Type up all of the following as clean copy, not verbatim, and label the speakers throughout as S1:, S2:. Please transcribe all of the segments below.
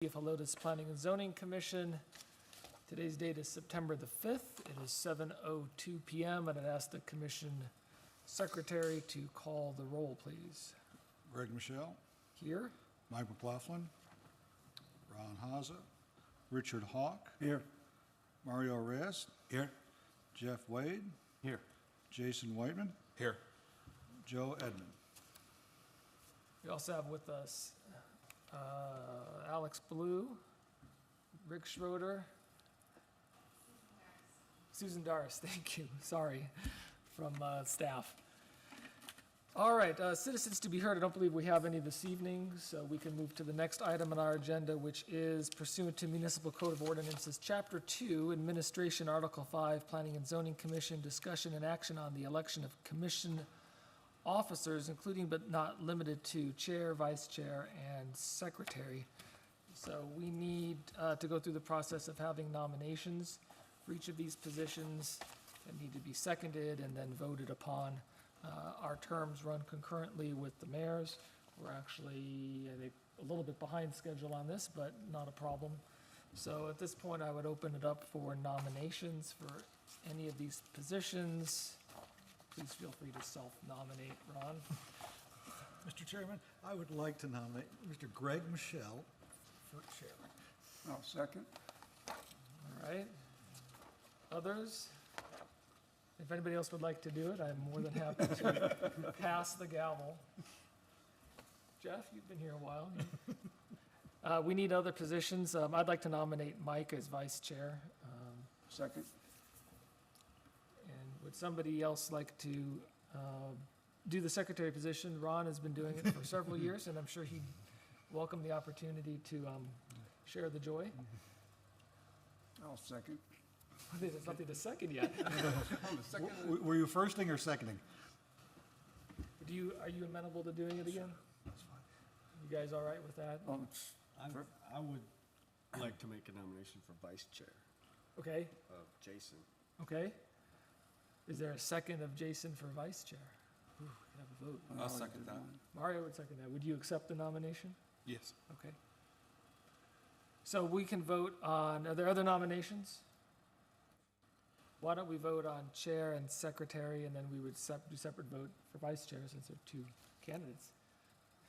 S1: of Helotes Planning and Zoning Commission. Today's date is September the 5th. It is 7:02 PM, and I'd ask the commission secretary to call the roll, please.
S2: Greg Michelle,
S1: Here.
S2: Mike McLaughlin, Ron Haza, Richard Hawk,
S3: Here.
S2: Mario Reyes,
S3: Here.
S2: Jeff Wade,
S3: Here.
S2: Jason Whiteman,
S3: Here.
S2: Joe Edmond.
S1: We also have with us Alex Blue, Rick Schroeder, Susan Darris, thank you, sorry, from staff. All right, citizens to be heard. I don't believe we have any this evening, so we can move to the next item on our agenda, which is pursuant to Municipal Code of Ordinances, Chapter 2, Administration, Article 5, Planning and Zoning Commission, discussion and action on the election of commission officers, including but not limited to chair, vice chair, and secretary. So we need to go through the process of having nominations for each of these positions that need to be seconded and then voted upon. Our terms run concurrently with the mayor's. We're actually, I think, a little bit behind schedule on this, but not a problem. So at this point, I would open it up for nominations for any of these positions. Please feel free to self-nominate, Ron.
S2: Mr. Chairman, I would like to nominate Mr. Greg Michelle for chairman.
S3: I'll second.
S1: All right. Others? If anybody else would like to do it, I'm more than happy to pass the gavel. Jeff, you've been here a while. We need other positions. I'd like to nominate Mike as vice chair.
S3: Second.
S1: And would somebody else like to do the secretary position? Ron has been doing it for several years, and I'm sure he'd welcome the opportunity to share the joy.
S3: I'll second.
S1: There's nothing to second yet.
S2: Were you firsting or seconding?
S1: Are you amenable to doing it again?
S2: That's fine.
S1: You guys all right with that?
S4: I would like to make a nomination for vice chair
S1: Okay,
S4: of Jason.
S1: okay. Is there a second of Jason for vice chair? Ooh, we can have a vote.
S3: I'll second that.
S1: Mario would second that. Would you accept the nomination?
S3: Yes.
S1: Okay. So we can vote on, are there other nominations? Why don't we vote on chair and secretary, and then we would do separate vote for vice chair since there are two candidates.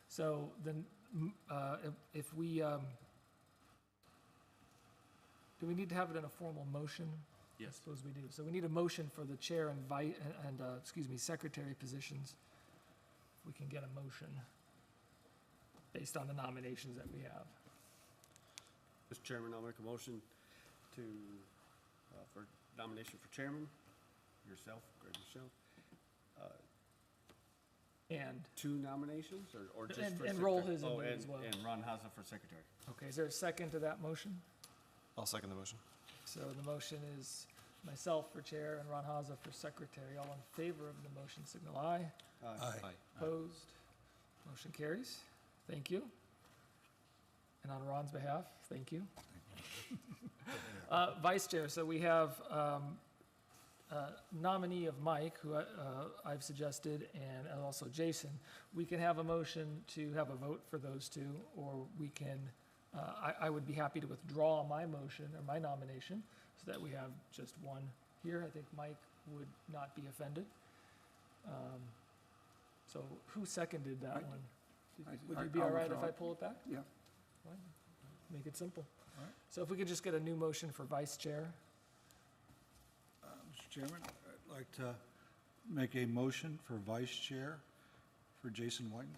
S1: So then, if we, do we need to have it in a formal motion? I
S4: Yes.
S1: suppose we do. So we need a motion for the chair and secretary positions. If we can get a motion based on the nominations that we have.
S4: Mr. Chairman, I'll make a motion for nomination for chairman, yourself, Greg Michelle.
S1: And,
S4: Two nominations or just for?
S1: And roll
S4: secretary?
S1: his in there as well.
S4: And Ron Haza for secretary.
S1: okay, is there a second to that motion?
S5: I'll second the motion.
S1: So the motion is myself for chair and Ron Haza for secretary. All in favor of the motion, signal aye.
S5: Aye.
S1: Opposed? Motion carries. Thank you. And on Ron's behalf, thank you. Vice chair, so we have nominee of Mike, who I've suggested, and also Jason. We can have a motion to have a vote for those two, or we can, I would be happy to withdraw my motion or my nomination so that we have just one here. I think Mike would not be offended. So who seconded that one? Would you be all right if I pull it back?
S3: Yeah.
S1: Fine. Make it simple.
S2: All right.
S1: So if we could just get a new motion for vice chair.
S2: Mr. Chairman, I'd like to make a motion for vice chair for Jason Whiteman.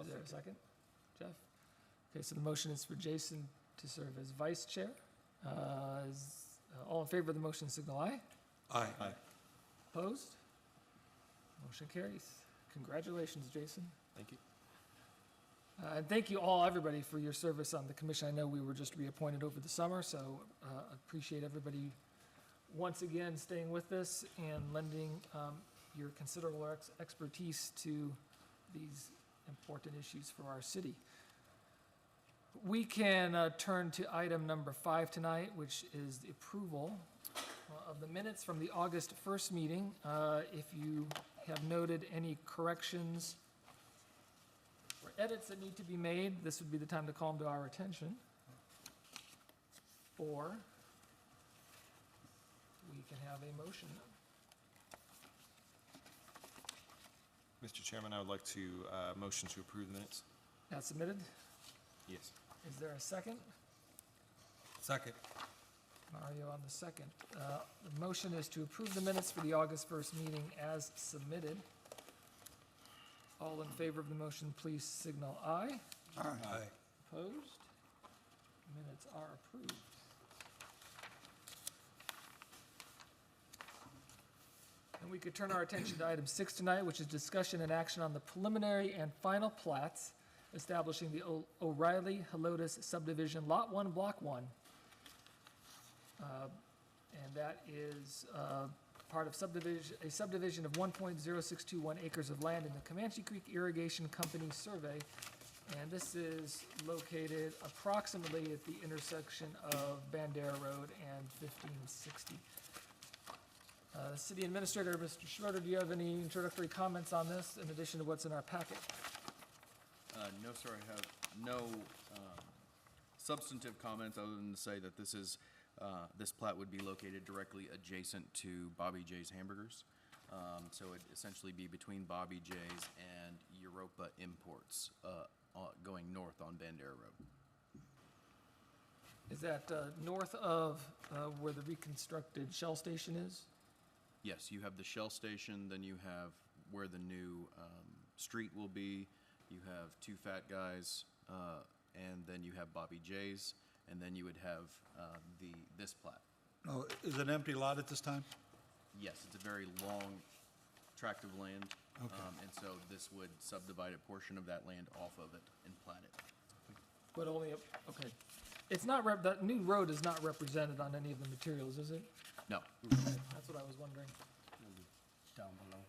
S1: Is there a second? Jeff? Okay, so the motion is for Jason to serve as vice chair. All in favor of the motion, signal aye.
S5: Aye.
S1: Opposed? Motion carries. Congratulations, Jason.
S5: Thank you.
S1: And thank you all, everybody, for your service on the commission. I know we were just reappointed over the summer, so appreciate everybody once again staying with us and lending your considerable expertise to these important issues for our city. We can turn to item number 5 tonight, which is the approval of the minutes from the August 1st meeting. If you have noted any corrections edits that need to be made, this would be the time to call them to our attention. Or we can have a motion.
S5: Mr. Chairman, I would like to motion to approve the minutes.
S1: As submitted.
S5: Yes.
S1: Is there a second?
S5: Second.
S1: Mario on the second. The motion is to approve the minutes for the August 1st meeting as submitted. All in favor of the motion, please signal aye.
S3: Aye.
S1: Opposed? Minutes are approved. And we could turn our attention to item 6 tonight, which is discussion and action on the preliminary and final plats establishing the O'Reilly Helotes subdivision, Lot 1, Block 1. And that is part of a subdivision of 1.0621 acres of land in the Comanche Creek Irrigation Company survey. And this is located approximately at the intersection of Bandera Road and 1560. City Administrator, Mr. Schroeder, do you have any introductory comments on this in addition to what's in our packet?
S6: No, sir, I have no substantive comments other than to say that this plat would be located directly adjacent to Bobby J's Hamburgers. So it'd essentially be between Bobby J's and Europa Imports, going north on Bandera Road.
S1: Is that north of where the reconstructed Shell station is?
S6: Yes, you have the Shell station, then you have where the new street will be. You have Two Fat Guys, and then you have Bobby J's, and then you would have this plat.
S2: Oh, is it an empty lot at this time?
S6: Yes, it's a very long tract of land.
S2: Okay.
S6: And so this would subdivide a portion of that land off of it and plat it.
S1: But only, okay. It's not, that new road is not represented on any of the materials, is it?
S6: No,
S1: That's what I was wondering.
S4: Down below.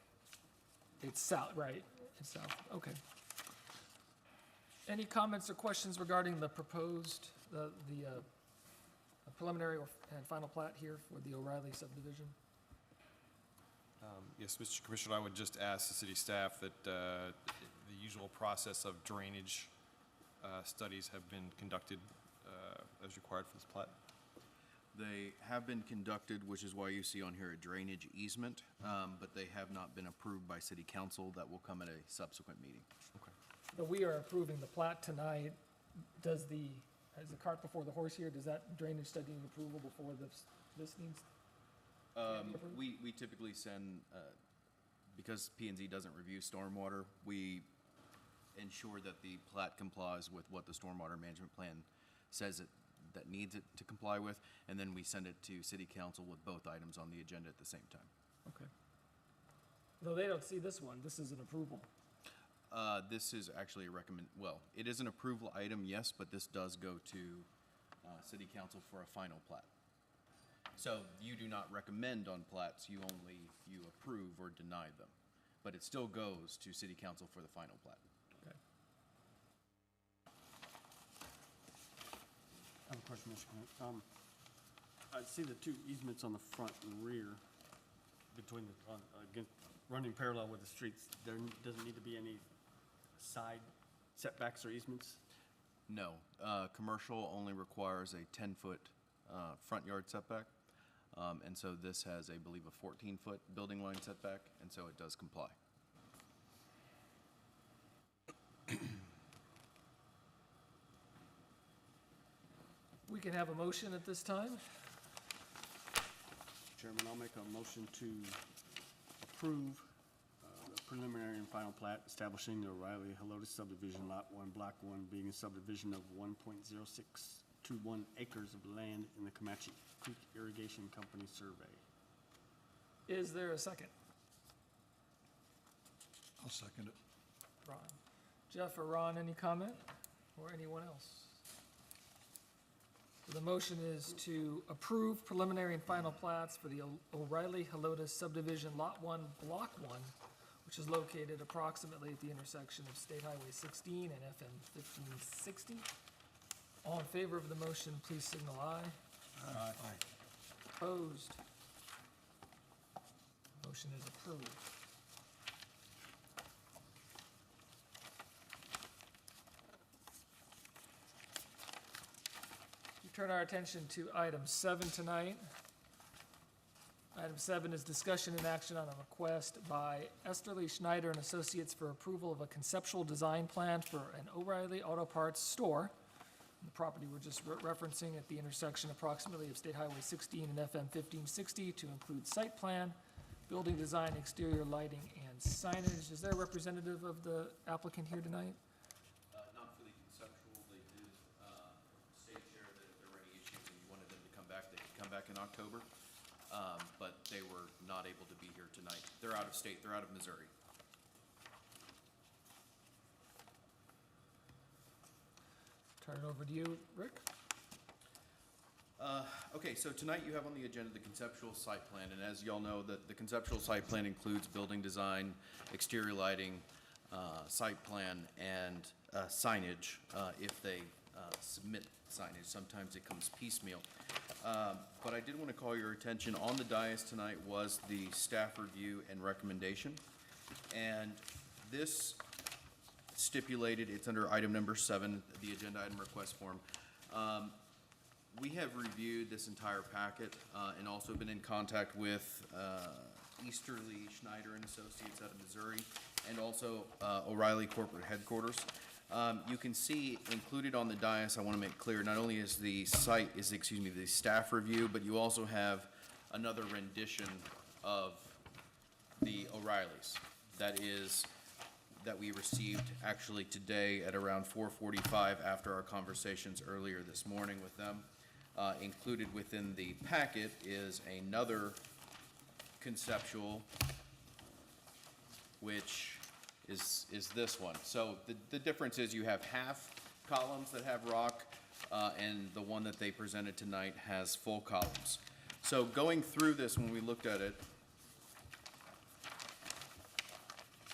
S1: It's south, right, it's south, okay. Any comments or questions regarding the proposed, the preliminary and final plat here for the O'Reilly subdivision?
S5: Yes, Mr. Commissioner, I would just ask the city staff that the usual process of drainage studies have been conducted as required for this plat.
S6: they have been conducted, which is why you see on here a drainage easement, but they have not been approved by city council. That will come at a subsequent meeting.
S1: But we are approving the plat tonight. Is the cart before the horse here? Does that drainage study need approval before this needs?
S6: We typically send, because P and Z doesn't review stormwater, we ensure that the plat complies with what the stormwater management plan says that needs it to comply with, and then we send it to city council with both items on the agenda at the same time.
S1: Okay. Though they don't see this one, this is an approval.
S6: This is actually it is an approval item, yes, but this does go to city council for a final plat. So you do not recommend on plats, you approve or deny them. But it still goes to city council for the final plat.
S1: Okay.
S4: I have a question, Mr. Knight. I see the two easements on the front and rear between running parallel with the streets. There doesn't need to be any side setbacks or easements?
S6: No, commercial only requires a 10-foot front yard setback. And so this has, I believe, a 14-foot building line setback, and so it does comply.
S1: We can have a motion at this time.
S4: Chairman, I'll make a motion to approve the preliminary and final plat establishing the O'Reilly Helotes subdivision, Lot 1, Block 1, being a subdivision of 1.0621 acres of land in the Comanche Creek Irrigation Company survey.
S1: Is there a second?
S2: I'll second it.
S1: Ron. Jeff or Ron, any comment? Or anyone else? The motion is to approve preliminary and final plats for the O'Reilly Helotes subdivision, Lot 1, Block 1, which is located approximately at the intersection of State Highway 16 and FM 1560. All in favor of the motion, please signal aye.
S2: Aye.
S1: Opposed? Motion is approved. Turn our attention to item 7 tonight. Item 7 is discussion and action on a request by Esterly Schneider and Associates for approval of a conceptual design plan for an O'Reilly Auto Parts store. The property we're just referencing at the intersection approximately of State Highway 16 and FM 1560 to include site plan, building design, exterior lighting, and signage. Is there a representative of the applicant here tonight?
S6: Not for the conceptual, they did state there that if there were any issues and you wanted them to come back, they could come back in October. But they were not able to be here tonight. They're out of state, they're out of Missouri.
S1: Turn it over to you, Rick.
S6: Okay, so tonight you have on the agenda the conceptual site plan, and as y'all know, the conceptual site plan includes building design, exterior lighting, site plan, and signage, if they submit signage. Sometimes it comes piecemeal. But I did want to call your attention, on the dais tonight was the staff review and recommendation. And this stipulated, it's under item number 7, the agenda item request form. We have reviewed this entire packet and also been in contact with Easterly Schneider and Associates out of Missouri, and also O'Reilly Corporate Headquarters. You can see included on the dais, I want to make clear, not only is the the staff review, but you also have another rendition of the O'Reillys. That we received actually today at around 4:45 after our conversations earlier this morning with them. Included within the packet is another conceptual, which is this one. So the difference is you have half columns that have rock, and the one that they presented tonight has full columns. So going through this, when we looked at it,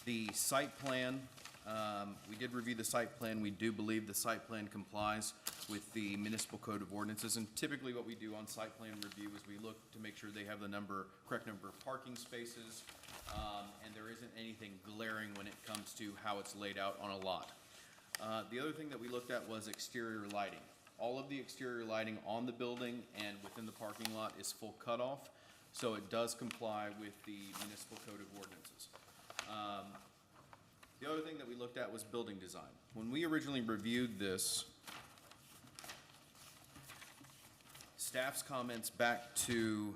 S6: the site plan, we did review the site plan. We do believe the site plan complies with the municipal code of ordinances. And typically what we do on site plan review is we look to make sure they have the correct number of parking spaces, and there isn't anything glaring when it comes to how it's laid out on a lot. The other thing that we looked at was exterior lighting. All of the exterior lighting on the building and within the parking lot is full cutoff, so it does comply with the municipal code of ordinances. The other thing that we looked at was building design. When we originally reviewed this, staff's comments back to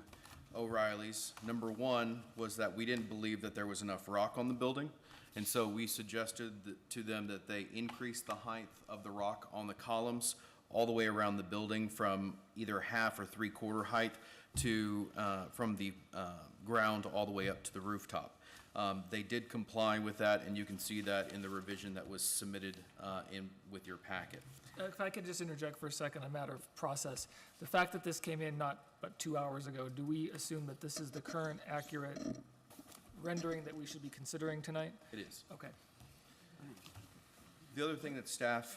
S6: O'Reilly's, number one was that we didn't believe that there was enough rock on the building, and so we suggested to them that they increase the height of the rock on the columns all the way around the building from either half or 3/4 height to from the ground all the way up to the rooftop. They did comply with that, and you can see that in the revision that was submitted with your packet.
S1: If I could just interject for a second, a matter of process. The fact that this came in not but 2 hours ago, do we assume that this is the current accurate rendering that we should be considering tonight?
S6: It is.
S1: Okay.
S6: The other thing that staff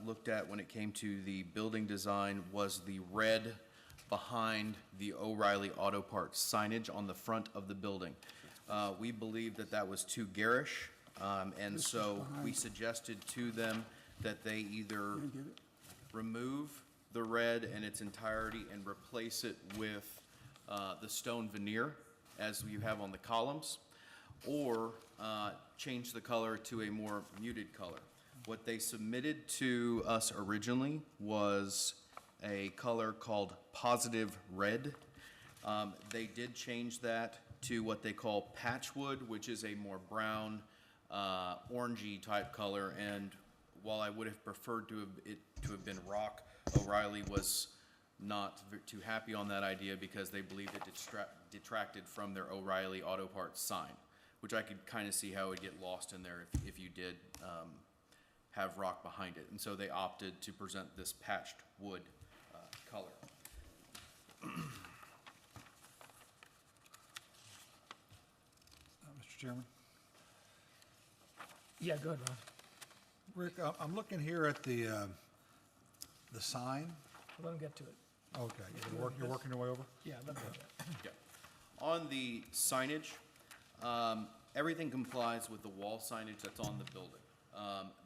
S6: looked at when it came to the building design was the red behind the O'Reilly Auto Parts signage on the front of the building. We believed that that was too garish, and so we suggested to them that they either remove the red in its entirety and replace it with the stone veneer, as you have on the columns, or change the color to a more muted color. What they submitted to us originally was a color called positive red. They did change that to what they call patchwood, which is a more brown, orangey type color. And while I would have preferred it to have been rock, O'Reilly was not too happy on that idea because they believed it detracted from their O'Reilly Auto Parts sign, which I could kind of see how it would get lost in there if you did have rock behind it. And so they opted to present this patched wood color.
S2: Mr. Chairman?
S1: Yeah, go ahead, Ron.
S2: Rick, I'm looking here at the sign.
S1: Let him get to it.
S2: Okay, you're working your way over?
S1: Yeah, let me get to it.
S6: Yeah. On the signage, everything complies with the wall signage that's on the building.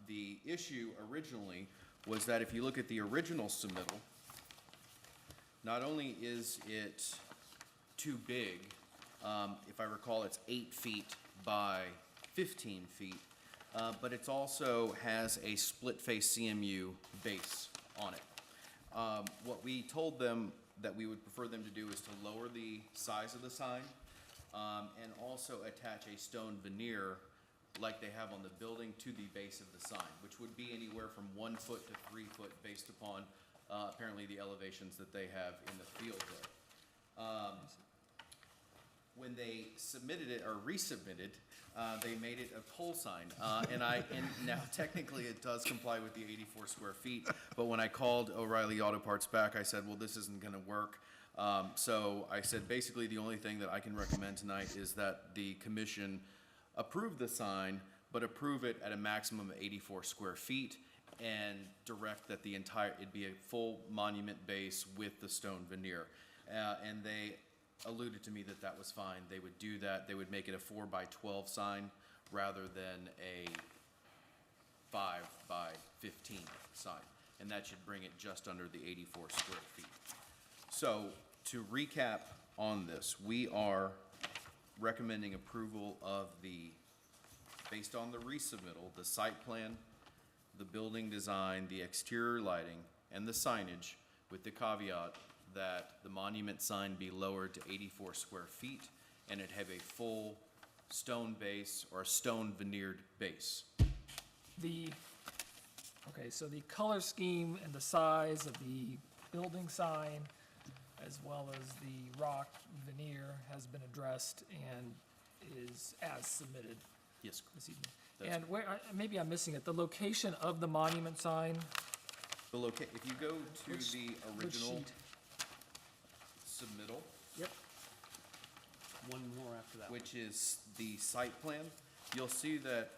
S6: The issue originally was that if you look at the original submittal, Not only is it too big, if I recall, it's 8 feet by 15 feet, but it also has a split-face CMU base on it. What we told them that we would prefer them to do is to lower the size of the sign, and also attach a stone veneer like they have on the building to the base of the sign, which would be anywhere from 1 foot to 3 foot based upon apparently the elevations that they have in the field there. When they submitted it or resubmitted, they made it a pole sign. And now technically it does comply with the 84 square feet, but when I called O'Reilly Auto Parts back, I said, well, this isn't gonna work. So I said, basically, the only thing that I can recommend tonight is that the commission approve the sign, but approve it at a maximum of 84 square feet and direct that it'd be a full monument base with the stone veneer. And they alluded to me that that was fine. They would do that. They would make it a 4 by 12 sign rather than a 5 by 15 sign. And that should bring it just under the 84 square feet. So to recap on this, we are recommending approval of based on the resubmittal, the site plan, the building design, the exterior lighting, and the signage, with the caveat that the monument sign be lowered to 84 square feet and it have a full stone base or stone veneered base.
S1: Okay, so the color scheme and the size of the building sign, as well as the rock veneer, has been addressed and is as submitted
S6: Yes,
S1: this evening.
S6: That's-
S1: And maybe I'm missing it, the location of the monument sign,
S6: if you go to
S1: Which-
S6: the
S1: which
S6: original
S1: sheet?
S6: submittal,
S1: Yep.
S4: One more after that.
S6: which is the site plan, you'll see that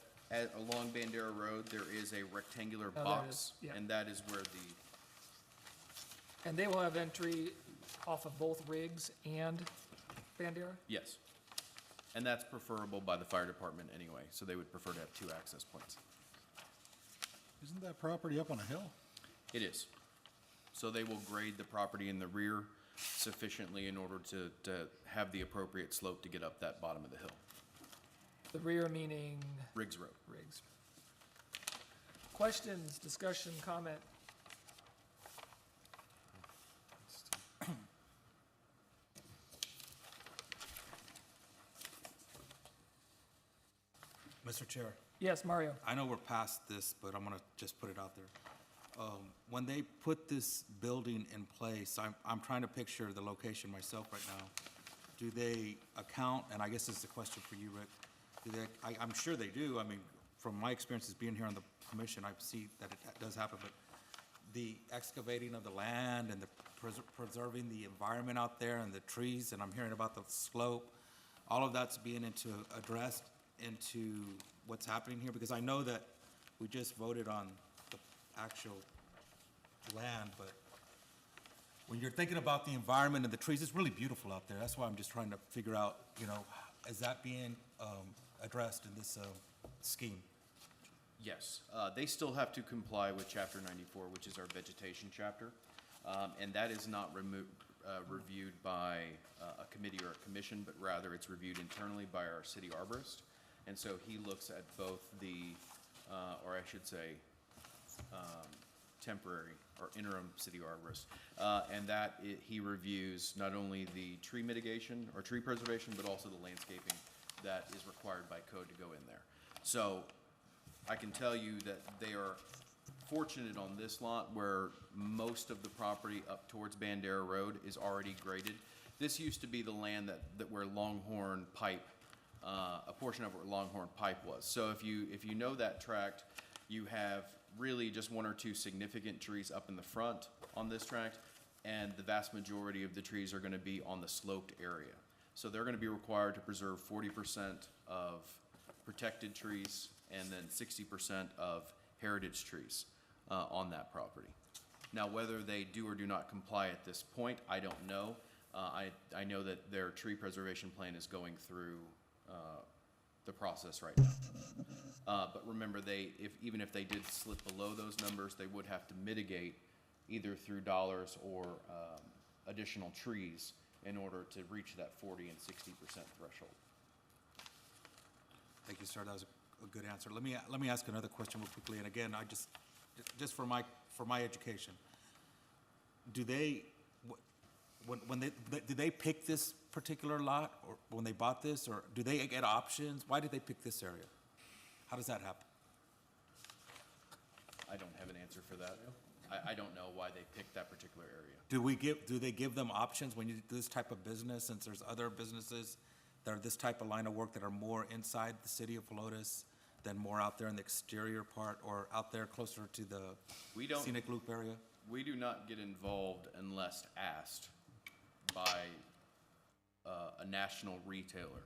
S6: along Bandera Road, there is a rectangular
S1: there it
S6: box,
S1: is, yeah.
S6: and that is where
S1: And they will have entry off of both Riggs and Bandera?
S6: yes. And that's preferable by the fire department anyway, so they would prefer to have 2 access points.
S2: Isn't that property up on a hill?
S6: It is. So they will grade the property in the rear sufficiently in order to have the appropriate slope to get up that bottom of the hill.
S1: The rear meaning
S6: Riggs Road.
S1: Riggs. Questions, discussion, comment?
S7: Mr. Chair,
S1: Yes, Mario?
S7: I know we're past this, but I'm gonna just put it out there. When they put this building in place, I'm trying to picture the location myself right now. Do they account, and I guess this is a question for you, Rick, I'm sure they do, I mean, from my experiences being here on the commission, I see that it does happen, but the excavating of the land and the preserving the environment out there and the trees, and I'm hearing about the slope, all of that's being addressed into what's happening here, because I know that we just voted on the actual land, but when you're thinking about the environment and the trees, it's really beautiful out there. That's why I'm just trying to figure out, is that being addressed in this scheme?
S6: Yes, they still have to comply with Chapter 94, which is our vegetation chapter, and that is not reviewed by a committee or a commission, but rather it's reviewed internally by our city arborist. And so he looks at both or I should say, temporary or interim city arborist, and he reviews not only the tree mitigation or tree preservation, but also the landscaping that is required by code to go in there. So I can tell you that they are fortunate on this lot where most of the property up towards Bandera Road is already graded. This used to be the land where Longhorn Pipe, a portion of where Longhorn Pipe was. So if you know that tract, you have really just 1 or 2 significant trees up in the front on this tract, and the vast majority of the trees are going to be on the sloped area. So they're going to be required to preserve 40% of protected trees and then 60% of heritage trees on that property. Now, whether they do or do not comply at this point, I don't know. I know that their tree preservation plan is going through the process right now. But remember, even if they did slip below those numbers, they would have to mitigate either through dollars or additional trees in order to reach that 40 and 60% threshold.
S7: Thank you, sir. That was a good answer. Let me ask another question real quickly. And again, just for my education, do they, when they, did they pick this particular lot or when they bought this, or do they get options? Why did they pick this area? How does that happen?
S6: I don't have an answer for that. I don't know why they picked that particular area.
S7: Do they give them options when you do this type of business, since there's other businesses that are this type of line of work that are more inside the city of Helotes than more out there in the exterior part or out there closer to the
S6: We don't-
S7: scenic loop area?
S6: We do not get involved unless asked by a national retailer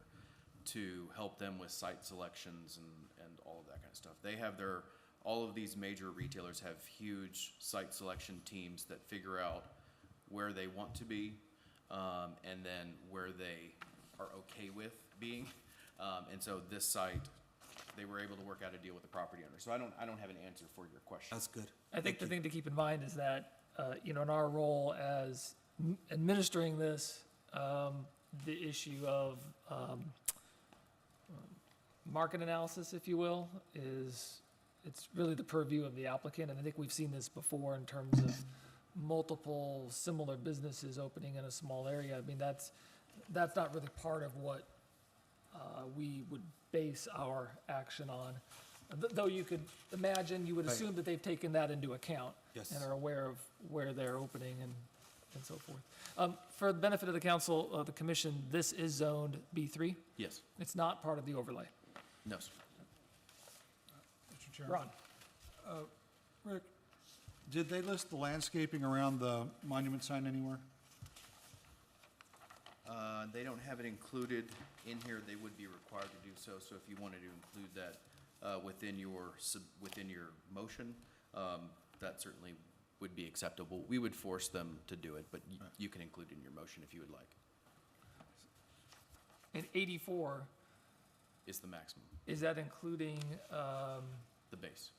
S6: to help them with site selections and all of that kind of stuff. They have all of these major retailers have huge site selection teams that figure out where they want to be, and then where they are okay with being. And so this site, they were able to work out a deal with the property owner. So I don't have an answer for your question.
S7: That's good.
S1: I think the thing to keep in mind is that, in our role as administering this, the issue of market analysis, if you will, it's really the purview of the applicant. And I think we've seen this before in terms of multiple similar businesses opening in a small area. I mean, that's not really part of what we would base our action on. Though you could imagine, you would assume that they've taken that into account.
S7: Yes.
S1: And are aware of where they're opening and so forth. For the benefit of the council, the commission, this is zoned B3.
S6: Yes.
S1: It's not part of the overlay.
S6: No, sir.
S2: Mr. Chairman.
S1: Ron?
S2: Rick, did they list the landscaping around the monument sign anywhere?
S6: They don't have it included in here. They would be required to do so. So if you wanted to include that within your motion, that certainly would be acceptable. We would force them to do it, but you can include it in your motion if you would like.
S1: And 84,
S6: Is the maximum,
S1: is that including,
S6: the base.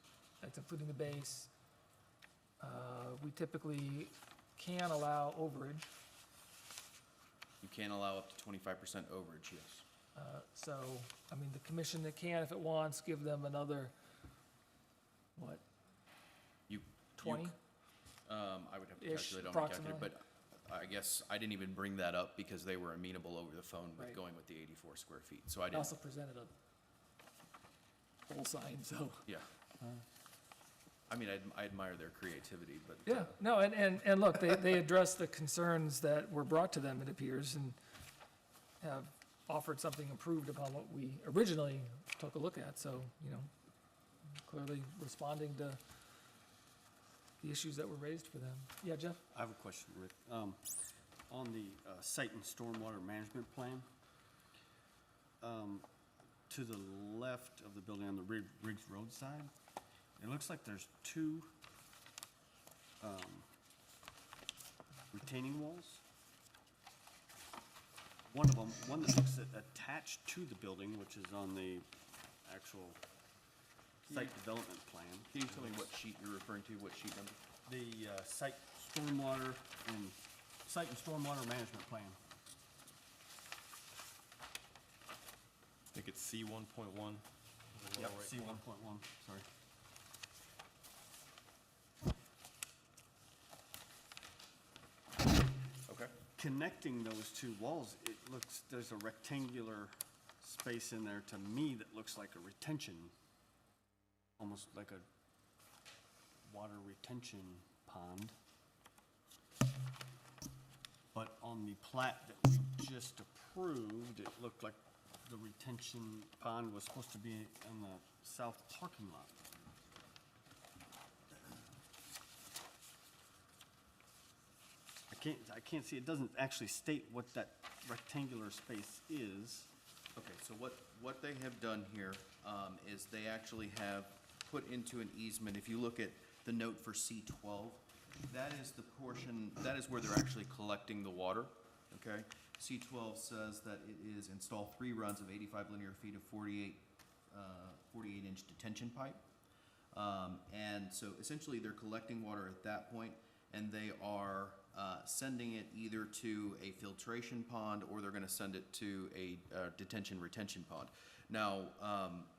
S1: that's including the base? We typically can allow overage,
S6: You can allow up to 25% overage, yes.
S1: so, I mean, the commission that can, if it wants, give them another, what,
S6: You
S1: 20?
S6: I would have to
S1: Ish,
S6: calculate on my calculator,
S1: approximately.
S6: but I guess I didn't even bring that up because they were amenable over the phone with
S1: Right.
S6: going with the 84 square feet. So I
S1: I
S6: didn't,
S1: also presented a whole sign, so.
S6: yeah. I mean, I admire their creativity, but.
S1: Yeah, no, and look, they addressed the concerns that were brought to them, it appears, and have offered something improved upon what we originally took a look at, so, clearly responding to the issues that were raised for them. Yeah, Jeff?
S4: I have a question, Rick. On the site and stormwater management plan, to the left of the building on the Riggs Road side, it looks like there's two retaining walls. One of them, one that looks attached to the building, which is on the actual site development plan.
S6: Can you tell me what sheet you're referring to, what sheet number?
S4: The site and stormwater management plan.
S5: I think it's C 1.1.
S4: Yep, C 1.1, sorry.
S6: Okay.
S4: Connecting those two walls, it looks, there's a rectangular space in there to me that looks like a retention, almost like a water retention pond. But on the plat that we just approved, it looked like the retention pond was supposed to be in the south parking lot. I can't see, it doesn't actually state what that rectangular space is.
S6: Okay, so what they have done here is they actually have put into an easement, if you look at the note for C12, that is the portion, that is where they're actually collecting the water, okay? C12 says that it is install 3 runs of 85 linear feet of 48-inch detention pipe. And so essentially, they're collecting water at that point, and they are sending it either to a filtration pond or they're gonna send it to a detention retention pond. Now,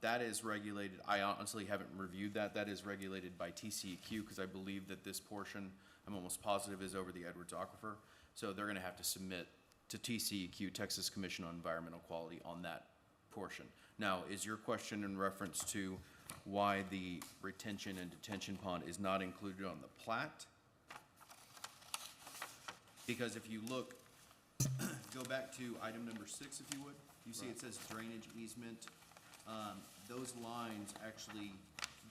S6: that is regulated, I honestly haven't reviewed that. That is regulated by TCEQ, because I believe that this portion, I'm almost positive, is over the Edwards Aquifer. So they're gonna have to submit to TCEQ, Texas Commission on Environmental Quality, on that portion. Now, is your question in reference to why the retention and detention pond is not included on the plat? Because if you look, go back to item number 6, if you would. You see it says drainage easement. Those lines actually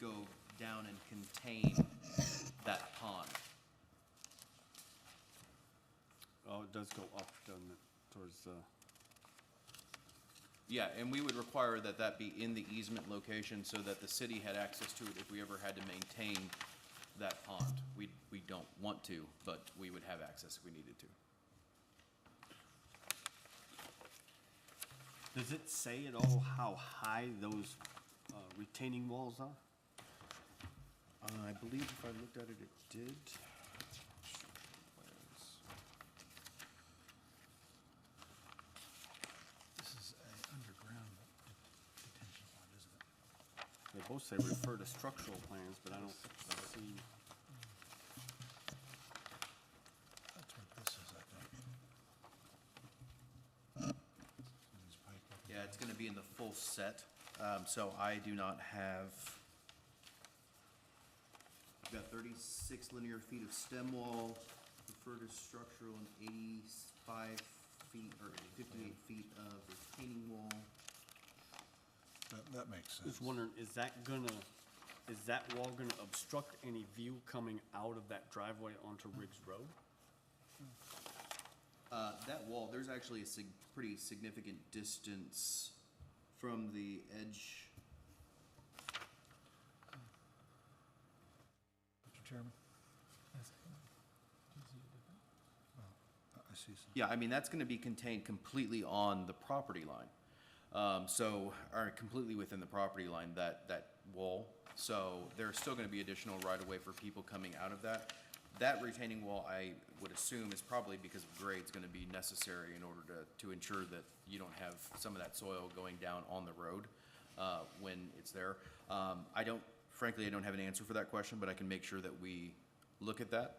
S6: go down and contain that pond.
S4: Oh, it does go up, doesn't it, towards,
S6: Yeah, and we would require that that be in the easement location so that the city had access to it if we ever had to maintain that pond. We don't want to, but we would have access if we needed to.
S4: does it say at all how high those retaining walls are?
S6: I believe if I looked at it, it did.
S2: This is a underground detention pond, isn't it?
S4: They both say refer to structural plans, but I don't see.
S2: That's what this is, I think. These pipe up and
S6: Yeah, it's gonna be in the full set, so I do not have. We've got 36 linear feet of stem wall, refer to structural, and 85 feet, or 58 feet of retaining wall.
S2: That makes sense.
S4: Just wondering, is that wall gonna obstruct any view coming out of that driveway onto Riggs Road?
S6: That wall, there's actually a pretty significant distance from the edge.
S2: Mr. Chairman, I see some.
S6: Yeah, I mean, that's gonna be contained completely on the property line. Or completely within the property line, that wall. So there's still gonna be additional right-of-way for people coming out of that. That retaining wall, I would assume, is probably because of grade's gonna be necessary in order to ensure that you don't have some of that soil going down on the road, when it's there. Frankly, I don't have an answer for that question, but I can make sure that we look at that.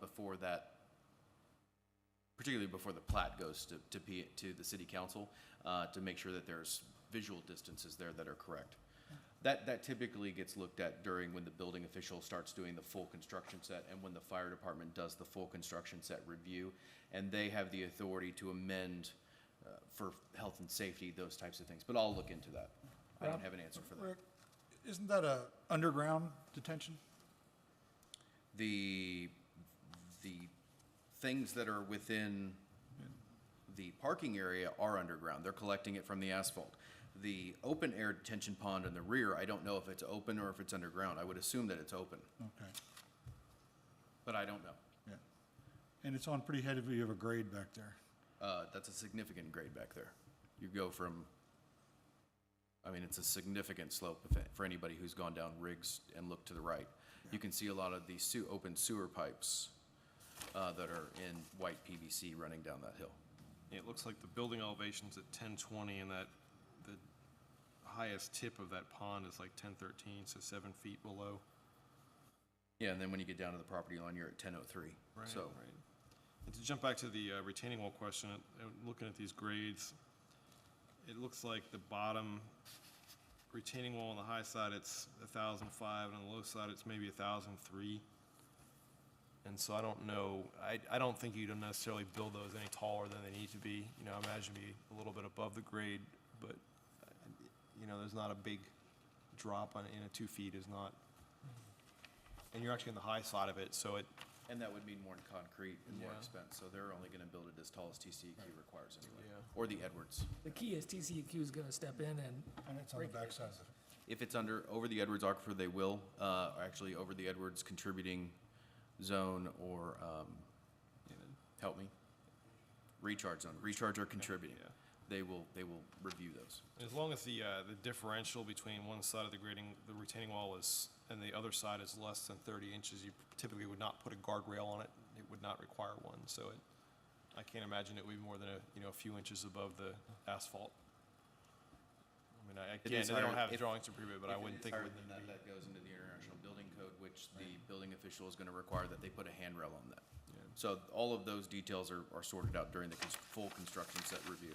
S6: Before that, particularly before the plat goes to the city council, to make sure that there's visual distances there that are correct. That typically gets looked at during when the building official starts doing the full construction set and when the fire department does the full construction set review. And they have the authority to amend for health and safety, those types of things. But I'll look into that. I don't have an answer for that.
S2: Rick, isn't that a underground detention?
S6: The things that are within the parking area are underground. They're collecting it from the asphalt. The open air detention pond in the rear, I don't know if it's open or if it's underground. I would assume that it's open,
S2: Okay,
S6: but I don't know.
S2: yeah. And it's on pretty heavy of a grade back there.
S6: That's a significant grade back there. You go from, I mean, it's a significant slope for anybody who's gone down Riggs and looked to the right. You can see a lot of these open sewer pipes that are in white PVC running down that hill.
S5: It looks like the building elevation's at 1020, and that the highest tip of that pond is like 1013, so 7 feet below.
S6: Yeah, and then when you get down to the property line, you're at 1003.
S5: Right,
S6: So,
S5: right. And to jump back to the retaining wall question, looking at these grades, it looks like the bottom retaining wall on the high side, it's 1,005, and on the low side, it's maybe 1,003. And so I don't know, I don't think you'd necessarily build those any taller than they need to be. You know, I imagine be a little bit above the grade, but, you know, there's not a big drop on, 2 feet is not. And you're actually on the high side of it, so it,
S6: and that would mean more in concrete and more
S5: Yeah.
S6: expense, so they're only gonna build it as tall as TCEQ requires anyway.
S5: Yeah.
S6: Or the Edwards.
S1: The key is TCEQ is gonna step in and
S2: And it's on the backside of it.
S6: If it's over the Edwards Aquifer, they will, actually over the Edwards contributing zone or, help me? Recharge zone, recharge or contributing.
S5: yeah.
S6: They will review those.
S5: As long as the differential between one side of the grading, the retaining wall is and the other side is less than 30 inches, you typically would not put a guardrail on it. It would not require one, so I can't imagine it would be more than a few inches above the asphalt. I mean,
S6: It
S5: again,
S6: is
S5: they don't
S6: higher-
S5: have
S6: if-
S5: drawings to prove it, but I
S6: If it
S5: wouldn't
S6: is
S5: think it
S6: higher
S5: would
S6: than
S5: need to
S6: that,
S5: be.
S6: that goes into the International Building Code, which the building official is gonna require that they put a handrail on that.
S5: Yeah.
S6: So all of those details are sorted out during the full construction set review.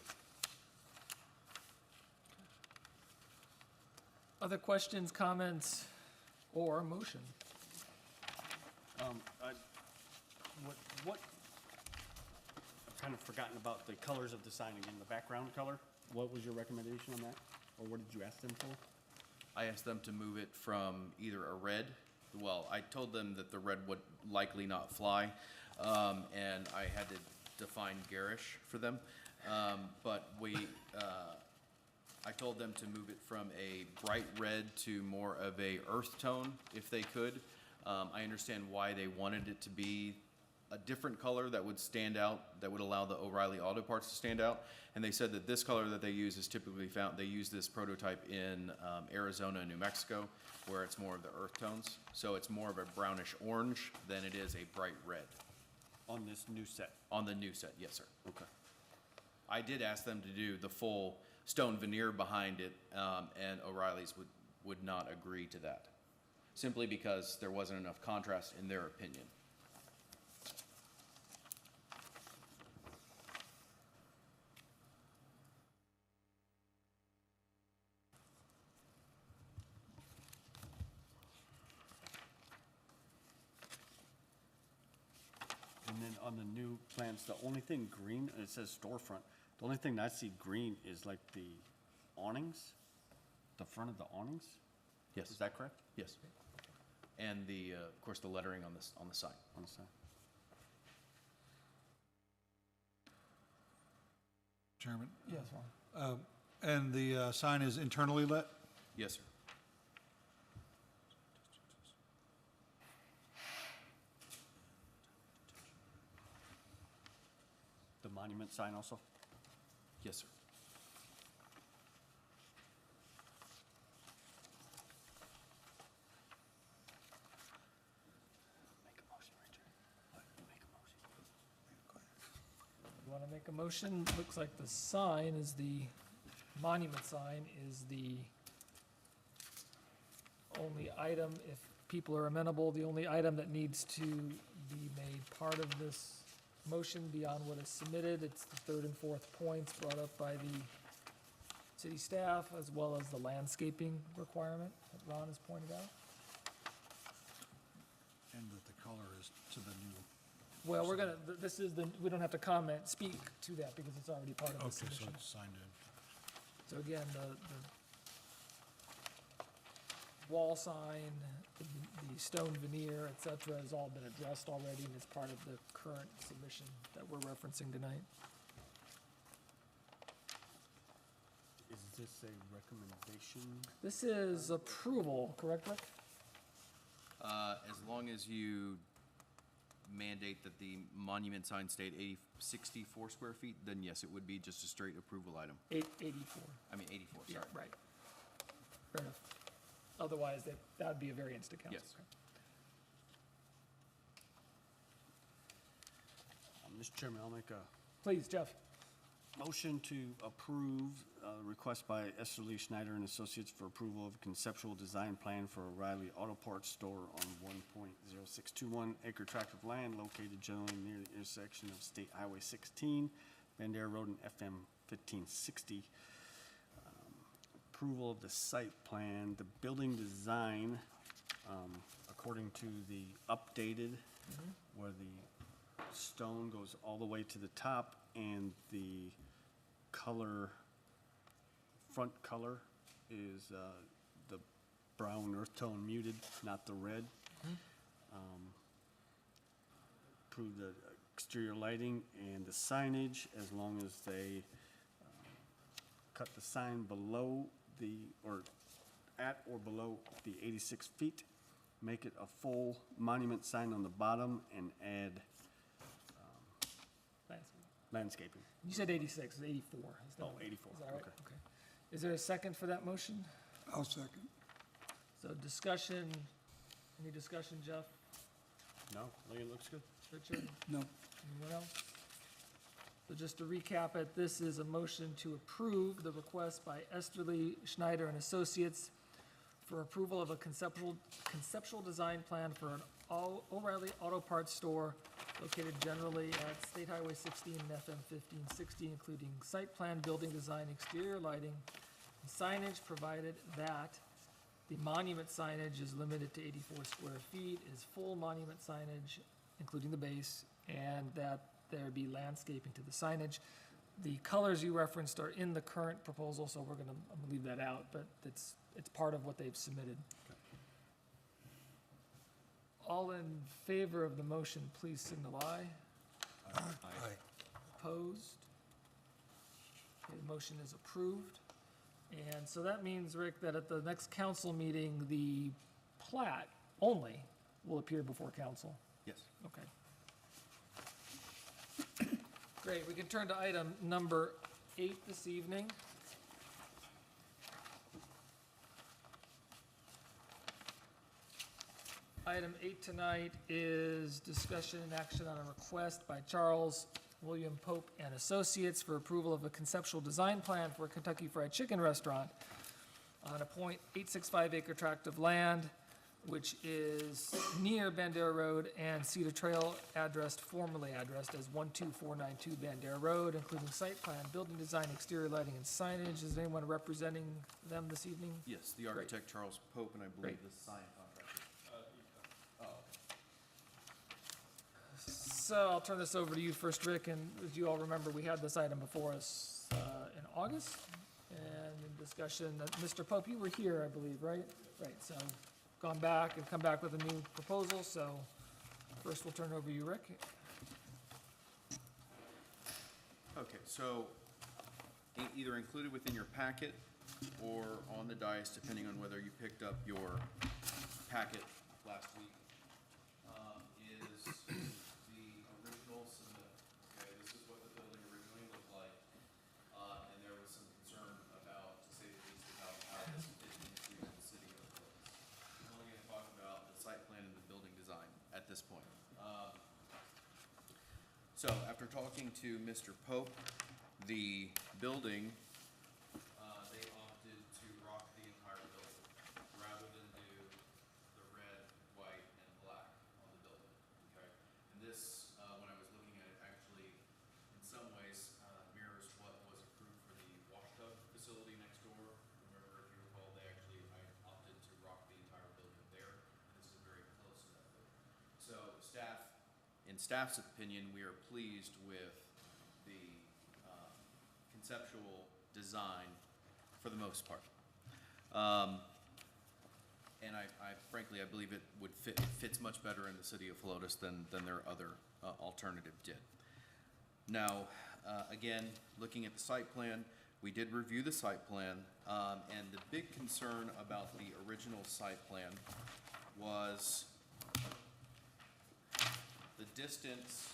S1: Other questions, comments, or motion?
S4: I've kind of forgotten about the colors of the sign again, the background color. What was your recommendation on that? Or what did you ask them for?
S6: I asked them to move it from either a red, well, I told them that the red would likely not fly, and I had to define garish for them. But I told them to move it from a bright red to more of a earth tone, if they could. I understand why they wanted it to be a different color that would stand out, that would allow the O'Reilly Auto Parts to stand out. And they said that this color that they use is typically found, they use this prototype in Arizona and New Mexico, where it's more of the earth tones. So it's more of a brownish orange than it is a bright red.
S4: On this new set?
S6: On the new set, yes, sir.
S4: Okay.
S6: I did ask them to do the full stone veneer behind it, and O'Reilly's would not agree to that, simply because there wasn't enough contrast in their opinion.
S4: And then on the new plans, the only thing green, it says storefront, the only thing that I see green is like the awnings, the front of the awnings?
S6: Yes.
S4: Is that correct?
S6: Yes. And the, of course, the lettering on the sign.
S4: On the side.
S2: Chairman?
S1: Yes, Ron.
S2: And the sign is internally lit?
S6: Yes, sir.
S4: The monument sign also?
S6: Yes, sir.
S4: Make a motion, Richard. Make a motion.
S1: You want to make a motion? Looks like the sign is the, monument sign is the only item, if people are amenable, the only item that needs to be made part of this motion beyond what is submitted. It's the third and fourth points brought up by the city staff, as well as the landscaping requirement that Ron has pointed out.
S2: And that the color is to the new.
S1: Well, we're gonna, this is the, we don't have to comment, speak to that because it's already part of the
S2: Okay, so
S1: submission.
S2: it's signed in.
S1: So again, the wall sign, the stone veneer, et cetera, has all been addressed already and is part of the current submission that we're referencing tonight.
S4: Is this a recommendation?
S1: This is approval, correct, Rick?
S6: As long as you mandate that the monument sign stayed 64 square feet, then yes, it would be just a straight approval item.
S1: 884.
S6: I mean, 84,
S1: Yeah,
S6: sorry.
S1: right. Fair enough. Otherwise, that would be a variance to council.
S6: Yes.
S4: Mr. Chairman, I'll make a
S1: Please, Jeff.
S4: motion to approve request by Esther Lee Schneider and Associates for approval of conceptual design plan for O'Reilly Auto Parts store on 1.0621 acre tract of land located generally near the intersection of State Highway 16, Bandera Road, and FM 1560. Approval of the site plan, the building design, according to the updated, where the stone goes all the way to the top and the color, front color is the brown earth tone muted, not the red. Approve the exterior lighting and the signage as long as they cut the sign below the, or at or below the 86 feet. Make it a full monument sign on the bottom and add landscaping.
S1: You said 86, it's 84. Is that-
S4: Oh, 84,
S1: Is that right?
S4: okay.
S1: Is there a second for that motion?
S3: I'll second.
S1: So discussion, Any discussion, Jeff,
S4: No, I think it looks good.
S1: Richard,
S3: No.
S1: anyone else? So just to recap it, this is a motion to approve the request by Esterly Schneider and Associates for approval of a conceptual design plan for an O'Reilly Auto Parts store located generally at State Highway 16 and FM 1560, including site plan, building design, exterior lighting, and signage, provided that the monument signage is limited to 84 square feet, is full monument signage, including the base, and that there be landscaping to the signage. The colors you referenced are in the current proposal, so I'm gonna leave that out, but it's part of what they've submitted. All in favor of the motion, please signal aye.
S2: Aye.
S1: Opposed? Okay, the motion is approved. And so that means, Rick, that at the next council meeting, the plat only will appear before council.
S6: Yes.
S1: Okay. Great, we can turn to item number 8 this evening. Item 8 tonight is discussion and action on a request by Charles William Pope and Associates for approval of a conceptual design plan for a Kentucky Fried Chicken restaurant on a .865 acre tract of land, which is near Bandera Road and Cedar Trail, formerly addressed as 12492 Bandera Road, including site plan, building design, exterior lighting, and signage. Is anyone representing them this evening?
S6: Yes, the architect Charles Pope, and I believe
S1: Great.
S6: the sign contractor.
S1: So I'll turn this over to you first, Rick, and as you all remember, we had this item before us in August, and in discussion, Mr. Pope, you were here, I believe, right? Right, so gone back and come back with a new proposal, so first we'll turn it over to you, Rick.
S6: Okay, so either included within your packet or on the dais, depending on whether you picked up your packet last week, is the original submittal. Okay, this is what the building originally looked like, and there was some concern about, to say the least, about how this fit into the city of Columbus. I'm only gonna talk about the site plan and the building design at this point. So after talking to Mr. Pope, the building, they opted to rock the entire building rather than do the red, white, and black on the building, okay? And this, when I was looking at it, actually, in some ways, mirrors what was approved for the wash tub facility next door. Remember, if you recall, I opted to rock the entire building there, and this is very close to that building. So in staff's opinion, we are pleased with the conceptual design for the most part. And I frankly, I believe it fits much better in the city of Helotes than their other alternative did. Now, again, looking at the site plan, we did review the site plan, and the big concern about the original site plan was the distance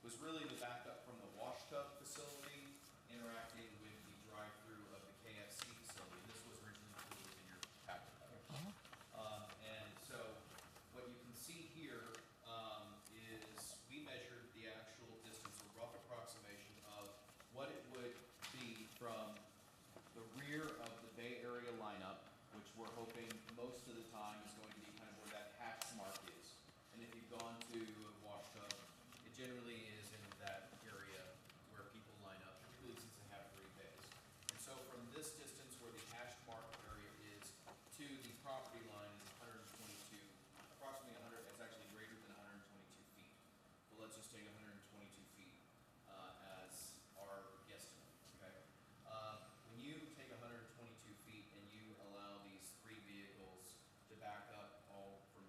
S6: was really the backup from the wash tub facility interacting with the drive-through of the KFC facility. This was originally included in your packet. And so what you can see here is we measured the actual distance, a rough approximation of what it would be from the rear of the Bay Area lineup, which we're hoping most of the time is going to be kind of where that hatch mark is. And if you've gone to a wash tub, it generally is in that area where people line up, particularly since they have 3 bays. And so from this distance where the hashed mark area is to the property line is 122, approximately 100, it's actually greater than 122 feet. But let's just take 122 feet as our guesstimate, okay? When you take 122 feet and you allow these 3 vehicles to back up all from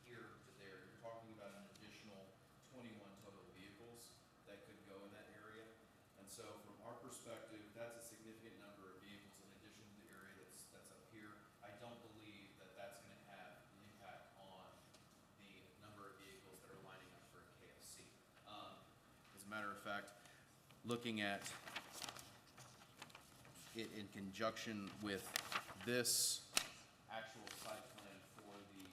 S6: here to there, you're talking about an additional 21 total vehicles that could go in that area. And so from our perspective, that's a significant number of vehicles in addition to the area that's up here. I don't believe that that's gonna have an impact on the number of vehicles that are lining up for a KFC. As a matter of fact, looking at it in conjunction with this actual site plan for the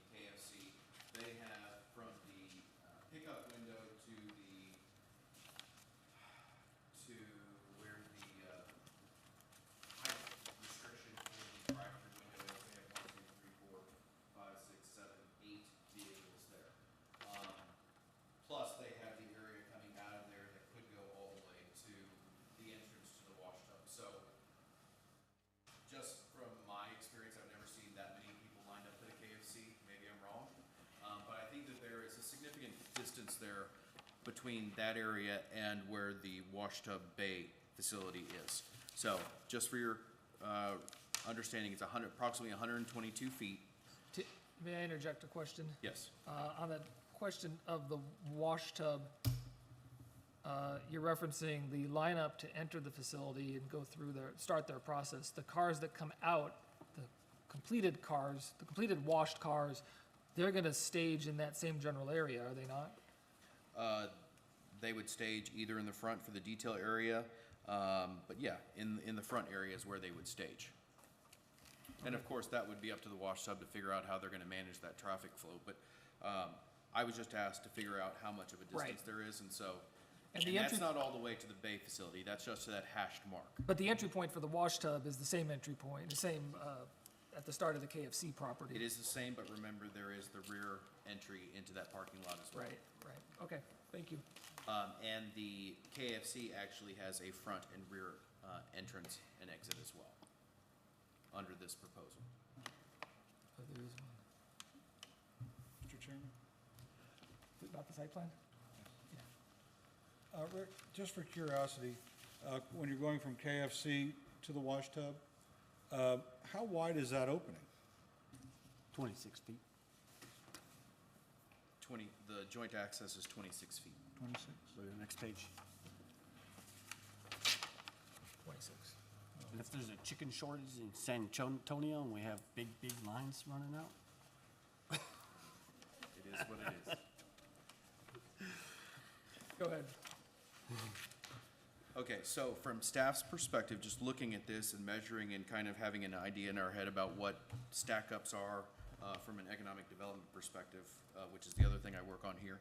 S6: distance there between that area and where the wash tub bay facility is. So, just for your understanding, it's approximately 122 feet.
S1: May I interject a question?
S6: Yes.
S1: On that question of the wash tub, you're referencing the lineup to enter the facility and go through start their process. The cars that come out, the completed washed cars, they're gonna stage in that same general area, are they not?
S6: They would stage either in the front for the detail area, but yeah, in the front area is where they would stage. And of course, that would be up to the wash tub to figure out how they're gonna manage that traffic flow, but, I was just asked to figure out how much of a
S1: Right.
S6: distance there is, and so,
S1: And
S6: and
S1: the
S6: that's
S1: entry-
S6: not all the way to the bay facility, that's just to that hashed mark.
S1: But the entry point for the wash tub is the same entry point, the same, at the start of the KFC property.
S6: It is the same, but remember, there is the rear entry into that parking lot as well.
S1: Right, okay, thank you.
S6: And the KFC actually has a front and rear entrance and exit as well, under this proposal.
S1: Oh, there is one.
S2: Mr. Chairman?
S1: About the site plan?
S2: Rick, just for curiosity, when you're going from KFC to the wash tub, how wide is that opening?
S4: 26 feet.
S6: The joint access is 26 feet.
S2: 26.
S4: Go to the next page.
S1: 26.
S4: And if there's a chicken shortage in San Antonio and we have big lines running out,
S6: It is what it is.
S1: Go ahead.
S6: Okay, so from staff's perspective, just looking at this and measuring and kind of having an idea in our head about what stack-ups are from an economic development perspective, which is the other thing I work on here.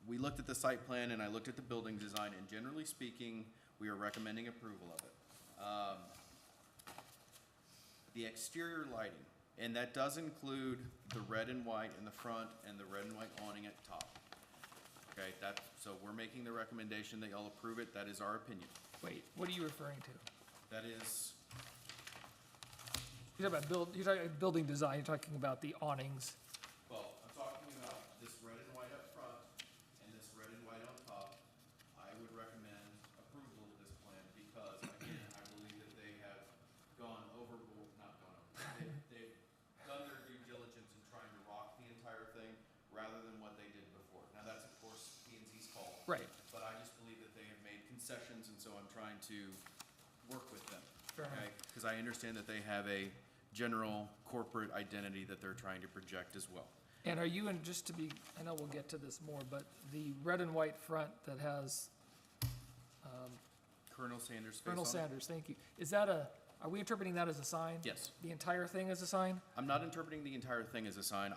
S6: We looked at the site plan and I looked at the building design, and generally speaking, we are recommending approval of it. The exterior lighting, and that does include the red and white in the front and the red and white awning at top. Okay, so we're making the recommendation that y'all approve it, that is our opinion.
S1: Wait, what are you referring to?
S6: That is,
S1: You're talking about building design, you're talking about the awnings.
S6: well, I'm talking about this red and white up front and this red and white on top. I would recommend approval of this plan because, again, I believe that they have not gone over. They've done their due diligence in trying to rock the entire thing rather than what they did before. Now, that's of course P and Z's call.
S1: Right.
S6: But I just believe that they have made concessions, and so I'm trying to work with them.
S1: Fair enough.
S6: Okay? Because I understand that they have a general corporate identity that they're trying to project as well.
S1: And are you, and just to be, I know we'll get to this more, but the red and white front that has
S6: Colonel Sanders' face
S1: Colonel
S6: on it?
S1: Sanders, thank you. Is that are we interpreting that as a sign?
S6: Yes.
S1: The entire thing as a sign?
S6: I'm not interpreting the entire thing as a sign.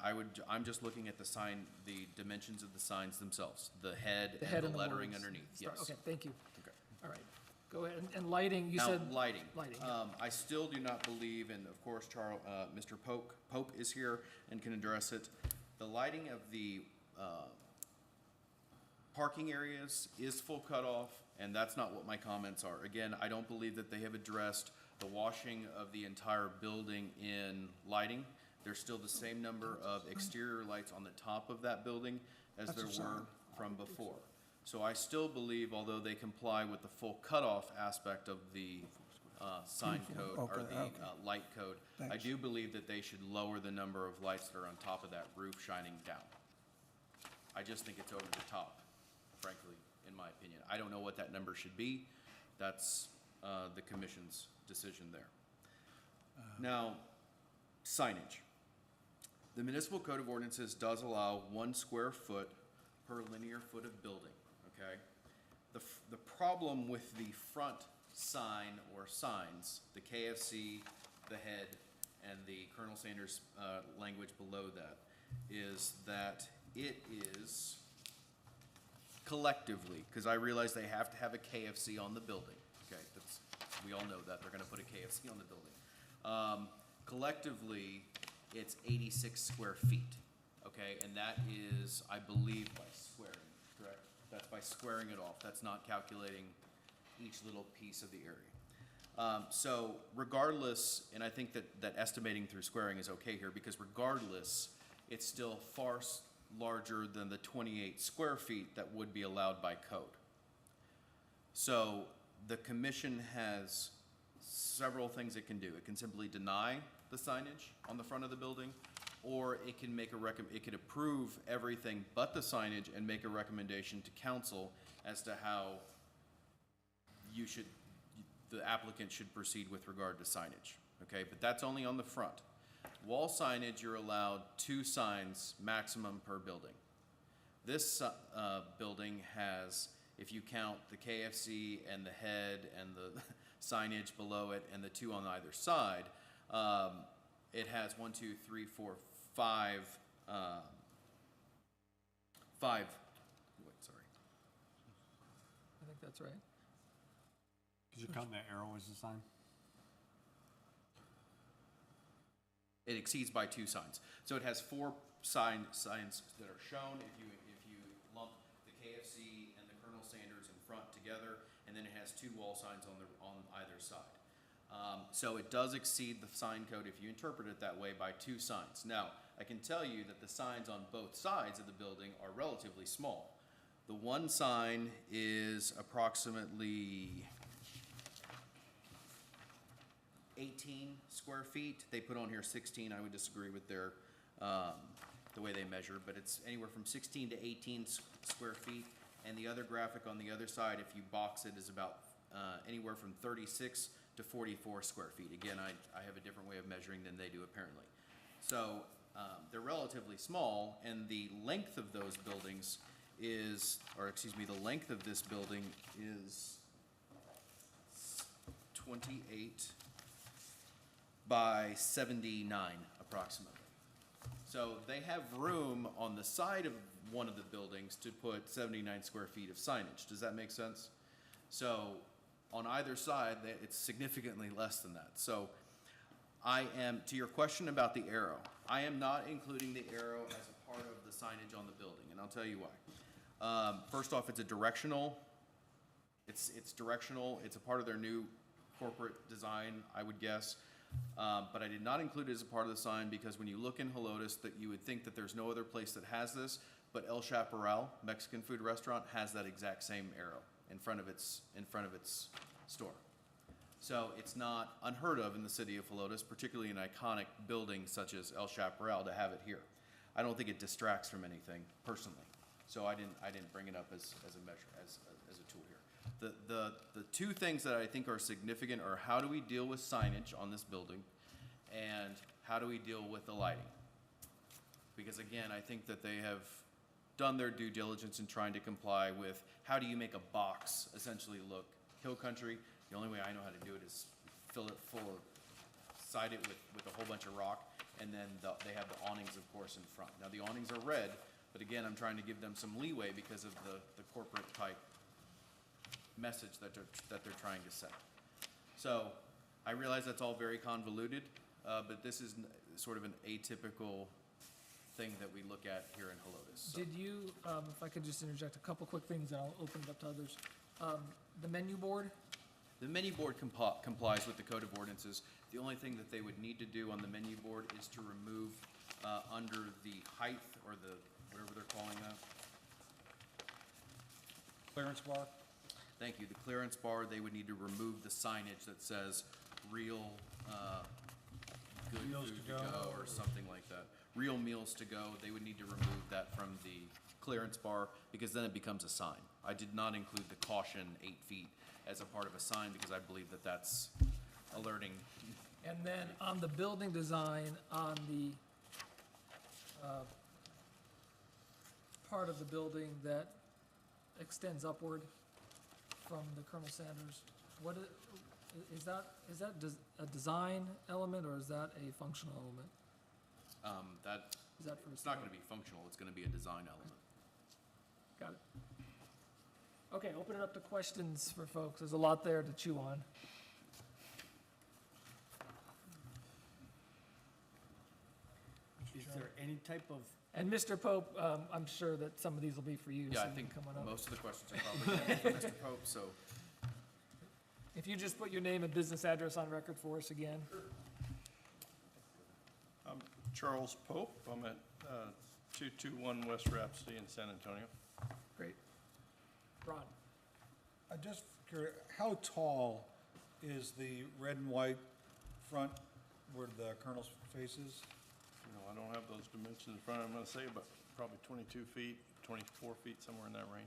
S6: I'm just looking at the sign, the dimensions of the signs themselves, the head
S1: The head
S6: and the lettering
S1: words.
S6: underneath,
S1: Start-
S6: yes.
S1: Okay, thank you.
S6: Okay.
S1: All right. Go ahead. And lighting, you
S6: Now,
S1: said?
S6: lighting.
S1: Lighting, yeah.
S6: I still do not believe, and of course, Mr. Pope is here and can address it. The lighting of the parking areas is full cutoff, and that's not what my comments are. Again, I don't believe that they have addressed the washing of the entire building in lighting. There's still the same number of exterior lights on the top of that building as there were from before. So I still believe, although they comply with the full cutoff aspect of the sign code or
S3: Okay,
S6: the
S3: okay.
S6: light code, I
S3: Thanks.
S6: do believe that they should lower the number of lights that are on top of that roof shining down. I just think it's over the top, frankly, in my opinion. I don't know what that number should be. That's the commission's decision there. Now, signage. The municipal code of ordinances does allow 1 square foot per linear foot of building, okay? The problem with the front sign or signs, the KFC, the head, and the Colonel Sanders language below that, is that it is collectively, because I realize they have to have a KFC on the building, okay? We all know that, they're gonna put a KFC on the building. Collectively, it's 86 square feet, okay? And that is, I believe, by squaring, correct? That's by squaring it off, that's not calculating each little piece of the area. So regardless, and I think that estimating through squaring is okay here, because regardless, it's still far larger than the 28 square feet that would be allowed by code. So the commission has several things it can do. It can simply deny the signage on the front of the building, or it can make it could approve everything but the signage and make a recommendation to council as to how the applicant should proceed with regard to signage, okay? But that's only on the front. Wall signage, you're allowed 2 signs maximum per building. This building has, if you count the KFC and the head and the signage below it and the 2 on either side, it has 1, 2, 3, 4, 5, 5, wait, sorry.
S1: I think that's right.
S4: Could you count that arrow as a sign?
S6: It exceeds by 2 signs. So it has 4 signs that are shown if you lump the KFC and the Colonel Sanders in front together, and then it has 2 wall signs on either side. So it does exceed the sign code if you interpret it that way by 2 signs. Now, I can tell you that the signs on both sides of the building are relatively small. The one sign is approximately 18 square feet. They put on here 16. I would disagree with their, the way they measure, but it's anywhere from 16 to 18 square feet. And the other graphic on the other side, if you box it, is about anywhere from 36 to 44 square feet. Again, I have a different way of measuring than they do apparently. So they're relatively small, and the length of those buildings is, or excuse me, the length of this building is 28 by 79 approximately. So they have room on the side of one of the buildings to put 79 square feet of signage. Does that make sense? So on either side, it's significantly less than that. So to your question about the arrow, I am not including the arrow as a part of the signage on the building, and I'll tell you why. First off, it's a directional. It's directional. It's a part of their new corporate design, I would guess. But I did not include it as a part of the sign because when you look in Helotes, that you would think that there's no other place that has this, but El Chaparral, Mexican food restaurant, has that exact same arrow in front of its store. So it's not unheard of in the city of Helotes, particularly an iconic building such as El Chaparral, to have it here. I don't think it distracts from anything personally. So I didn't bring it up as a measure, as a tool here. The 2 things that I think are significant are how do we deal with signage on this building, and how do we deal with the lighting? Because again, I think that they have done their due diligence in trying to comply with how do you make a box essentially look hill country. The only way I know how to do it is fill it full of, side it with a whole bunch of rock, and then they have the awnings, of course, in front. Now the awnings are red, but again, I'm trying to give them some leeway because of the corporate type message that they're trying to set. So I realize that's all very convoluted, but this is sort of an atypical thing that we look at here in Helotes. So
S1: Did you, if I could just interject a couple quick things, and I'll open it up to others. The menu board,
S6: the menu board complies with the Code of Ordinances. The only thing that they would need to do on the menu board is to remove under the height, or the, whatever they're calling that.
S2: Clearance bar?
S6: Thank you, the clearance bar, they would need to remove the signage that says real, good
S2: Meals
S6: food
S2: to
S6: to
S2: go.
S6: go, or something like that. Real meals to go, they would need to remove that from the clearance bar, because then it becomes a sign. I did not include the caution 8 feet as a part of a sign, because I believe that that's alerting.
S1: and then on the building design, on the part of the building that extends upward from the Colonel Sanders, what is that a design element, or is that a functional element?
S6: That,
S1: Is that for?
S6: it's not gonna be functional, it's gonna be a design element.
S1: Got it. Okay, open it up to questions for folks. There's a lot there to chew on.
S4: Is there any type of,
S1: And Mr. Pope, I'm sure that some of these will be for you,
S6: Yeah,
S1: so
S6: I
S1: you
S6: think
S1: can come on up.
S6: most of the questions are probably for Mr. Pope, so.
S1: If you just put your name and business address on record for us again.
S8: I'm Charles Pope. I'm at 221 West Rhapsody in San Antonio.
S1: Great. Ron?
S2: I'm just curious, how tall is the red and white front where the Colonel's face is?
S8: You know, I don't have those dimensions in front. I'm gonna say about probably 22 feet, 24 feet, somewhere in that range.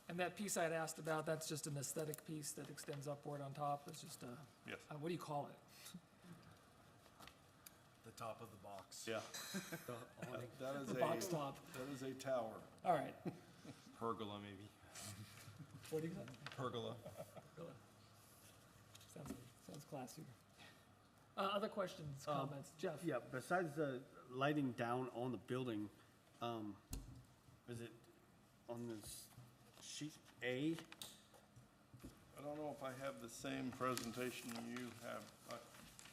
S1: And that piece I'd asked about, that's just an aesthetic piece that extends upward on top? It's just a,
S8: Yes.
S1: what do you call it?
S6: The top of the box.
S8: Yeah. That is
S1: The box top.
S8: That is a tower.
S1: All right.
S5: Pergola, maybe.
S1: What do you say?
S5: Pergola.
S1: Sounds classy. Other questions, comments? Jeff?
S4: Yeah, besides the lighting down on the building, is it on this sheet A?
S8: I don't know if I have the same presentation you have.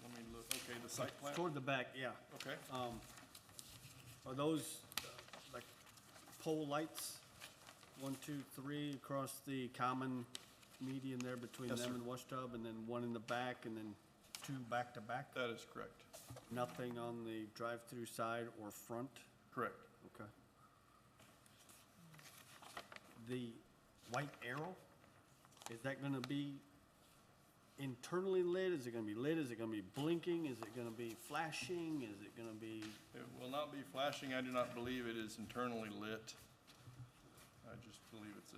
S8: Let me look. Okay, the site plan?
S4: Toward the back, yeah.
S8: Okay.
S4: Are those like pole lights? 1, 2, 3 across the common median there between
S8: Yes,
S4: them
S8: sir.
S4: and Wash Tub, and then one in the back, and then 2 back to back?
S8: That is correct.
S4: Nothing on the drive-through side or front?
S8: Correct.
S4: Okay. The white arrow, is that gonna be internally lit? Is it gonna be lit? Is it gonna be blinking? Is it gonna be flashing? Is it gonna be,
S8: It will not be flashing. I do not believe it is internally lit. I just believe it's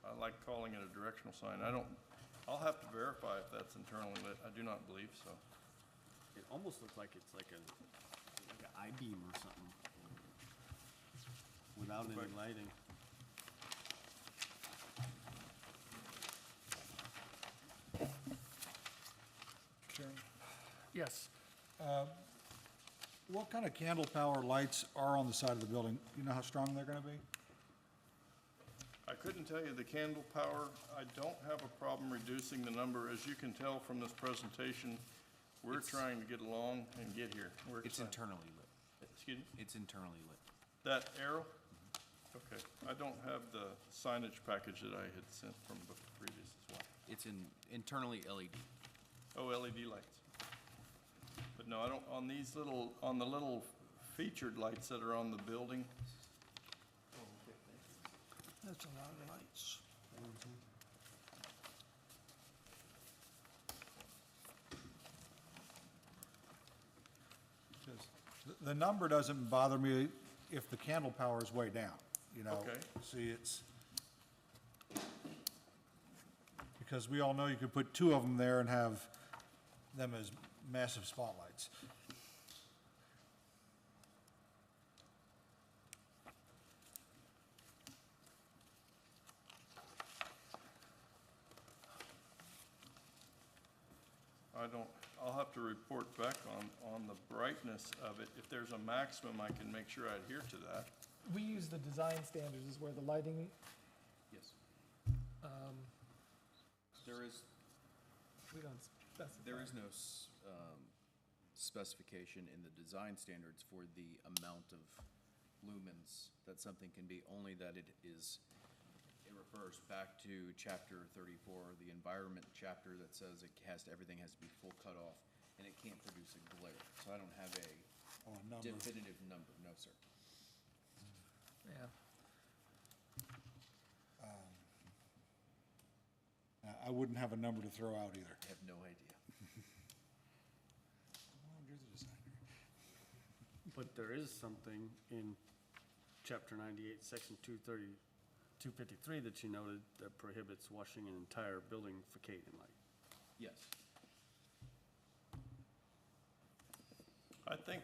S8: I like calling it a directional sign. I'll have to verify if that's internally lit. I do not believe so.
S4: it almost looks like it's like an I-beam or something, without any lighting.
S2: Chairman?
S1: Yes.
S2: What kind of candle power lights are on the side of the building? You know how strong they're gonna be?
S8: I couldn't tell you the candle power. I don't have a problem reducing the number. As you can tell from this presentation, we're trying to get along and get here. We're
S6: It's
S8: excited.
S6: internally lit.
S8: Excuse me?
S6: It's internally lit.
S8: That arrow? Okay. I don't have the signage package that I had sent from previous as well.
S6: It's internally LED.
S8: Oh, LED lights. But no, I don't, on these little, on the little featured lights that are on the building,
S3: That's a lot of lights.
S2: Because the number doesn't bother me if the candle power is way down, you know?
S8: Okay.
S2: See, it's, because we all know you could put 2 of them there and have them as massive spotlights.
S8: I'll have to report back on the brightness of it. If there's a maximum, I can make sure I adhere to that.
S1: We use the design standards is where the lighting,
S6: Yes.
S1: um,
S6: There is,
S1: we don't specify.
S6: there is no specification in the design standards for the amount of lumens that something can be, only that it refers back to chapter 34, the environment chapter that says everything has to be full cutoff, and it can't produce a glare. So I don't have a
S2: Oh, a number.
S6: definitive number, no, sir.
S1: Yeah.
S2: I wouldn't have a number to throw out either.
S6: I have no idea.
S2: Well, you're the designer.
S4: But there is something in chapter 98, section 230, 253 that you noted that prohibits washing an entire building for Canadian light.
S6: Yes.
S8: I think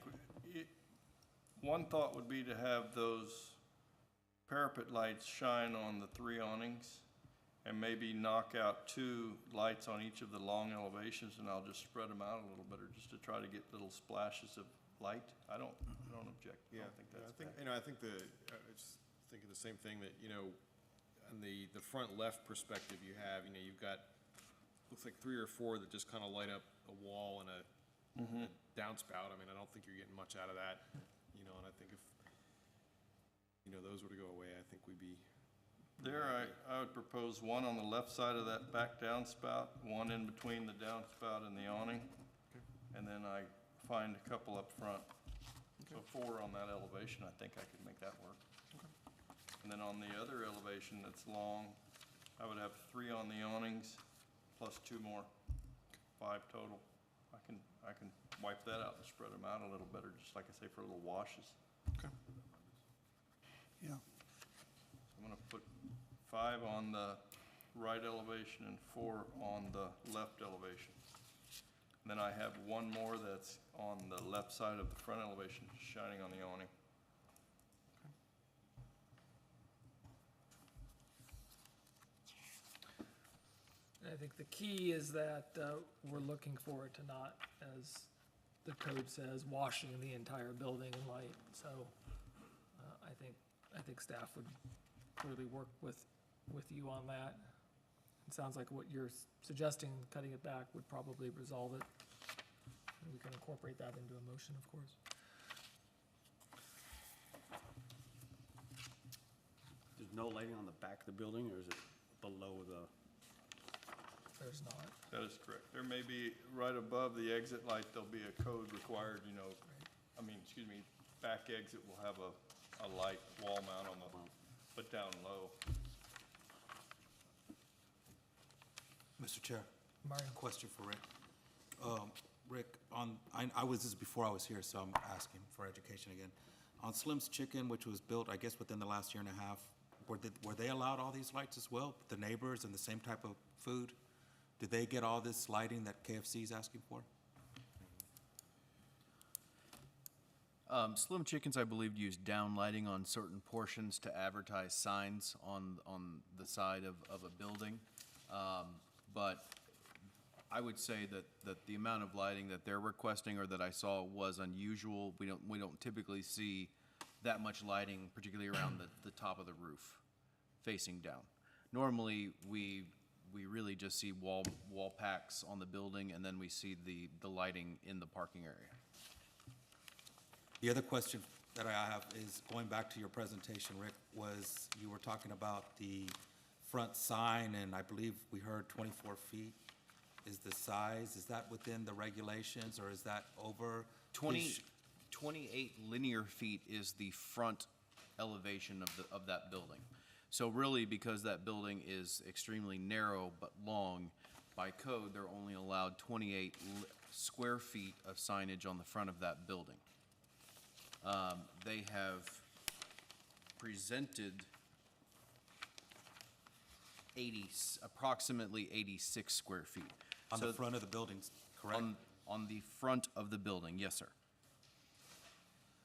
S8: one thought would be to have those parapet lights shine on the 3 awnings and maybe knock out 2 lights on each of the long elevations, and I'll just spread them out a little bit, or just to try to get little splashes of light. I don't object. I
S5: Yeah,
S8: don't think that's
S5: I think,
S8: bad.
S5: I think I was thinking the same thing, that, on the front left perspective you have, you've got, looks like 3 or 4 that just kind of light up a wall and a downspout. I mean, I don't think you're getting much out of that, and I think if, those were to go away, I think we'd be.
S8: There, I would propose 1 on the left side of that back downspout, 1 in between the downspout and the awning. I find a couple up front. So 4 on that elevation, I think I could make that work. And then on the other elevation that's long, I would have 3 on the awnings plus 2 more, 5 total. I can wipe that out and spread them out a little better, just like I say, for little washes.
S3: Yeah,
S8: I'm gonna put 5 on the right elevation and 4 on the left elevation. And then I have 1 more that's on the left side of the front elevation, shining on the awning.
S1: And I think the key is that we're looking for it to not, as the code says, washing the entire building in light. So I think staff would clearly work with you on that. It sounds like what you're suggesting, cutting it back, would probably resolve it. And we can incorporate that into a motion, of course.
S4: There's no lighting on the back of the building, or is it below the?
S1: There's not.
S8: That is correct. There may be, right above the exit light, there'll be a code required, back exit will have a light wall mount on the, but down low.
S7: Mr. Chair,
S1: Mario?
S7: question for Rick. Rick, this is before I was here, so I'm asking for education again. On Slim's Chicken, which was built, I guess, within the last year and a half, were they allowed all these lights as well? The neighbors and the same type of food? Did they get all this lighting that KFC is asking for?
S6: Slim Chickens, I believe, use downlighting on certain portions to advertise signs on the side of a building. But I would say that the amount of lighting that they're requesting or that I saw was unusual. We don't typically see that much lighting, particularly around the top of the roof, facing down. Normally, we really just see wall packs on the building, and then we see the lighting in the parking area.
S7: The other question that I have is, going back to your presentation, Rick, was you were talking about the front sign, and I believe we heard 24 feet is the size. Is that within the regulations, or is that over?
S6: 28 linear feet is the front elevation of that building. So really, because that building is extremely narrow but long, by code, they're only allowed 28 square feet of signage on the front of that building. They have presented approximately 86 square feet.
S7: On the
S6: So
S7: front of the buildings, correct?
S6: on the front of the building, yes, sir.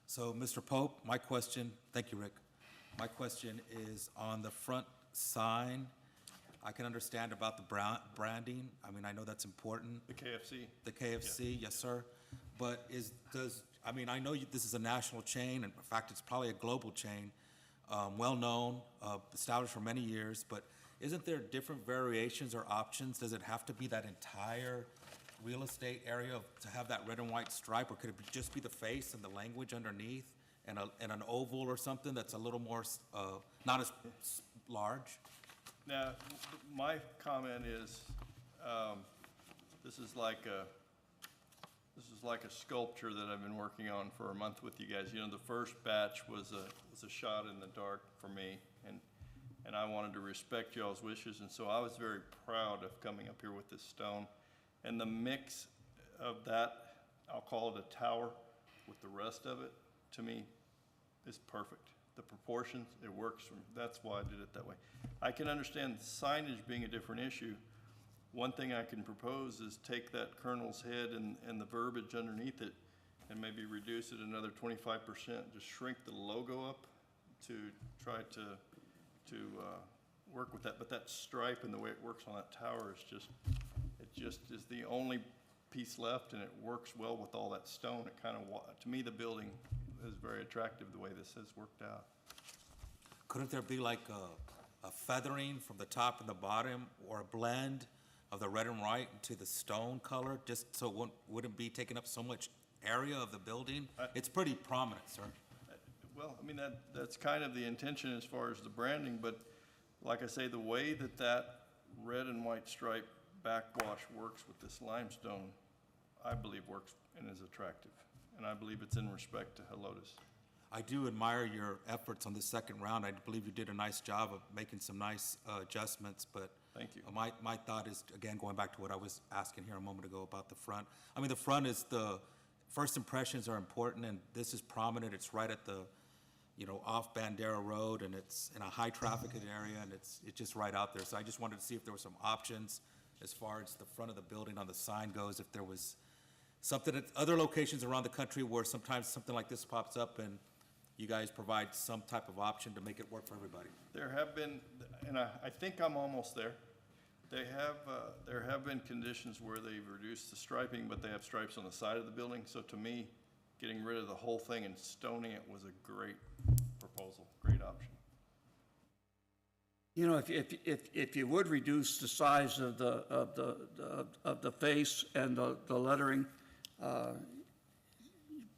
S7: So, Mr. Pope, my question, thank you, Rick. My question is on the front sign. I can understand about the branding. I mean, I know that's important.
S8: The KFC.
S7: The KFC, yes, sir. But I know this is a national chain, and in fact, it's probably a global chain, well-known, established for many years, but isn't there different variations or options? Does it have to be that entire real estate area to have that red and white stripe, or could it just be the face and the language underneath and an oval or something that's a little more, not as large?
S8: Now, my comment is, this is like a sculpture that I've been working on for a month with you guys. You know, the first batch was a shot in the dark for me, and I wanted to respect y'all's wishes, and so I was very proud of coming up here with this stone. And the mix of that, I'll call it a tower, with the rest of it, to me, is perfect. The proportions, it works for me. That's why I did it that way. I can understand signage being a different issue. One thing I can propose is take that colonel's head and the verbiage underneath it and maybe reduce it another 25%, just shrink the logo up to try to work with that. But that stripe and the way it works on that tower is just is the only piece left, and it works well with all that stone. It kind of, to me, the building is very attractive the way this has worked out.
S7: Couldn't there be like a feathering from the top and the bottom, or a blend of the red and white to the stone color, just so it wouldn't be taking up so much area of the building? It's pretty prominent, sir.
S8: Well, I mean, that's kind of the intention as far as the branding, but like I say, the way that red and white stripe backwash works with this limestone, I believe works and is attractive. And I believe it's in respect to Helotes.
S7: I do admire your efforts on the second round. I believe you did a nice job of making some nice adjustments, but
S8: Thank you.
S7: my thought is, again, going back to what I was asking here a moment ago about the front. I mean, the front is first impressions are important, and this is prominent. It's right at the, off Bandera Road, and it's in a high-trafficked area, and it's just right out there. So I just wanted to see if there were some options as far as the front of the building on the sign goes, if there was something at other locations around the country where sometimes something like this pops up, and you guys provide some type of option to make it work for everybody.
S8: There have been, and I think I'm almost there. There have been conditions where they've reduced the striping, but they have stripes on the side of the building. So to me, getting rid of the whole thing and stoning it was a great proposal, great option.
S3: You know, if you would reduce the size of the face and the lettering, you'd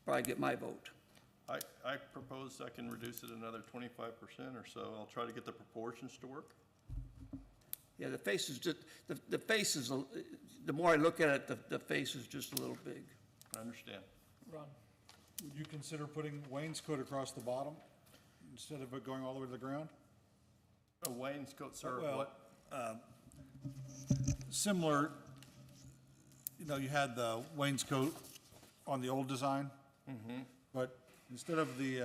S3: probably get my vote.
S8: I propose I can reduce it another 25% or so. I'll try to get the proportions to work.
S3: Yeah, the face is just, the face is, the more I look at it, the face is just a little big.
S8: I understand.
S1: Ron?
S2: Would you consider putting wainscot across the bottom instead of it going all the way to the ground?
S8: A wainscot, sir,
S2: Well,
S8: what?
S2: Similar, you had the wainscot on the old design. But instead of the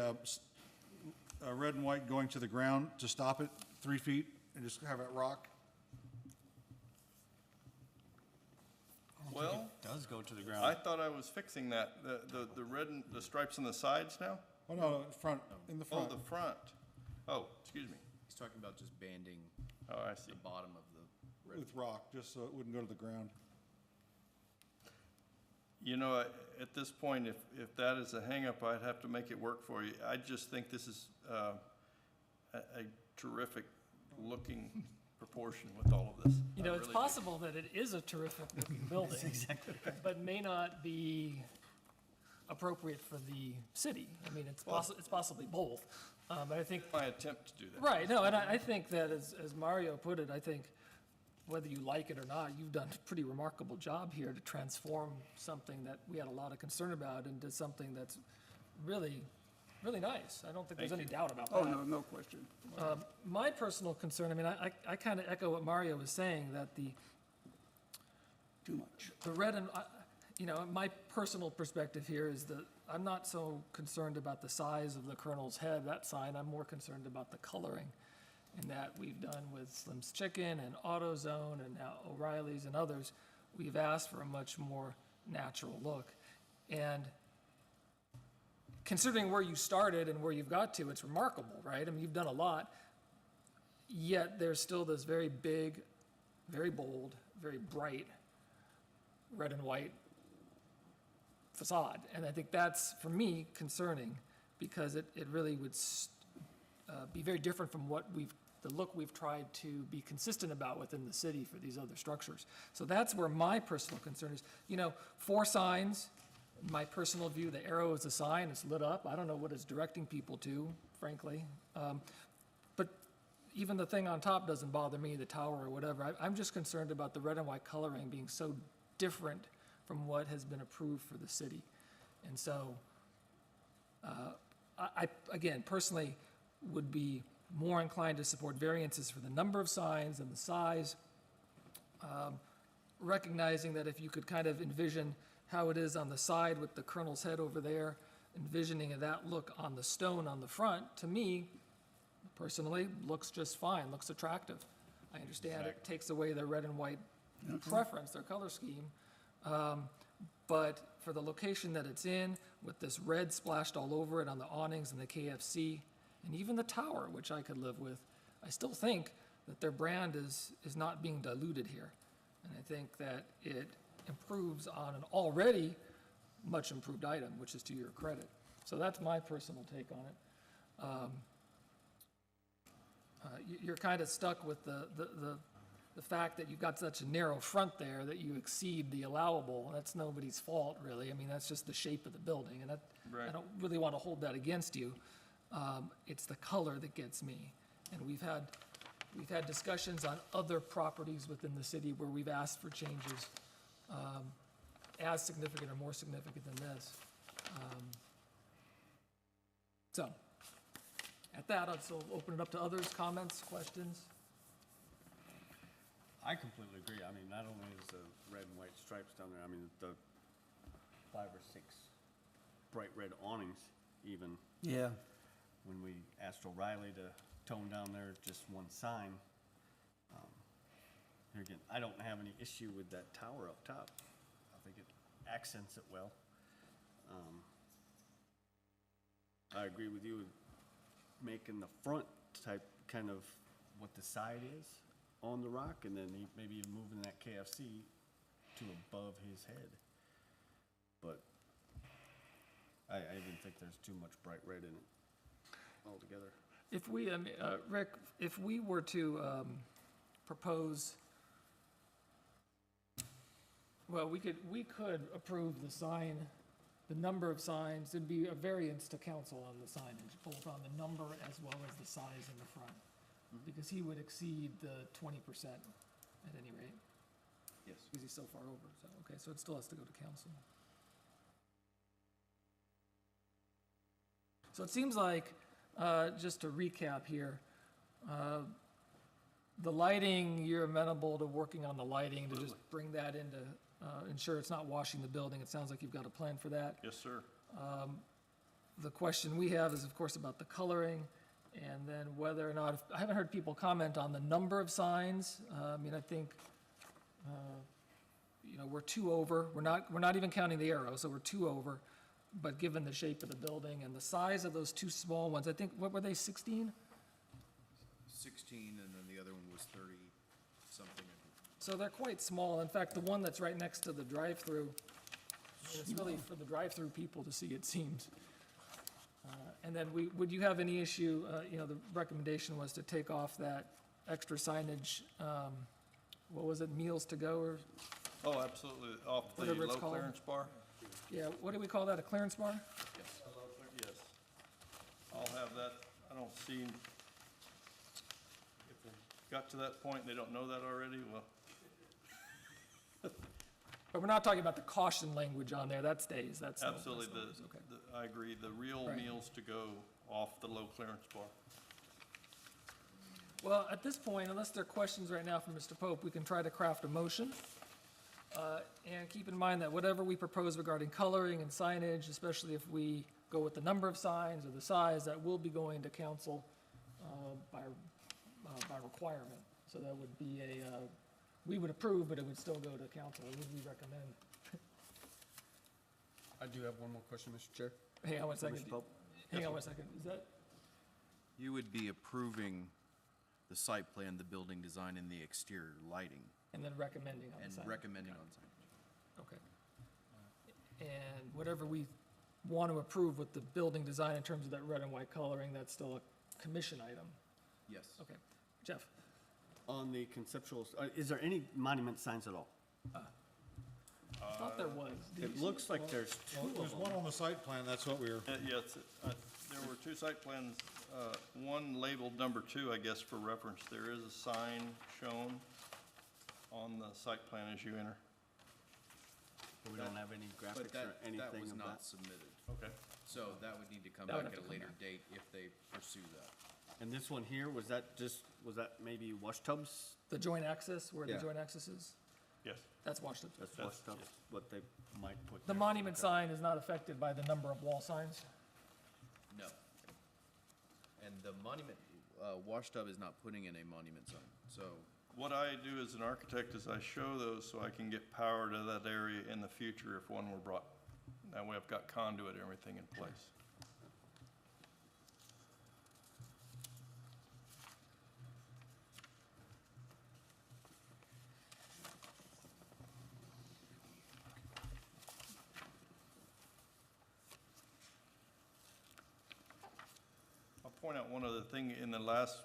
S2: red and white going to the ground to stop it 3 feet and just have it rock.
S8: Well,
S4: Does go to the
S8: I
S4: ground.
S8: thought I was fixing that. The red and the stripes on the sides now?
S2: Oh, no, in the
S8: Oh,
S2: front.
S8: the front. Oh, excuse me.
S6: He's talking about just banding
S8: Oh, I see.
S6: the bottom of the red.
S2: With rock, just so it wouldn't go to the ground.
S8: At this point, if that is a hangup, I'd have to make it work for you. I just think this is a terrific looking proportion with all of this. I
S1: It's
S8: really do.
S1: possible that it is a terrific looking building, but may not be appropriate for the city. I mean, it's possibly both. But I think,
S8: My attempt to do that.
S1: right, no, and I think that as Mario put it, I think whether you like it or not, you've done a pretty remarkable job here to transform something that we had a lot of concern about into something that's really, really nice. I don't think there's any doubt about that.
S3: Oh, no question.
S1: My personal concern, I mean, I kind of echo what Mario was saying, that
S3: Too much.
S1: the red and, my personal perspective here is that I'm not so concerned about the size of the Colonel's head, that sign. I'm more concerned about the coloring. And that we've done with Slim's Chicken and AutoZone and now O'Reilly's and others, we've asked for a much more natural look. And considering where you started and where you've got to, it's remarkable, right? I mean, you've done a lot, yet there's still this very big, very bold, very bright red and white facade. And I think that's, for me, concerning, because it really would be very different from the look we've tried to be consistent about within the city for these other structures. So that's where my personal concern is. 4 signs, my personal view, the arrow is a sign, it's lit up. I don't know what it's directing people to, frankly. But even the thing on top doesn't bother me, the tower or whatever. I'm just concerned about the red and white coloring being so different from what has been approved for the city. And so, I again, personally, would be more inclined to support variances for the number of signs and the size, recognizing that if you could kind of envision how it is on the side with the Colonel's head over there, envisioning that look on the stone on the front, to me, personally, looks just fine, looks attractive. I understand it takes away their red and white preference, their color scheme, but for the location that it's in, with this red splashed all over it on the awnings and the KFC, and even the tower, which I could live with, I still think that their brand is not being diluted here. And I think that it improves on an already much improved item, which is to your credit. So that's my personal take on it. You're kind of stuck with the fact that you've got such a narrow front there that you exceed the allowable. That's nobody's fault, really. I mean, that's just the shape of the building, and
S8: Right.
S1: I don't really want to hold that against you. It's the color that gets me. And we've had discussions on other properties within the city where we've asked for changes. as significant or more significant than this. So, at that, I'll still open it up to others, comments, questions.
S4: I completely agree. I mean, not only is the red and white stripes down there, I mean, the 5 or 6 bright red awnings even,
S3: Yeah.
S4: when we asked O'Reilly to tone down there just one sign. Here again, I don't have any issue with that tower up top. I think it accents it well. I agree with you with making the front type kind of what the side is on the rock, and then maybe even moving that KFC to above his head. But I even think there's too much bright red in it altogether.
S1: If we, Rick, if we were to propose, well, we could approve the sign, the number of signs. There'd be a variance to council on the signage, both on the number as well as the size in the front. Because he would exceed the 20% at any rate,
S6: Yes.
S1: because he's so far over. So, okay, so it still has to go to council. So it seems like, just to recap here, the lighting, you're amenable to working on the lighting to just bring that into, ensure it's not washing the building. It sounds like you've got a plan for that.
S8: Yes, sir.
S1: The question we have is, of course, about the coloring, and then whether or not, I haven't heard people comment on the number of signs. I mean, I think, we're 2 over. We're not even counting the arrow, so we're 2 over. But given the shape of the building and the size of those 2 small ones, I think, what were they, 16?
S6: 16, and then the other one was 30-something.
S1: So they're quite small. In fact, the one that's right next to the drive-through, it's really for the drive-through people to see, it seems. And then would you have any issue, the recommendation was to take off that extra signage, what was it, meals to go, or,
S8: Oh, absolutely, off the
S1: Whatever it's
S8: low
S1: called.
S8: clearance bar?
S1: yeah, what do we call that, a clearance bar?
S8: Yes. I'll have that. I don't see, if they got to that point and they don't know that already, well,
S1: But we're not talking about the caution language on there, that stays, that's. no-
S8: absolutely,
S1: that's no worries, okay.
S8: I agree, the real
S1: Right.
S8: meals to go off the low clearance bar.
S1: Well, at this point, unless there are questions right now from Mr. Pope, we can try to craft a motion. And keep in mind that whatever we propose regarding coloring and signage, especially if we go with the number of signs or the size, that will be going to council by requirement. So that would be we would approve, but it would still go to council. What would we recommend?
S4: I do have one more question, Mr. Chair.
S1: Hang on one second.
S4: Mr. Pope?
S1: Hang on one second. Is that,
S6: You would be approving the site plan, the building design, and the exterior lighting,
S1: and then recommending on the
S6: and
S1: sign?
S6: recommending on signage.
S1: Okay. And whatever we want to approve with the building design in terms of that red and white coloring, that's still a commission item?
S6: Yes.
S1: Okay. Jeff?
S4: On the conceptual, is there any monument signs at all?
S1: I thought there was. Did you
S4: It
S1: see
S4: looks like there's
S2: Well,
S4: 2 of
S2: there's
S4: them.
S2: one on the site plan, that's what we're,
S8: Yes, there were 2 site plans, one labeled number 2, I guess, for reference. There is a sign shown on the site plan as you enter.
S4: We don't have any
S6: But
S4: graphics or
S6: that
S4: anything
S6: was
S4: of
S6: not
S4: that.
S6: submitted.
S8: Okay.
S6: So that would need to come
S1: That would
S6: back
S1: have
S6: at
S1: to
S6: a
S1: come
S6: later
S1: back.
S6: date if they pursue that.
S4: And this one here, was that maybe wash tubs?
S1: The joint access, where the
S4: Yeah.
S1: joint access is?
S8: Yes.
S1: That's Washington.
S4: That's
S8: That's-
S4: wash tubs, what they might put
S1: The
S4: there.
S1: monument
S4: Okay.
S1: sign is not affected by the number of wall signs?
S6: No. And the monument, Washtub is not putting in a monument sign, so
S8: What I do as an architect is I show those so I can get power to that area in the future if one were brought. That way I've got conduit and everything in place. I'll point out one other thing. In the last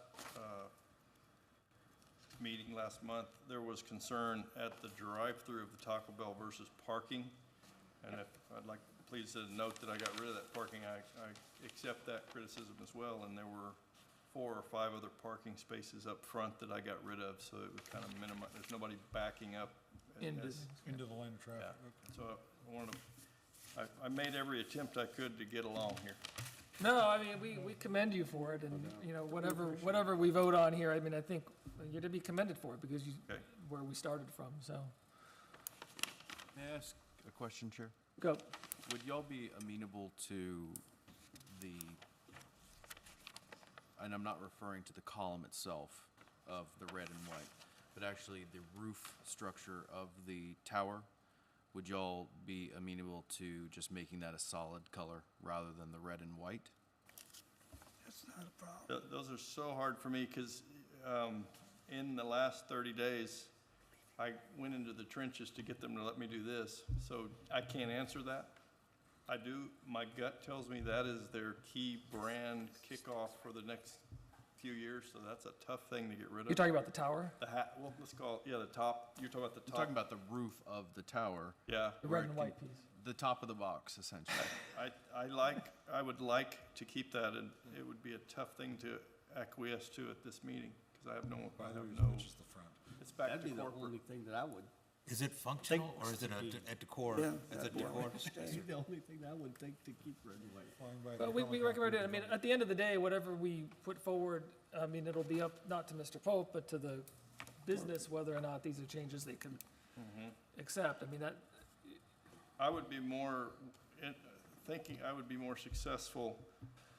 S8: meeting last month, there was concern at the drive-through of the Taco Bell versus parking. And if, I'd like, please to note that I got rid of that parking. I accept that criticism as well. And there were 4 or 5 other parking spaces up front that I got rid of, so it would kind of minimize, there's nobody backing up
S1: Into-
S8: that's-
S2: Into the lane of traffic,
S8: Yeah,
S2: okay.
S8: so I wanted to, I made every attempt I could to get along here.
S1: No, I mean, we commend you for it, and, you know, whatever we vote on here, I mean, I think you're to be commended for it, because you,
S8: Okay.
S1: where we started from, so,
S6: May I ask a question, Chair?
S1: go.
S6: Would y'all be amenable to the, and I'm not referring to the column itself of the red and white, but actually the roof structure of the tower? Would y'all be amenable to just making that a solid color rather than the red and white?
S8: Those are so hard for me, because in the last 30 days, I went into the trenches to get them to let me do this, so I can't answer that. I do, my gut tells me that is their key brand kickoff for the next few years, so that's a tough thing to get rid
S1: You're
S8: of.
S1: talking about the tower,
S8: The hat, well, let's call it, yeah, the top, you're talking about the
S6: I'm
S8: top.
S6: talking about the roof of the tower,
S8: Yeah,
S1: the
S6: Where
S1: red
S6: it
S1: and
S6: can-
S1: white piece.
S6: the top of the box, essentially.
S8: I would like to keep that, and it would be a tough thing to acquiesce to at this meeting, because I have no,
S2: Which is the front.
S8: it's back
S4: That'd
S8: to
S4: be the
S8: corporate.
S4: only thing that I would,
S7: Is it functional or is it a decor?
S3: Yeah,
S7: Is it
S3: that
S7: decor?
S4: the only thing I would think to keep red and white.
S2: Flying by
S1: But
S2: the
S1: we
S2: helicopter
S1: recommend it, I mean,
S2: development.
S1: at the end of the day, whatever we put forward, I mean, it'll be up, not to Mr. Pope, but to the business, whether or not these are changes they can accept. I mean, that,
S8: I would be more, thinking I would be more successful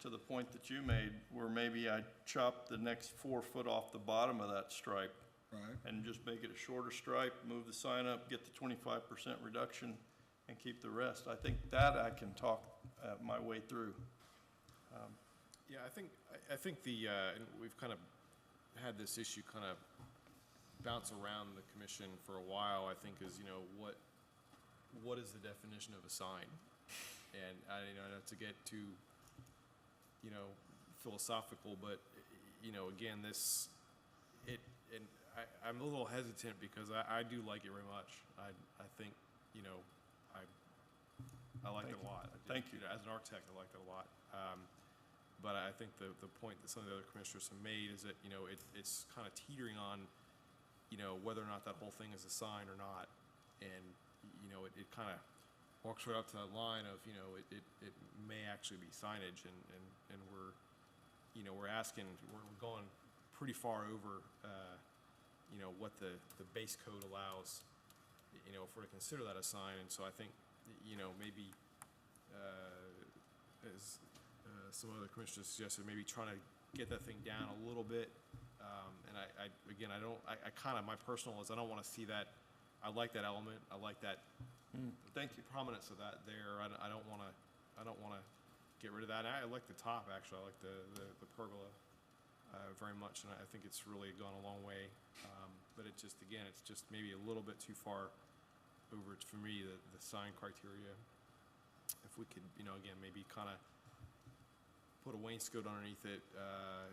S8: to the point that you made, where maybe I chop the next 4 foot off the bottom of that stripe
S2: Right,
S8: and just make it a shorter stripe, move the sign up, get the 25% reduction, and keep the rest. I think that I can talk my way through.
S5: Yeah, I think the, and we've kind of had this issue kind of bounce around the commission for a while, I think, is, you know, what is the definition of a sign? And you know, not to get too, you know, philosophical, but, you know, again, I'm a little hesitant because I do like it very much. I think, you know, I like it a lot.
S8: Thank you.
S5: know, as an architect, I like it a lot. But I think the point that some of the other commissioners have made is that, you know, it's kind of teetering on, you know, whether or not that whole thing is a sign or not. And, you know, it kind of walks right up to that line of, you know, it may actually be signage, and we're, you know, we're going pretty far over, you know, what the base code allows, you know, if we're to consider that a sign. And so I think, you know, maybe, as some other commissioners suggested, maybe trying to get that thing down a little bit. And I kind of, my personal is, I don't want to see that. I like that element. I like that.
S8: Thank you.
S5: Prominence of that there. I don't want to get rid of that. And I like the top, actually. I like the pergola very much, and I think it's really gone a long way. But it's just maybe a little bit too far over for me, the sign criteria. If we could, you know, again, maybe kind of put a wainscot underneath it,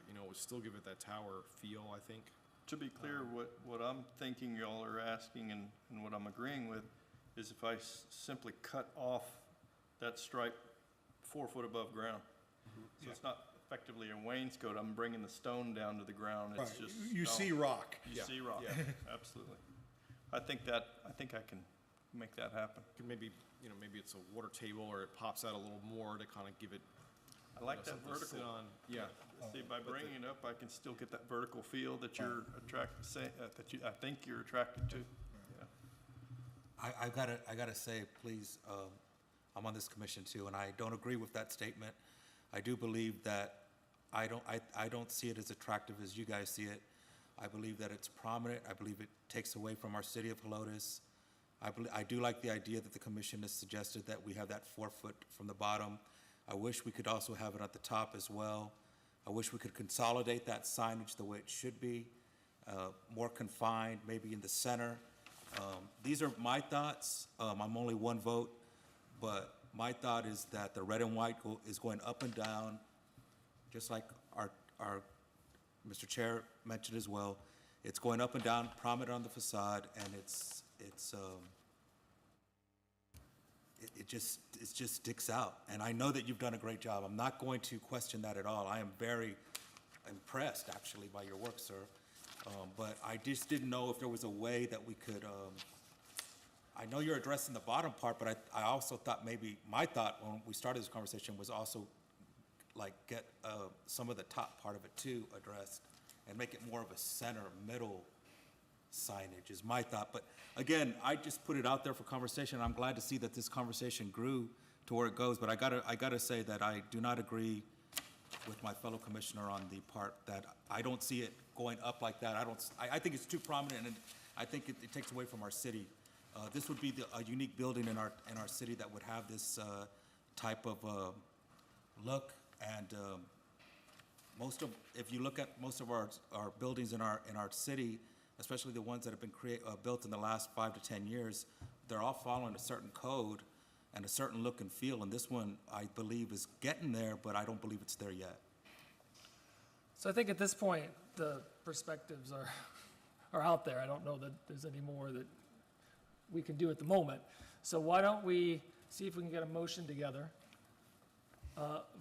S5: you know, it would still give it that tower feel, I think.
S8: To be clear, what I'm thinking y'all are asking and what I'm agreeing with is if I simply cut off that stripe 4 foot above ground. So it's not effectively a wainscot, I'm bringing the stone down to the ground, it's
S2: right.
S8: just.
S2: You
S8: stone.
S2: see rock.
S8: You see rock, absolutely. I think I can make that happen.
S5: Could maybe, you know, maybe it's a water table, or it pops out a little more to kind of give it,
S8: I like
S5: you know,
S8: that
S5: something to sit
S8: vertical.
S5: on. Yeah.
S8: See, by bringing it up, I can still get that vertical feel that you're attracted, I think you're attracted to. Yeah.
S7: I gotta say, please, I'm on this commission too, and I don't agree with that statement. I do believe that, I don't see it as attractive as you guys see it. I believe that it's prominent. I believe it takes away from our city of Helotes. I do like the idea that the commission has suggested that we have that 4 foot from the bottom. I wish we could also have it at the top as well. I wish we could consolidate that signage the way it should be, more confined, maybe in the center. These are my thoughts. I'm only one vote, but my thought is that the red and white is going up and down, just like our Mr. Chair mentioned as well. It's going up and down, prominent on the facade, and it just sticks out. And I know that you've done a great job. I'm not going to question that at all. I am very impressed, actually, by your work, sir. But I just didn't know if there was a way that we could I know you're addressing the bottom part, but I also thought maybe, my thought when we started this conversation was also like get some of the top part of it too addressed and make it more of a center, middle signage is my thought. But again, I just put it out there for conversation. I'm glad to see that this conversation grew to where it goes, but I gotta say that I do not agree with my fellow commissioner on the part that I don't see it going up like that. I think it's too prominent, and I think it takes away from our city. This would be a unique building in our city that would have this type of look, and if you look at most of our buildings in our city, especially the ones that have been built in the last 5 to 10 years, they're all following a certain code and a certain look and feel, and this one, I believe, is getting there, but I don't believe it's there yet.
S1: So I think at this point, the perspectives are out there. I don't know that there's any more that we can do at the moment. So why don't we see if we can get a motion together,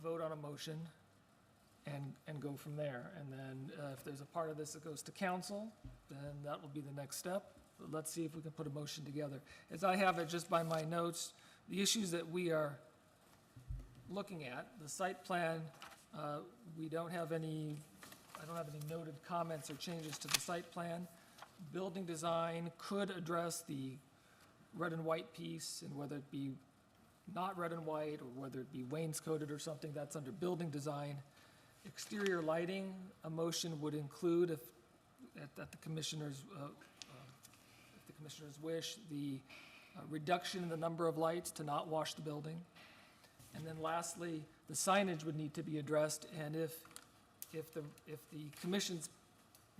S1: vote on a motion, and go from there. And then if there's a part of this that goes to council, then that will be the next step. But let's see if we can put a motion together. As I have it just by my notes, the issues that we are looking at, the site plan, we don't have any, I don't have any noted comments or changes to the site plan. Building design could address the red and white piece, and whether it be not red and white, or whether it be wainscoted or something, that's under building design. Exterior lighting, a motion would include, if at the commissioner's wish, the reduction in the number of lights to not wash the building. And then lastly, the signage would need to be addressed, and if the commission's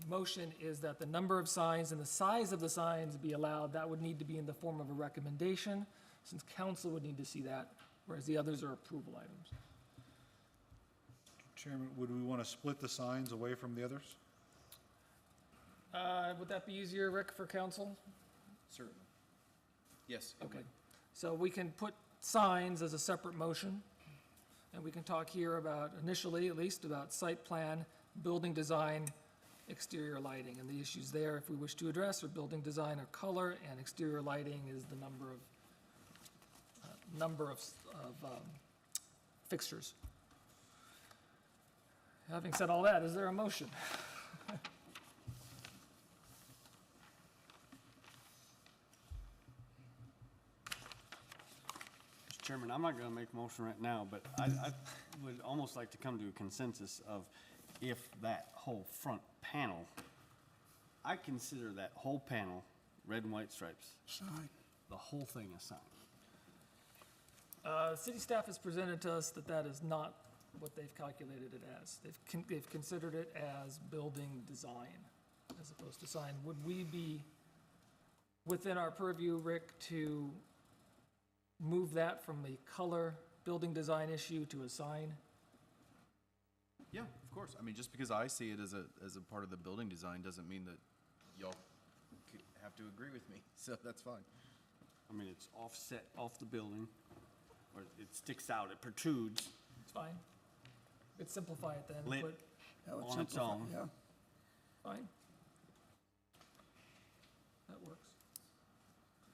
S1: motion is that the number of signs and the size of the signs be allowed, that would need to be in the form of a recommendation, since council would need to see that, whereas the others are approval items.
S2: Chairman, would we want to split the signs away from the others?
S1: Would that be easier, Rick, for council?
S6: Certainly. Yes. it
S1: Okay,
S6: would.
S1: so we can put signs as a separate motion, and we can talk here about, initially at least, about site plan, building design, exterior lighting, and the issues there, if we wish to address, are building design or color, and exterior lighting is the number of fixtures. Having said all that, is there a motion?
S4: Mr. Chairman, I'm not gonna make a motion right now, but I would almost like to come to a consensus of if that whole front panel, I consider that whole panel, red and white stripes, the whole thing a sign.
S1: City staff has presented to us that that is not what they've calculated it as. They've considered it as building design as opposed to sign. Would we be within our purview, Rick, to move that from the color building design issue to a sign?
S6: Yeah, of course. I mean, just because I see it as a part of the building design doesn't mean that y'all have to agree with me, so that's fine.
S4: I mean, it's offset off the building, or it sticks out, it protrudes
S1: It's fine. Let's simplify it then.
S4: Lit.
S1: Put-
S4: on its own.
S1: Fine. That works.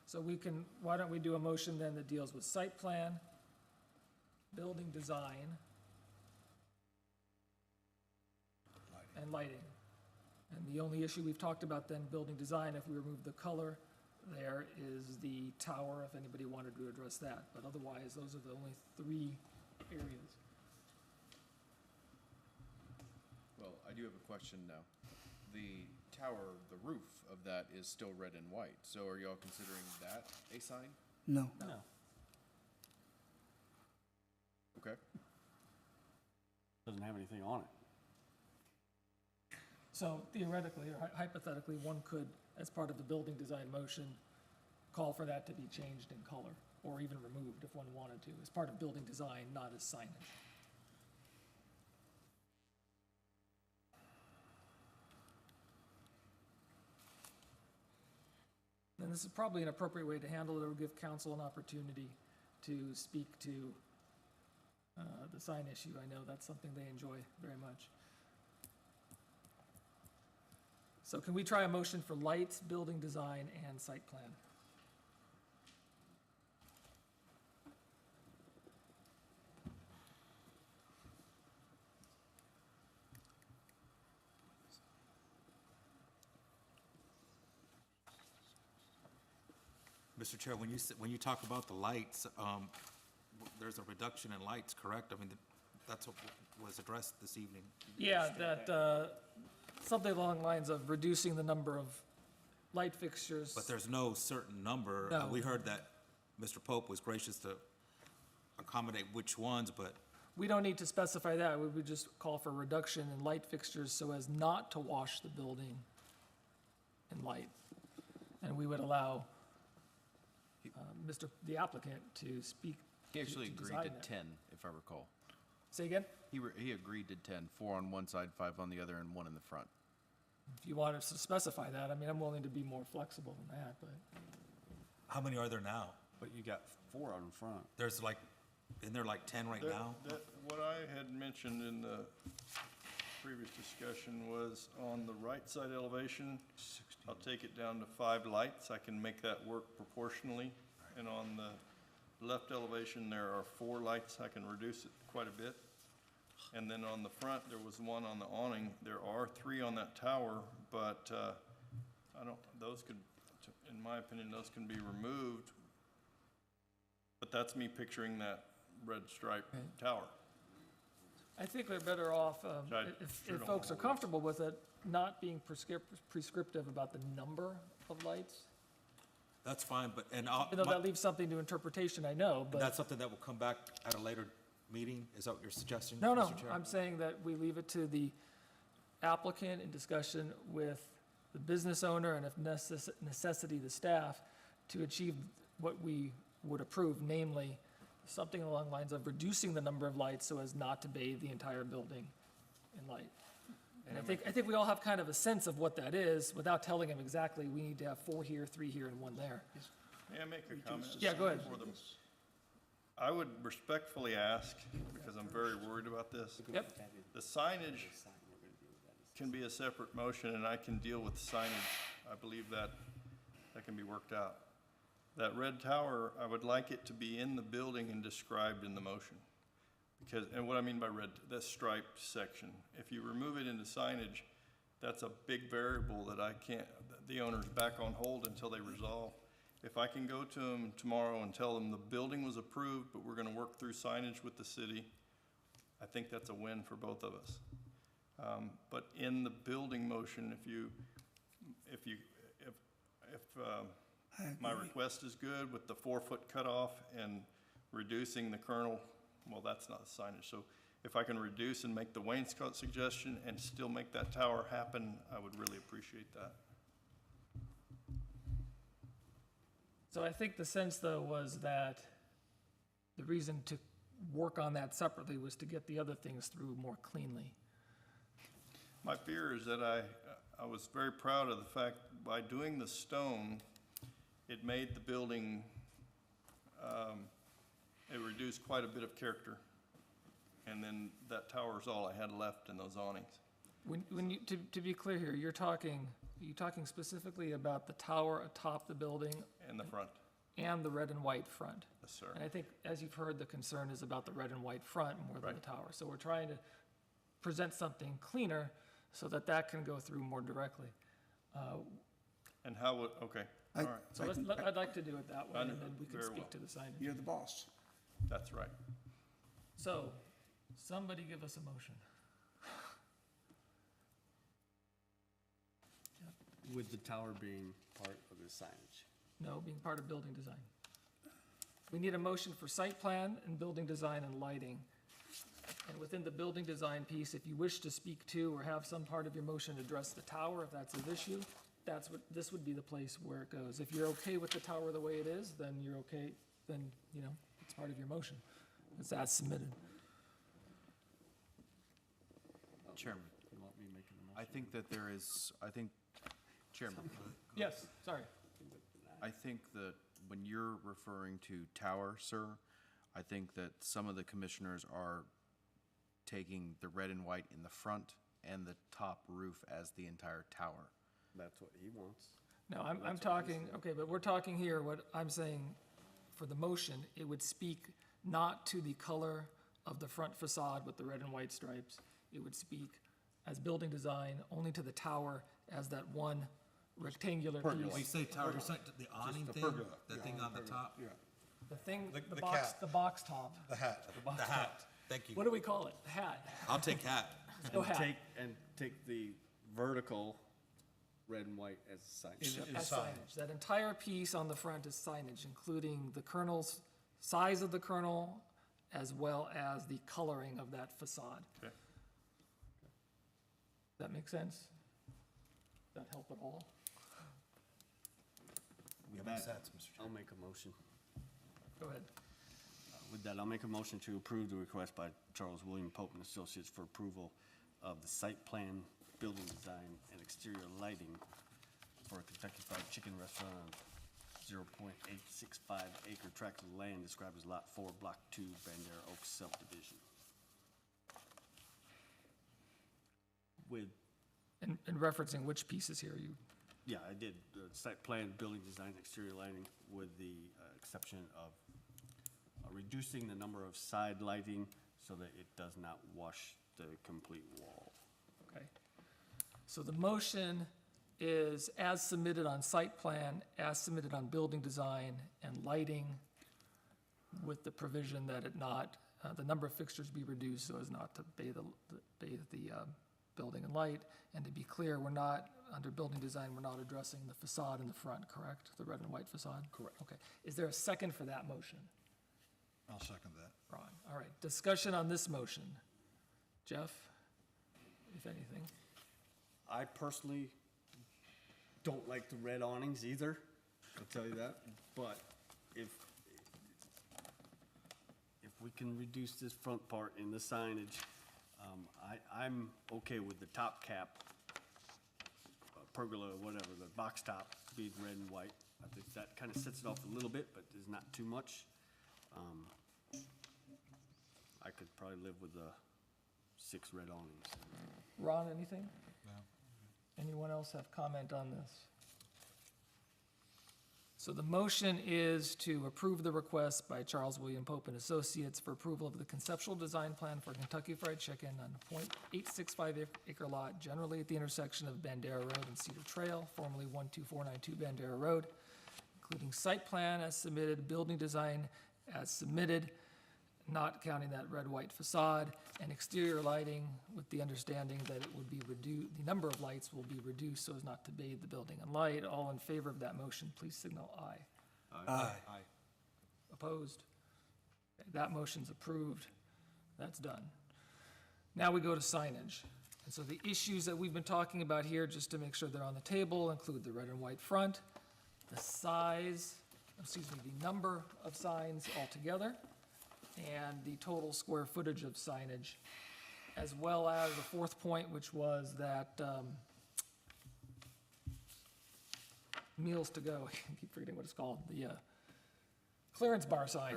S1: So we can, why don't we do a motion then that deals with site plan, building design, and lighting. And the only issue we've talked about then, building design, if we remove the color there, is the tower, if anybody wanted to address that. But otherwise, those are the only three areas.
S6: Well, I do have a question now. The tower, the roof of that is still red and white, so are y'all considering that a sign?
S9: No.
S4: No.
S6: Okay.
S4: Doesn't have anything on it.
S1: So theoretically, or hypothetically, one could, as part of the building design motion, call for that to be changed in color, or even removed if one wanted to, as part of building design, not as signage. And this is probably an appropriate way to handle it, or give council an opportunity to speak to the sign issue. I know that's something they enjoy very much. So can we try a motion for lights, building design, and site plan?
S7: Mr. Chair, when you talk about the lights, there's a reduction in lights, correct? I mean, that's what was addressed this evening.
S1: Yeah, that, something along the lines of reducing the number of light fixtures.
S7: But there's no certain number.
S1: No.
S7: We heard that Mr. Pope was gracious to accommodate which ones, but
S1: We don't need to specify that. We would just call for reduction in light fixtures so as not to wash the building in light. And we would allow the applicant to speak.
S6: He actually
S1: to
S6: agreed
S1: design
S6: to
S1: that.
S6: 10, if I recall.
S1: Say again?
S6: He agreed to 10, 4 on one side, 5 on the other, and 1 in the front.
S1: If you want us to specify that, I mean, I'm willing to be more flexible than that, but
S7: how many are there now?
S4: But you got 4 out in front.
S7: There's like, isn't there like 10 right now?
S8: What I had mentioned in the previous discussion was on the right side elevation, I'll take it down to 5 lights. I can make that work proportionally. And on the left elevation, there are 4 lights. I can reduce it quite a bit. And then on the front, there was 1 on the awning. There are 3 on that tower, but those could, in my opinion, those can be removed. But that's me picturing that red stripe tower.
S1: I think we're better off,
S8: I
S1: if
S8: sure don't
S1: folks are
S8: wanna
S1: comfortable with it, not being prescriptive about the number of lights.
S7: That's fine, but, and
S1: Even though that leaves something to interpretation, I know, but.
S7: that's something that will come back at a later meeting? Is that what you're suggesting?
S1: No, no,
S7: Mr. Chair?
S1: I'm saying that we leave it to the applicant in discussion with the business owner and if necessity, the staff, to achieve what we would approve, namely something along the lines of reducing the number of lights so as not to bathe the entire building in light. And I think we all have kind of a sense of what that is without telling them exactly, we need to have 4 here, 3 here, and 1 there.
S8: May I make a comment?
S1: Yeah, go ahead.
S8: For them? I would respectfully ask, because I'm very worried about this.
S1: Yep.
S8: The signage can be a separate motion, and I can deal with signage. I believe that can be worked out. That red tower, I would like it to be in the building and described in the motion. Because, and what I mean by red, that striped section, if you remove it into signage, that's a big variable that I can't, the owner's back on hold until they resolve. If I can go to them tomorrow and tell them the building was approved, but we're gonna work through signage with the city, I think that's a win for both of us. But in the building motion, if my request is good with the 4-foot cutoff and reducing the kernel, well, that's not signage. So if I can reduce and make the wainscot suggestion and still make that tower happen, I would really appreciate that.
S1: So I think the sense, though, was that the reason to work on that separately was to get the other things through more cleanly.
S8: My fear is that I was very proud of the fact by doing the stone, it made the building, it reduced quite a bit of character. And then that tower's all I had left in those awnings.
S1: When you, to be clear here, are you talking specifically about the tower atop the building
S8: In the front,
S1: and the red and white front?
S8: yes, sir.
S1: And I think, as you've heard, the concern is about the red and white front more than the tower. So we're trying to present something cleaner so that that can go through more directly.
S8: And how would, okay, all right,
S1: So I'd like to do it that way, and then we can
S8: Very well.
S1: speak to the signage.
S3: You're the boss.
S8: that's right.
S1: So, somebody give us a motion.
S4: With the tower being part of the signage.
S1: No, being part of building design. We need a motion for site plan and building design and lighting. And within the building design piece, if you wish to speak to or have some part of your motion address the tower, if that's an issue, this would be the place where it goes. If you're okay with the tower the way it is, then you're okay, then, it's part of your motion. It's as submitted.
S6: Chairman,
S4: You want me making the
S6: I
S4: motion?
S6: think that there is, Chairman,
S1: Yes, sorry.
S6: I think that when you're referring to tower, sir, I think that some of the commissioners are taking the red and white in the front and the top roof as the entire tower.
S4: That's what he wants.
S1: No, I'm talking, okay, but we're talking here, what I'm saying, for the motion, it would speak not to the color of the front facade with the red and white stripes. It would speak as building design only to the tower as that one rectangular
S7: When you
S1: piece.
S7: say tower, you're saying the awning
S2: the
S7: thing?
S2: pergola.
S7: The thing on the top?
S2: Yeah,
S1: The thing,
S2: The-
S1: the
S2: the
S1: box,
S2: cap.
S1: the box top.
S2: the hat.
S7: The hat, thank
S1: What
S7: you.
S1: do we call it? The hat.
S7: I'll take hat.
S1: Go
S4: And
S1: hat.
S4: take the vertical red and white as a sign.
S2: Is
S1: As
S2: sign.
S1: signage. That entire piece on the front is signage, including the kernel's, size of the kernel, as well as the coloring of that facade.
S8: Okay.
S1: That make sense? Does that help at all?
S4: With that, I'll make a motion.
S1: Go ahead.
S4: With that, I'll make a motion to approve the request by Charles William Pope and Associates for approval of the site plan, building design, and exterior lighting for a Kentucky Fried Chicken restaurant on 0.865 acre tract of land described as Lot 4, Block 2, Bandera Oaks subdivision. With,
S1: And referencing which pieces here, you,
S4: yeah, I did, site plan, building design, exterior lighting, with the exception of reducing the number of side lighting so that it does not wash the complete wall.
S1: okay? So the motion is as submitted on site plan, as submitted on building design and lighting, with the provision that it not, the number of fixtures be reduced so as not to bathe the building in light. And to be clear, we're not, under building design, we're not addressing the facade in the front, correct? The red and white facade?
S4: Correct.
S1: Okay. Is there a second for that motion?
S2: I'll second that.
S1: Ron, all right. Discussion on this motion. Jeff, if anything?
S4: I personally don't like the red awnings either, I'll tell you that, but if we can reduce this front part in the signage, I'm okay with the top cap, pergola, whatever, the box top being red and white. I think that kind of sets it off a little bit, but is not too much. I could probably live with the 6 red awnings.
S1: Ron, anything? Anyone else have comment on this? So the motion is to approve the request by Charles William Pope and Associates for approval of the conceptual design plan for Kentucky Fried Chicken on a .865 acre lot, generally at the intersection of Bandera Road and Cedar Trail, formerly 12492 Bandera Road, including site plan as submitted, building design as submitted, not counting that red-white facade, and exterior lighting with the understanding that it would be reduced, the number of lights will be reduced so as not to bathe the building in light. All in favor of that motion, please signal aye.
S7: Aye.
S1: Opposed? Okay, that motion's approved. That's done. Now we go to signage. And so the issues that we've been talking about here, just to make sure they're on the table, include the red and white front, the size, the number of signs altogether, and the total square footage of signage, as well as the fourth point, which was that meals to go, I keep forgetting what it's called, the clearance bar sign.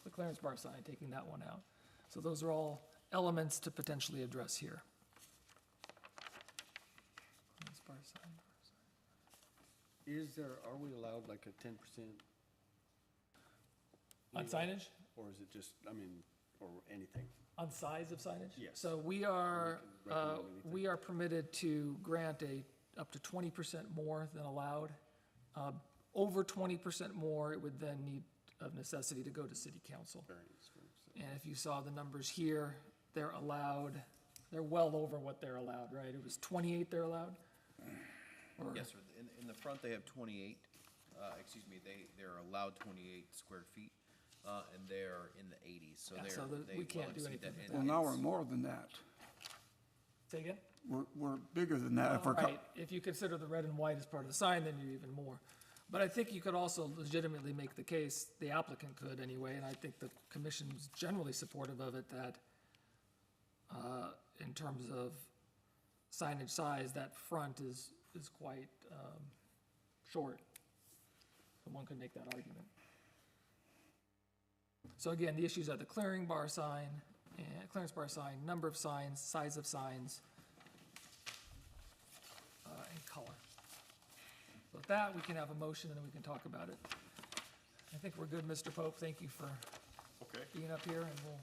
S1: The clearance bar sign, taking that one out. So those are all elements to potentially address here. Clearance bar sign.
S4: Are we allowed like a 10%?
S1: On signage?
S4: Or is it just, or anything?
S1: On size of signage?
S4: Yes.
S1: So we are,
S4: You can recommend anything.
S1: we are permitted to grant up to 20% more than allowed. Over 20% more, it would then need of necessity to go to city council.
S4: Variance, for instance.
S1: And if you saw the numbers here, they're well over what they're allowed, right? It was 28 they're allowed? Or-
S6: Yes, sir. In the front, they have 28, they're allowed 28 square feet, and they're in the 80s, so
S1: Yeah,
S6: they're,
S1: so
S6: they
S1: we can't
S6: well
S1: do
S6: exceed
S1: anything
S6: that.
S1: with
S6: And
S9: Well, now
S6: it's-
S9: we're more than that.
S1: Say again?
S9: We're bigger than that. If we're,
S1: Right, if you consider the red and white as part of the sign, then you're even more. But I think you could also legitimately make the case, the applicant could anyway, and I think the commission's generally supportive of it, that in terms of signage size, that front is quite short. So one could make that argument. So again, the issues are the clearance bar sign, number of signs, size of signs, and color. So with that, we can have a motion and then we can talk about it. I think we're good, Mr. Pope. Thank you for
S8: Okay,
S1: being up here, and we'll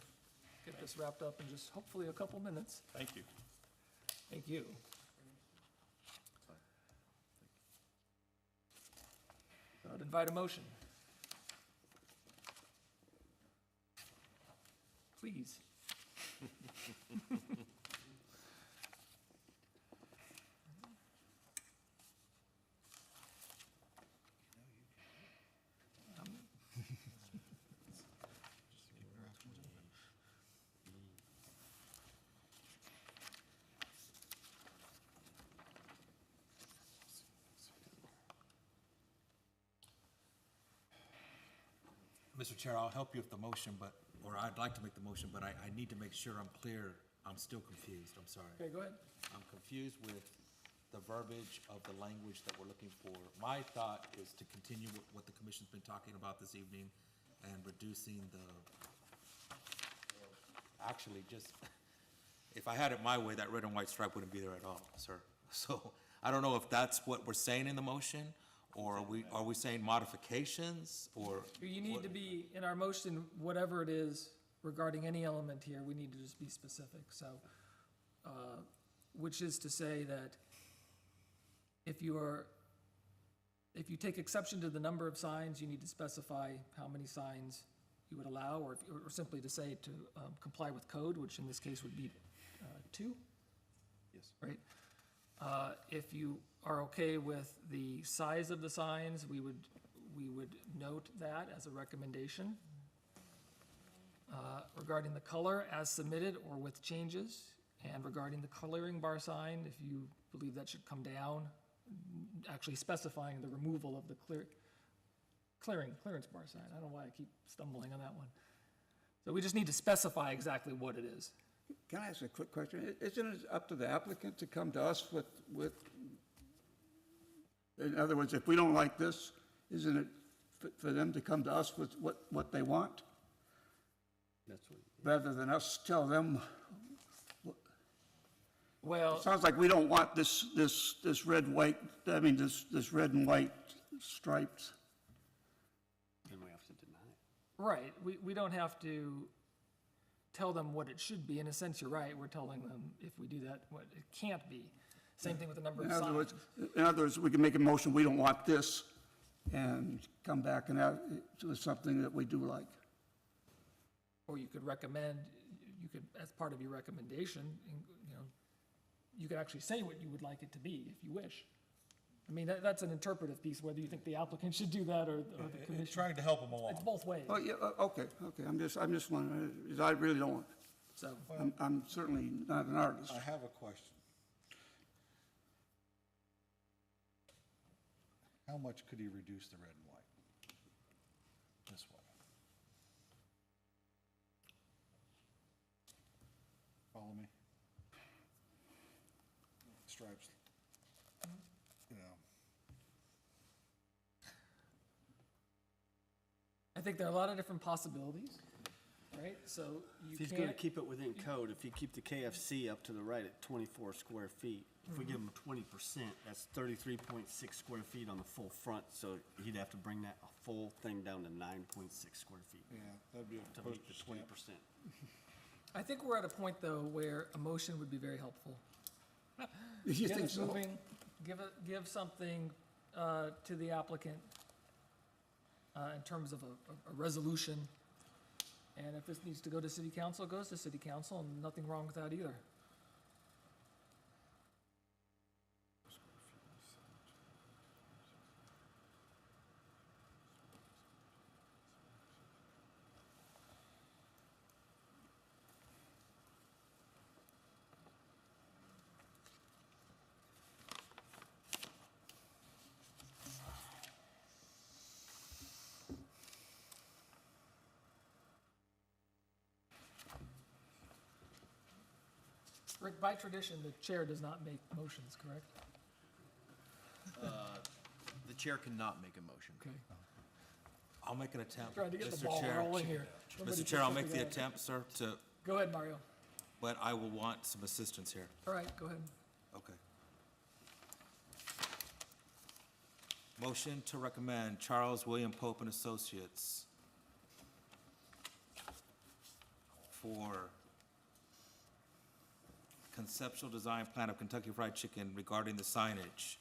S1: get this wrapped up in just hopefully a couple minutes.
S8: thank you.
S1: Thank you. I'd invite a motion. Please.
S7: Mr. Chair, I'll help you with the motion, or I'd like to make the motion, but I need to make sure I'm clear. I'm still confused, I'm sorry.
S1: Okay, go ahead.
S7: I'm confused with the verbiage of the language that we're looking for. My thought is to continue with what the commission's been talking about this evening and reducing actually just, if I had it my way, that red and white stripe wouldn't be there at all, sir. So I don't know if that's what we're saying in the motion, or are we saying modifications, or?
S1: You need to be, in our motion, whatever it is regarding any element here, we need to just be specific, so, which is to say that if you take exception to the number of signs, you need to specify how many signs you would allow, or simply to say to comply with code, which in this case would be 2.
S6: Yes.
S1: Right? If you are okay with the size of the signs, we would note that as a recommendation. Regarding the color as submitted or with changes, and regarding the clearing bar sign, if you believe that should come down, actually specifying the removal of the clearance bar sign. I don't know why I keep stumbling on that one. So we just need to specify exactly what it is.
S9: Can I ask a quick question? Isn't it up to the applicant to come to us with, in other words, if we don't like this, isn't it for them to come to us with what they want?
S4: That's what,
S9: Rather than us tell them,
S1: Well,
S9: it sounds like we don't want this red, white, this red and white stripes.
S4: then we have to deny it.
S1: right, we don't have to tell them what it should be. In a sense, you're right, we're telling them if we do that, what it can't be. Same thing with the number of signs.
S9: In other words, we can make a motion, we don't want this, and come back and add it was something that we do like.
S1: Or you could recommend, you could, as part of your recommendation, you could actually say what you would like it to be, if you wish. I mean, that's an interpretive piece, whether you think the applicant should do that or the commission.
S2: Trying to help them along.
S1: It's both ways,
S9: Oh, yeah, okay, I'm just wondering, I really don't,
S1: so.
S9: I'm certainly not an artist.
S2: I have a question. How much could he reduce the red and white? This way. Follow me? Stripes. You know,
S1: I think there are a lot of different possibilities, right? So you
S4: If he's gonna
S1: can't,
S4: keep it within code, if you keep the KFC up to the right at 24 square feet, if we give him 20%, that's 33.6 square feet on the full front, so he'd have to bring that full thing down to 9.6 square feet
S2: yeah, that'd be a
S4: to meet the
S2: postage
S4: 20%.
S2: stamp.
S1: I think we're at a point, though, where a motion would be very helpful.
S9: You
S1: Get
S9: think
S1: us
S9: so?
S1: moving, give something to the applicant in terms of a resolution. And if this needs to go to city council, it goes to city council, and nothing wrong with that either. Rick, by tradition, the chair does not make motions, correct?
S6: The chair cannot make a motion.
S1: Okay.
S7: I'll make an attempt.
S1: Trying to get the
S7: Mr.
S1: ball
S7: Chair.
S1: rolling here. Somebody
S7: Mr. Chair,
S1: put
S7: I'll make the
S1: something together.
S7: attempt, sir,
S1: Go ahead, Mario.
S7: but I will want some assistance here.
S1: All right, go ahead.
S7: Okay. Motion to recommend Charles William Pope and Associates for conceptual design plan of Kentucky Fried Chicken regarding the signage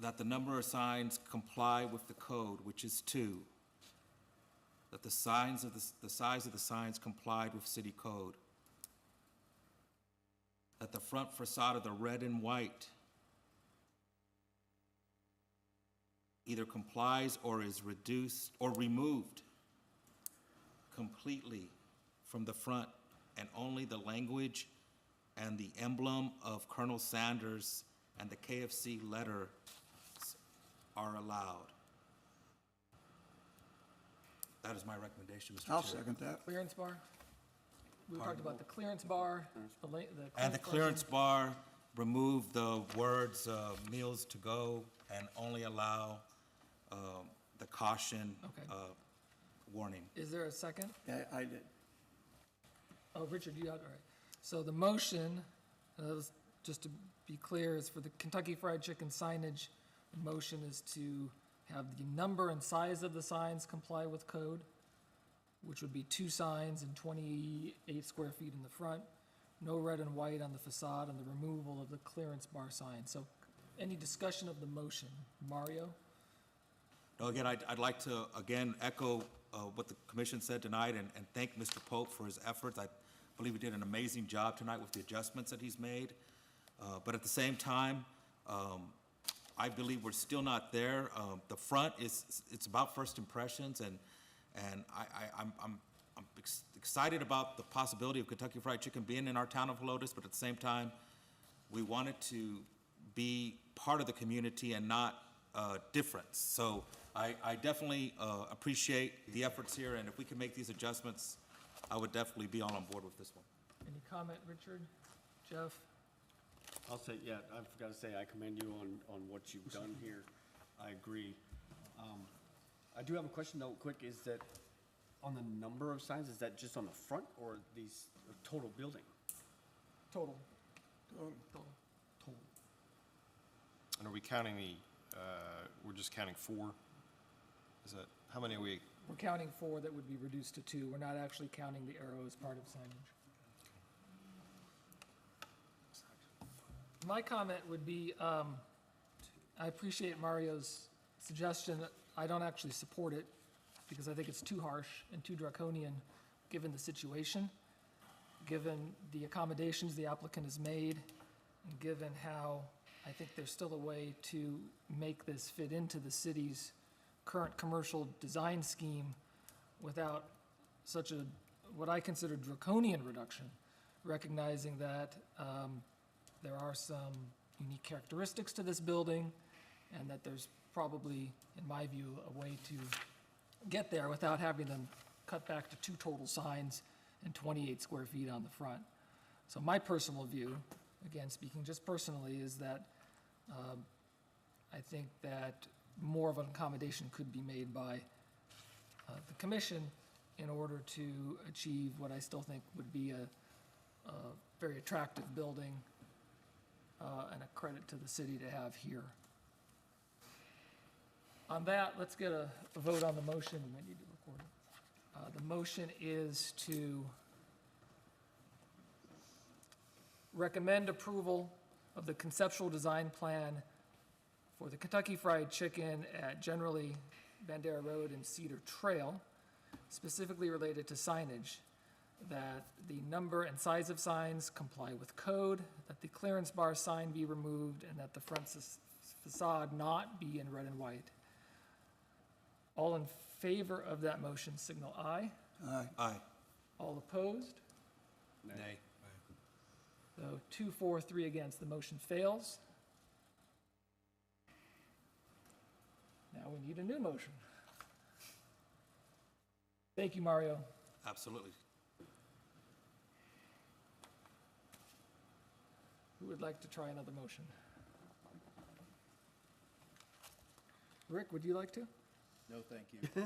S7: that the number of signs comply with the code, which is 2. That the size of the signs complied with city code. That the front facade of the red and white either complies or is reduced or removed completely from the front, and only the language and the emblem of Colonel Sanders and the KFC letter are allowed. That is my recommendation, Mr. Chair.
S9: I'll second that.
S1: Clearance bar? We talked about the clearance bar,
S7: And the clearance bar, remove the words, meals to go, and only allow, the caution,
S1: Okay.
S7: warning.
S1: Is there a second?
S9: Yeah, I did.
S1: Oh, Richard, you got, all right. So the motion, just to be clear, is for the Kentucky Fried Chicken signage. The motion is to have the number and size of the signs comply with code, which would be 2 signs and 28 square feet in the front, no red and white on the facade, and the removal of the clearance bar sign. So any discussion of the motion? Mario?
S7: No, again, I'd like to, again, echo what the commission said tonight and thank Mr. Pope for his efforts. I believe he did an amazing job tonight with the adjustments that he's made. But at the same time, I believe we're still not there. The front it's about first impressions, and I'm excited about the possibility of Kentucky Fried Chicken being in our town of Helotes, but at the same time, we want it to be part of the community and not different. So I definitely appreciate the efforts here, and if we can make these adjustments, I would definitely be all on board with this one.
S1: Any comment, Richard? Jeff?
S4: I'll say, yeah, I forgot to say, I commend you on what you've done here. I agree. I do have a question though, quick, is that on the number of signs, is that just on the front or these total building?
S1: Total.
S5: And are we counting we're just counting 4? Is that, how many are we?
S1: We're counting 4 that would be reduced to 2. We're not actually counting the arrow as part of signage. My comment would be, I appreciate Mario's suggestion. I don't actually support it because I think it's too harsh and too draconian, given the situation, given the accommodations the applicant has made, and given how I think there's still a way to make this fit into the city's current commercial design scheme without such a, what I consider draconian reduction, recognizing that there are some unique characteristics to this building, and that there's probably, in my view, a way to get there without having them cut back to 2 total signs and 28 square feet on the front. So my personal view, again, speaking just personally, is that I think that more of an accommodation could be made by the commission in order to achieve what I still think would be a very attractive building and a credit to the city to have here. On that, let's get a vote on the motion. We might need to record it. The motion is to recommend approval of the conceptual design plan for the Kentucky Fried Chicken at generally Bandera Road and Cedar Trail, specifically related to signage, that the number and size of signs comply with code, that the clearance bar sign be removed, and that the front facade not be in red and white. All in favor of that motion, signal aye.
S9: Aye.
S7: Aye.
S1: All opposed?
S7: Nay.
S1: So 2, 4, 3 against, the motion fails. Now we need a new motion. Thank you, Mario.
S7: Absolutely.
S1: Who would like to try another motion? Rick, would you like to?
S6: No, thank you.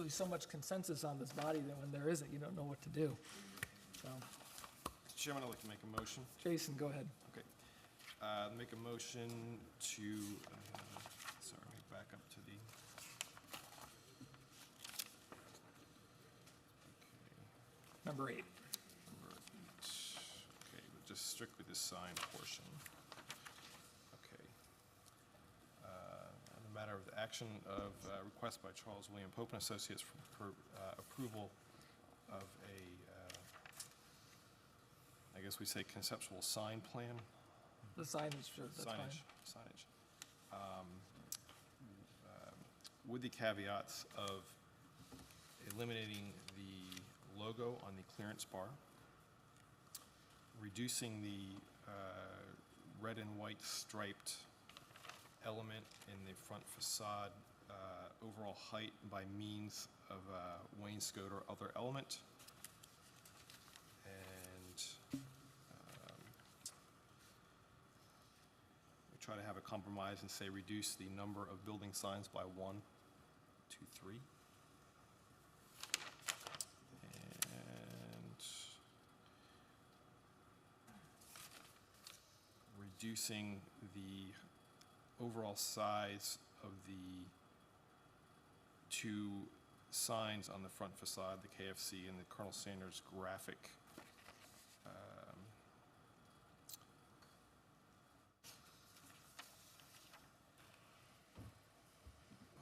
S1: usually so much consensus on this body that when there isn't, you don't know what to do. So,
S5: Mr. Chairman, I'd like to make a motion.
S1: Jason, go ahead.
S5: Okay. Make a motion to, sorry, let me back up to the.
S1: Number 8.
S5: Okay, but just strictly the sign portion. Okay. On the matter of the action of request by Charles William Pope and Associates for approval of a, I guess we say conceptual sign plan.
S1: The signage, sure, that's fine.
S5: Signage. With the caveats of eliminating the logo on the clearance bar, reducing the red and white striped element in the front facade, overall height by means of wainscot or other element, and we try to have a compromise and say reduce the number of building signs by 1 to 3. And reducing the overall size of the 2 signs on the front facade, the KFC and the Colonel Sanders graphic.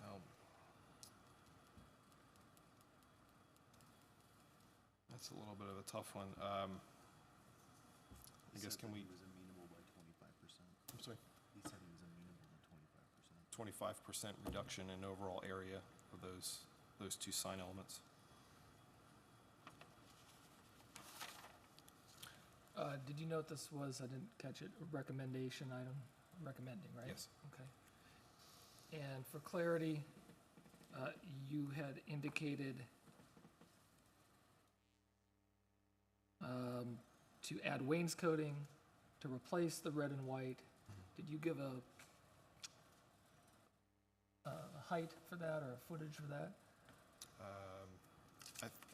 S5: Well, that's a little bit of a tough one. I guess, can we?
S6: He was amenable by 25%.
S5: I'm sorry?
S6: He said he was amenable to 25%.
S5: 25% reduction in overall area of those 2 sign elements.
S1: Did you note this was, I didn't catch it, a recommendation item, recommending, right?
S5: Yes.
S1: Okay. And for clarity, you had indicated to add wainscoting, to replace the red and white. Did you give a height for that or a footage for that?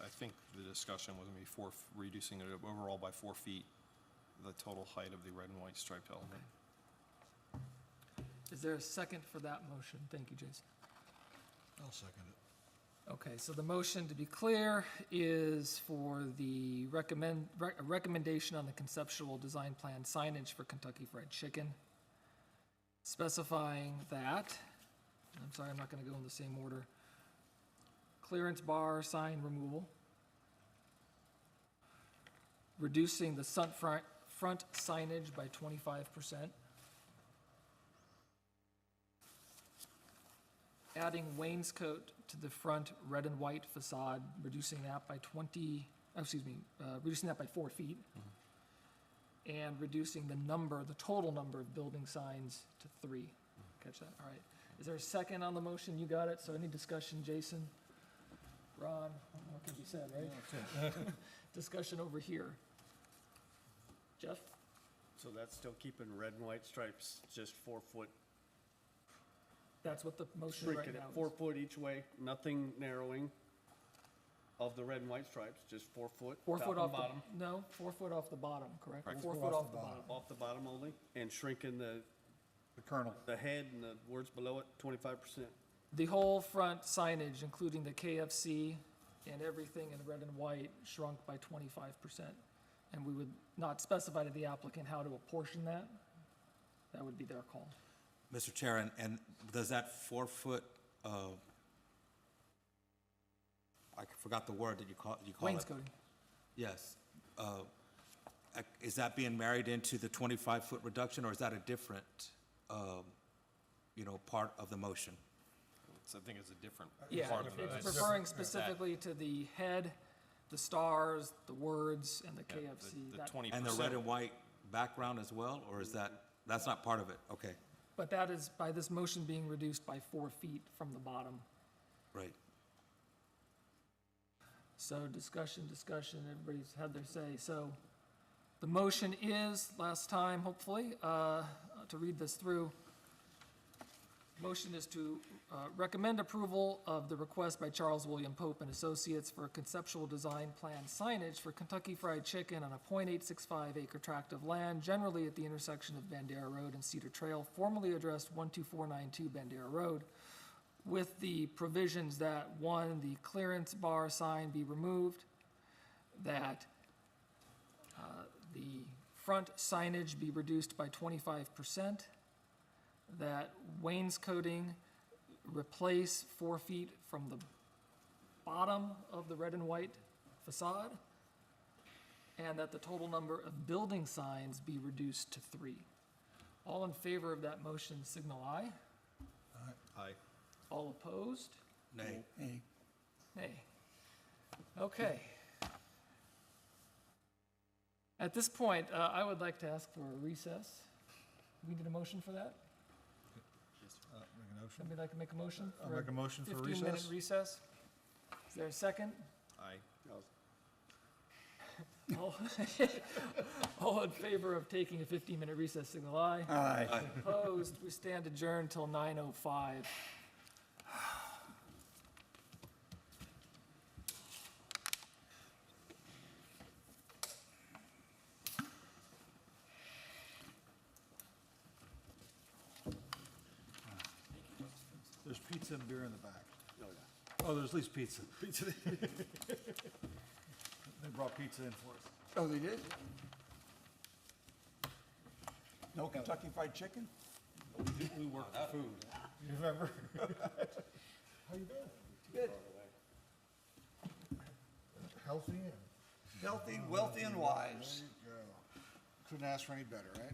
S5: I think the discussion was going to be reducing it overall by 4 feet, the total height of the red and white striped element.
S1: Is there a second for that motion? Thank you, Jason.
S2: I'll second it.
S1: Okay, so the motion, to be clear, is for the recommendation on the conceptual design plan signage for Kentucky Fried Chicken, specifying that, I'm sorry, I'm not gonna go in the same order, clearance bar sign removal, reducing the front signage by 25%, adding wainscot to the front red and white facade, reducing that by 4 feet. And reducing the total number of building signs to 3. Catch that? All right. Is there a second on the motion? You got it. So any discussion, Jason? Ron? What can be said, right? Discussion over here. Jeff?
S4: So that's still keeping red and white stripes, just 4 foot,
S1: That's what the motion right
S4: shrinking it,
S1: now is.
S4: 4 foot each way, nothing narrowing of the red and white stripes, just 4 foot.
S1: 4
S4: top
S1: foot
S4: and
S1: off
S4: bottom.
S1: the, no, 4 foot off the bottom, correct?
S5: Correct.
S1: 4 foot off the bottom.
S4: Off the bottom only, and shrinking
S2: The Colonel.
S4: the head and the words below it, 25%.
S1: The whole front signage, including the KFC and everything in red and white, shrunk by 25%. And we would not specify to the applicant how to apportion that. That would be their call.
S7: Mr. Chair, and does that 4 foot, I forgot the word that you call it.
S1: Wainscoting.
S7: Yes. Is that being married into the 25-foot reduction, or is that a different, part of the motion?
S5: I think it's a different
S1: Yeah,
S5: part of it.
S1: it's referring specifically to the head, the stars, the words, and the KFC.
S5: The
S1: that-
S5: 20%.
S7: And the red and white background as well, or is that's not part of it? Okay,
S1: But that is by this motion being reduced by 4 feet from the bottom.
S7: right.
S1: So discussion, everybody's had their say. So the motion is, last time, hopefully, to read this through, Motion is to recommend approval of the request by Charles William Pope and Associates for conceptual design plan signage for Kentucky Fried Chicken on a .865 acre tract of land, generally at the intersection of Bandera Road and Cedar Trail, formerly addressed 12492 Bandera Road, with the provisions that, one, the clearance bar sign be removed, that the front signage be reduced by 25%, that wainscoting replace 4 feet from the bottom of the red and white facade, and that the total number of building signs be reduced to 3. All in favor of that motion signal aye.
S5: Aye.
S1: All opposed?
S7: Nay.
S9: Hey,
S1: Nay. Okay. At this point, I would like to ask for a recess. We need a motion for that?
S2: Make a motion?
S1: Somebody like to make a motion?
S2: I'll make a motion for
S1: 15-minute
S2: recess.
S1: recess? Is there a second?
S5: Aye.
S1: All all in favor of taking a 15-minute recess, signal aye.
S9: aye.
S1: Opposed, we stand adjourned till 9:05.
S2: There's pizza and beer in the back. Oh, there's at least pizza. Pizza. They brought pizza in for us.
S9: Oh, they did? No Kentucky Fried Chicken?
S2: We work for food. You remember? How you doing?
S9: Good.
S2: Healthy and.
S9: Healthy, wealthy, and wise.
S2: There you go. Couldn't ask for any better, right?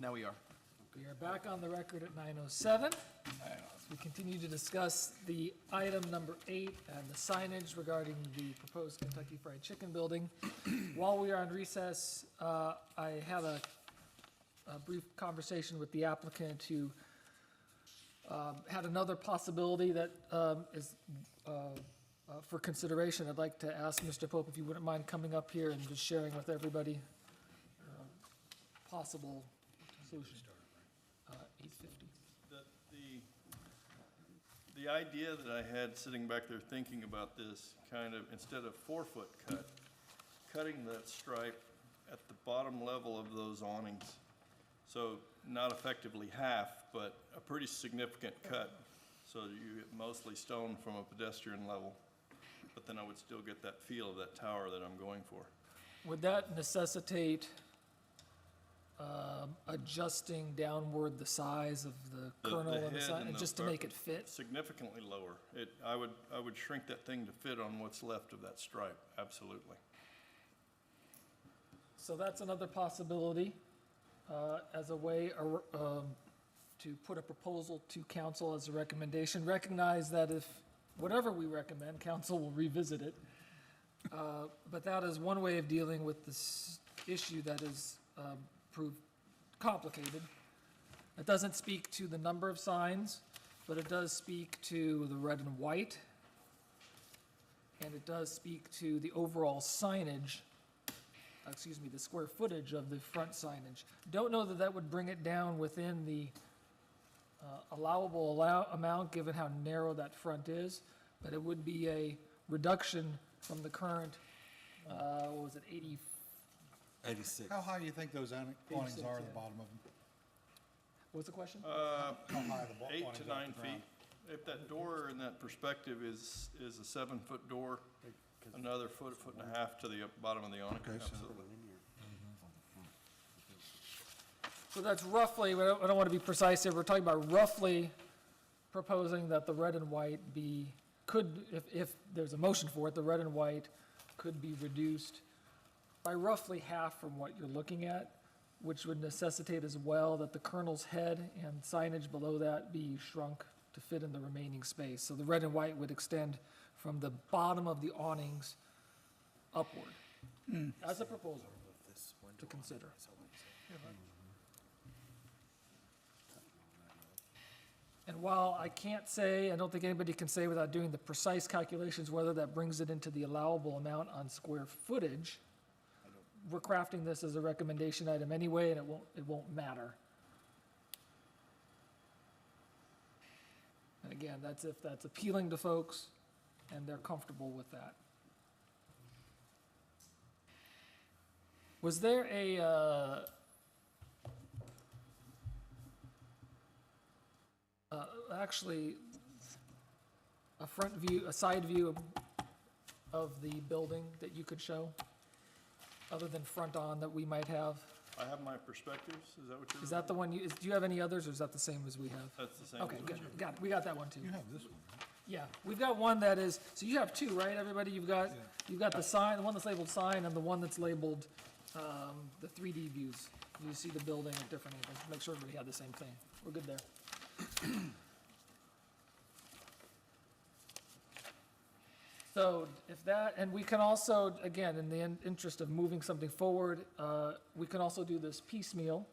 S6: Now we are.
S1: We are back on the record at 9:07. We continue to discuss the item number 8 and the signage regarding the proposed Kentucky Fried Chicken building. While we are on recess, I had a brief conversation with the applicant who had another possibility that is for consideration. I'd like to ask Mr. Pope if you wouldn't mind coming up here and just sharing with everybody possible solution. 850.
S8: The idea that I had sitting back there thinking about this, kind of, instead of 4-foot cut, cutting that stripe at the bottom level of those awnings. So not effectively half, but a pretty significant cut, so that you get mostly stone from a pedestrian level. But then I would still get that feel of that tower that I'm going for.
S1: Would that necessitate adjusting downward the size of the kernel and the
S8: head
S1: sign,
S8: and the
S1: just to make it fit?
S8: Significantly lower. I would shrink that thing to fit on what's left of that stripe, absolutely.
S1: So that's another possibility as a way to put a proposal to council as a recommendation. Recognize that if, whatever we recommend, council will revisit it. But that is one way of dealing with this issue that is proved complicated. It doesn't speak to the number of signs, but it does speak to the red and white. And it does speak to the overall signage, the square footage of the front signage. Don't know that that would bring it down within the allowable amount, given how narrow that front is, but it would be a reduction from the current, what was it,
S7: 86.
S2: How high do you think those awnings
S1: 86,
S2: are at the
S1: yeah.
S2: bottom of them?
S1: what's the question?
S2: How high the
S8: 8
S2: awnings
S8: to
S2: are
S8: 9
S2: at the ground?
S8: feet. If that door in that perspective is a 7-foot door, another foot and a half to the bottom of the awning,
S2: Okay, so-
S8: absolutely.
S1: So that's roughly, I don't want to be precise here, we're talking about roughly proposing that the red and white if there's a motion for it, the red and white could be reduced by roughly half from what you're looking at, which would necessitate as well that the kernel's head and signage below that be shrunk to fit in the remaining space. So the red and white would extend from the bottom of the awnings upward, as a proposal to consider. And while I can't say, I don't think anybody can say without doing the precise calculations whether that brings it into the allowable amount on square footage, we're crafting this as a recommendation item anyway, and it won't matter. And again, that's if that's appealing to folks and they're comfortable with that. Was there actually a front view, a side view of the building that you could show, other than front on that we might have?
S8: I have my perspectives, is that what you're?
S1: Is that the one do you have any others, or is that the same as we have?
S8: That's the same.
S1: Okay,
S8: as
S1: good,
S8: what you-
S1: got it, we got that one too.
S2: You have this one.
S1: Yeah, we've got one that is, so you have two, right, everybody? You've got the sign, the one that's labeled sign, and the one that's labeled, the 3D views. You see the building at different angles, make sure everybody had the same thing. We're good there. So if that, and we can also, again, in the interest of moving something forward, we can also do this piecemeal.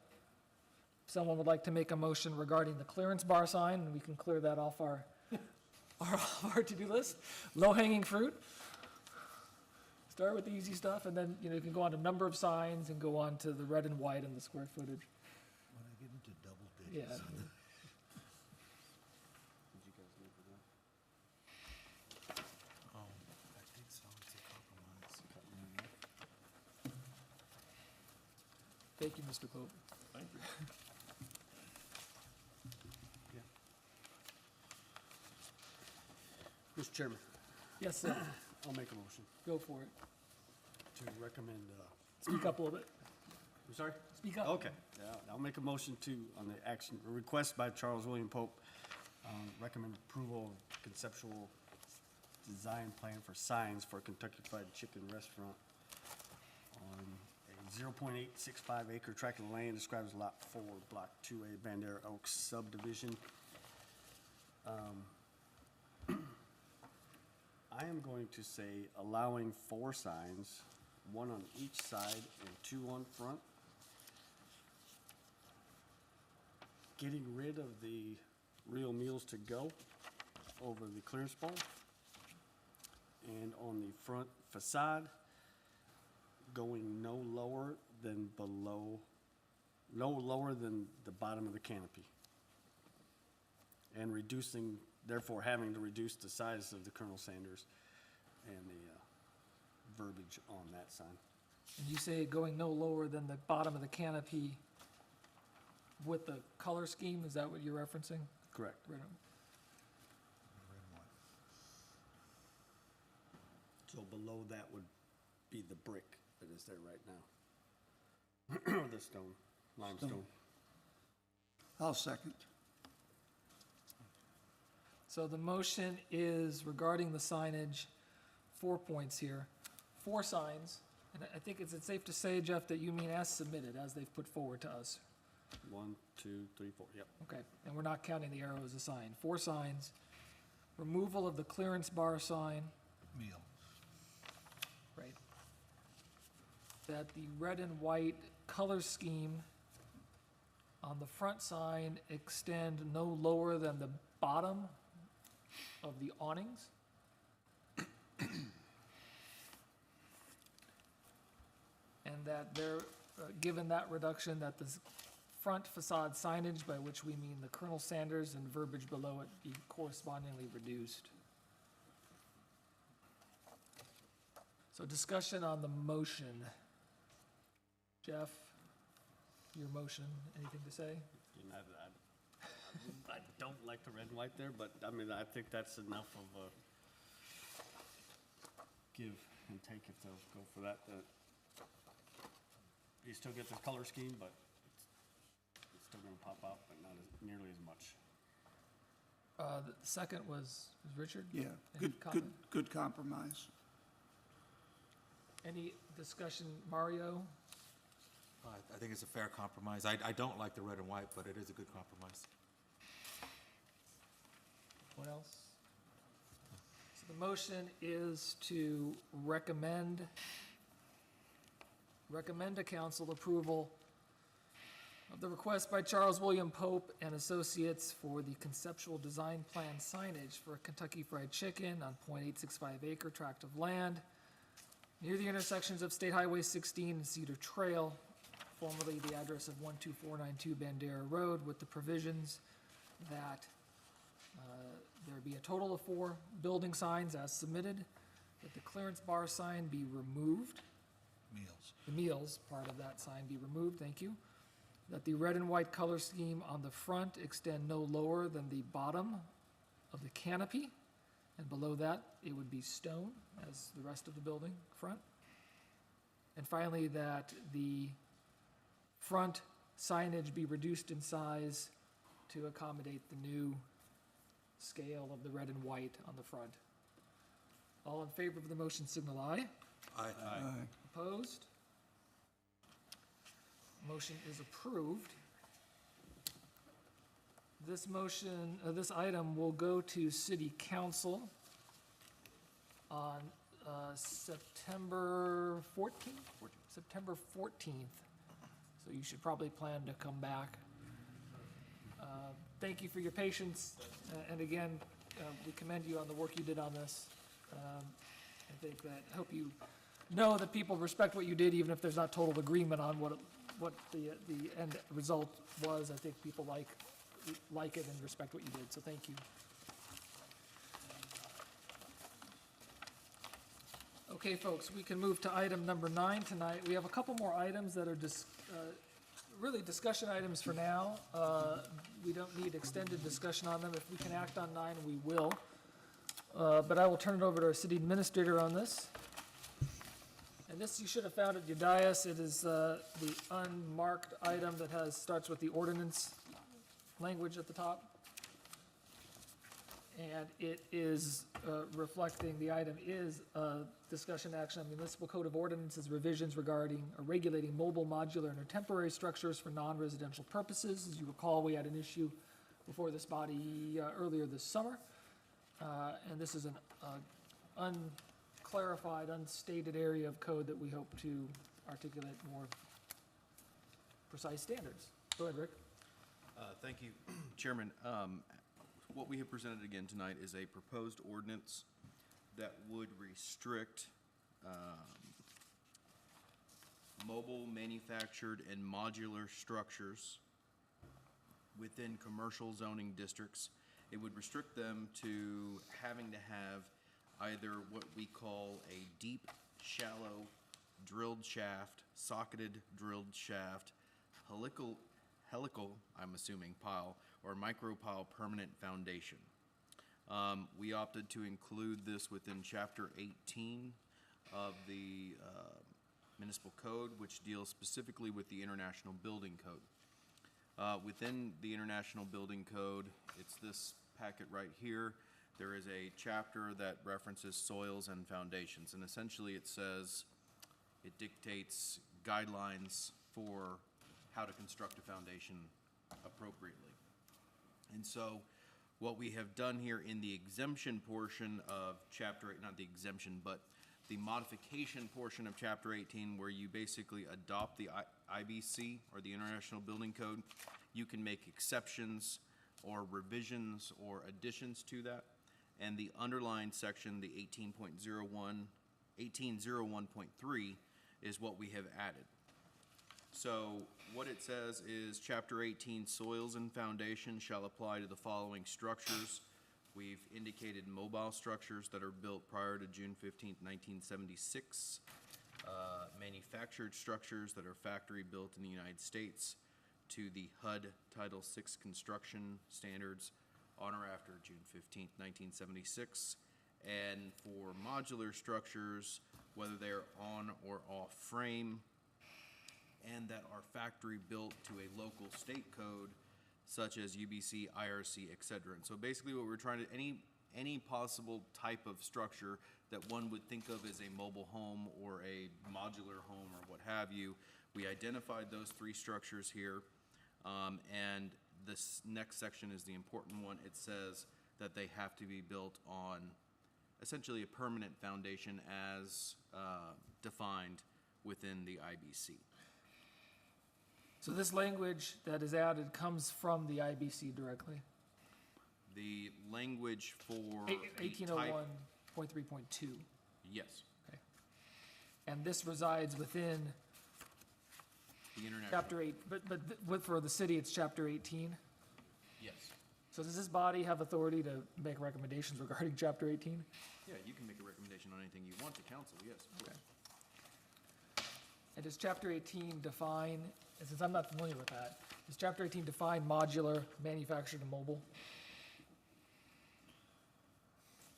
S1: If someone would like to make a motion regarding the clearance bar sign, and we can clear that off our to-do list. Low-hanging fruit. Start with the easy stuff, and then, you can go on to number of signs and go on to the red and white and the square footage.
S2: When I get into double
S1: Yeah.
S7: I think so, it's a compromise.
S1: Thank you, Mr. Pope.
S8: Thank you.
S4: Mr. Chairman,
S1: Yes, sir.
S4: I'll make a motion
S1: Go for it.
S4: to recommend,
S1: Speak up a little bit.
S4: I'm sorry?
S1: Speak up.
S4: Okay, yeah, I'll make a motion on the action, a request by Charles William Pope, recommend approval of conceptual design plan for signs for Kentucky Fried Chicken Restaurant on a 0.865 acre tract of land described as Lot 4, Block 2A, Bandera Oaks subdivision. I am going to say allowing 4 signs, 1 on each side and 2 on front. Getting rid of the real meals to go over the clearance bar. And on the front facade, going no lower than no lower than the bottom of the canopy. And reducing, therefore having to reduce the size of the Colonel Sanders and the verbiage on that sign.
S1: And you say going no lower than the bottom of the canopy with the color scheme, is that what you're referencing?
S4: Correct.
S1: Right on.
S4: So below that would be the brick that is there right now. The stone, limestone.
S9: I'll second.
S1: So the motion is regarding the signage, 4 points here, 4 signs. And I think it's safe to say, Jeff, that you mean as submitted, as they've put forward to us.
S4: 1, 2, 3, 4, yep.
S1: Okay, and we're not counting the arrow as a sign. 4 signs, removal of the clearance bar sign.
S2: Meal.
S1: Right. That the red and white color scheme on the front sign extend no lower than the bottom of the awnings. And that there, given that reduction, that the front facade signage, by which we mean the Colonel Sanders and verbiage below it, be correspondingly reduced. So discussion on the motion. Jeff, your motion, anything to say?
S4: You know, I don't like the red and white there, but I mean, I think that's enough of a give and take if they'll go for that. You still get the color scheme, but it's still gonna pop out, but not nearly as much.
S1: The second was Richard?
S9: Yeah,
S1: Any
S9: good
S1: comment?
S9: compromise.
S1: Any discussion, Mario?
S7: I think it's a fair compromise. I don't like the red and white, but it is a good compromise.
S1: What else? So the motion is to recommend to council approval of the request by Charles William Pope and Associates for the conceptual design plan signage for Kentucky Fried Chicken on .865 acre tract of land near the intersections of State Highway 16 and Cedar Trail, formerly the address of 12492 Bandera Road, with the provisions that there be a total of 4 building signs as submitted, that the clearance bar sign be removed,
S2: Meals.
S1: the meals part of that sign be removed, thank you, that the red and white color scheme on the front extend no lower than the bottom of the canopy, and below that, it would be stone, as the rest of the building front. And finally, that the front signage be reduced in size to accommodate the new scale of the red and white on the front. All in favor of the motion signal aye.
S7: Aye.
S1: Opposed? Motion is approved. This motion, this item will go to city council on September 14th? September 14th. So you should probably plan to come back. Thank you for your patience, and again, we commend you on the work you did on this. I think that, I hope you know that people respect what you did, even if there's not total agreement on what the end result was. I think people like it and respect what you did, so thank you. Okay, folks, we can move to item number 9 tonight. We have a couple more items that are really discussion items for now. We don't need extended discussion on them. If we can act on 9, we will. But I will turn it over to our city administrator on this. And this you should have found at your dais. It is the unmarked item that starts with the ordinance language at the top. And it is reflecting, the item is discussion action on municipal code of ordinances revisions regarding regulating mobile, modular, and temporary structures for non-residential purposes. As you recall, we had an issue before this body earlier this summer. And this is an unclarified, unstated area of code that we hope to articulate more precise standards. Go ahead, Rick.
S6: Thank you, Chairman. What we have presented again tonight is a proposed ordinance that would restrict mobile, manufactured, and modular structures within commercial zoning districts. It would restrict them to having to have either what we call a deep, shallow drilled shaft, socketed drilled shaft, helical, I'm assuming, pile, or micropile permanent foundation. We opted to include this within Chapter 18 of the Municipal Code, which deals specifically with the International Building Code. Within the International Building Code, it's this packet right here. There is a chapter that references soils and foundations, and essentially it says, it dictates guidelines for how to construct a foundation appropriately. And so what we have done here in the exemption portion of Chapter 8, not the exemption, but the modification portion of Chapter 18, where you basically adopt the IBC, or the International Building Code, you can make exceptions or revisions or additions to that. And the underlined section, the 1801.3, is what we have added. So what it says is Chapter 18, soils and foundations shall apply to the following structures. We've indicated mobile structures that are built prior to June 15th, 1976, manufactured structures that are factory built in the United States to the HUD Title VI construction standards on or after June 15th, 1976. And for modular structures, whether they're on or off frame, and that are factory built to a local state code, such as UBC, IRC, et cetera. And so basically what we're trying to, any possible type of structure that one would think of as a mobile home or a modular home or what have you, we identified those three structures here. And this next section is the important one. It says that they have to be built on essentially a permanent foundation as defined within the IBC.
S1: So this language that is added comes from the IBC directly?
S6: The language for the type,
S1: 1801.3.2.
S6: yes,
S1: Okay. And this resides within
S6: the international,
S1: Chapter 8, but for the city, it's Chapter 18?
S6: yes.
S1: So does this body have authority to make recommendations regarding Chapter 18?
S6: Yeah, you can make a recommendation on anything you want to council, yes, of course.
S1: And does Chapter 18 define, and since I'm not familiar with that, does Chapter 18 define modular, manufactured, and mobile?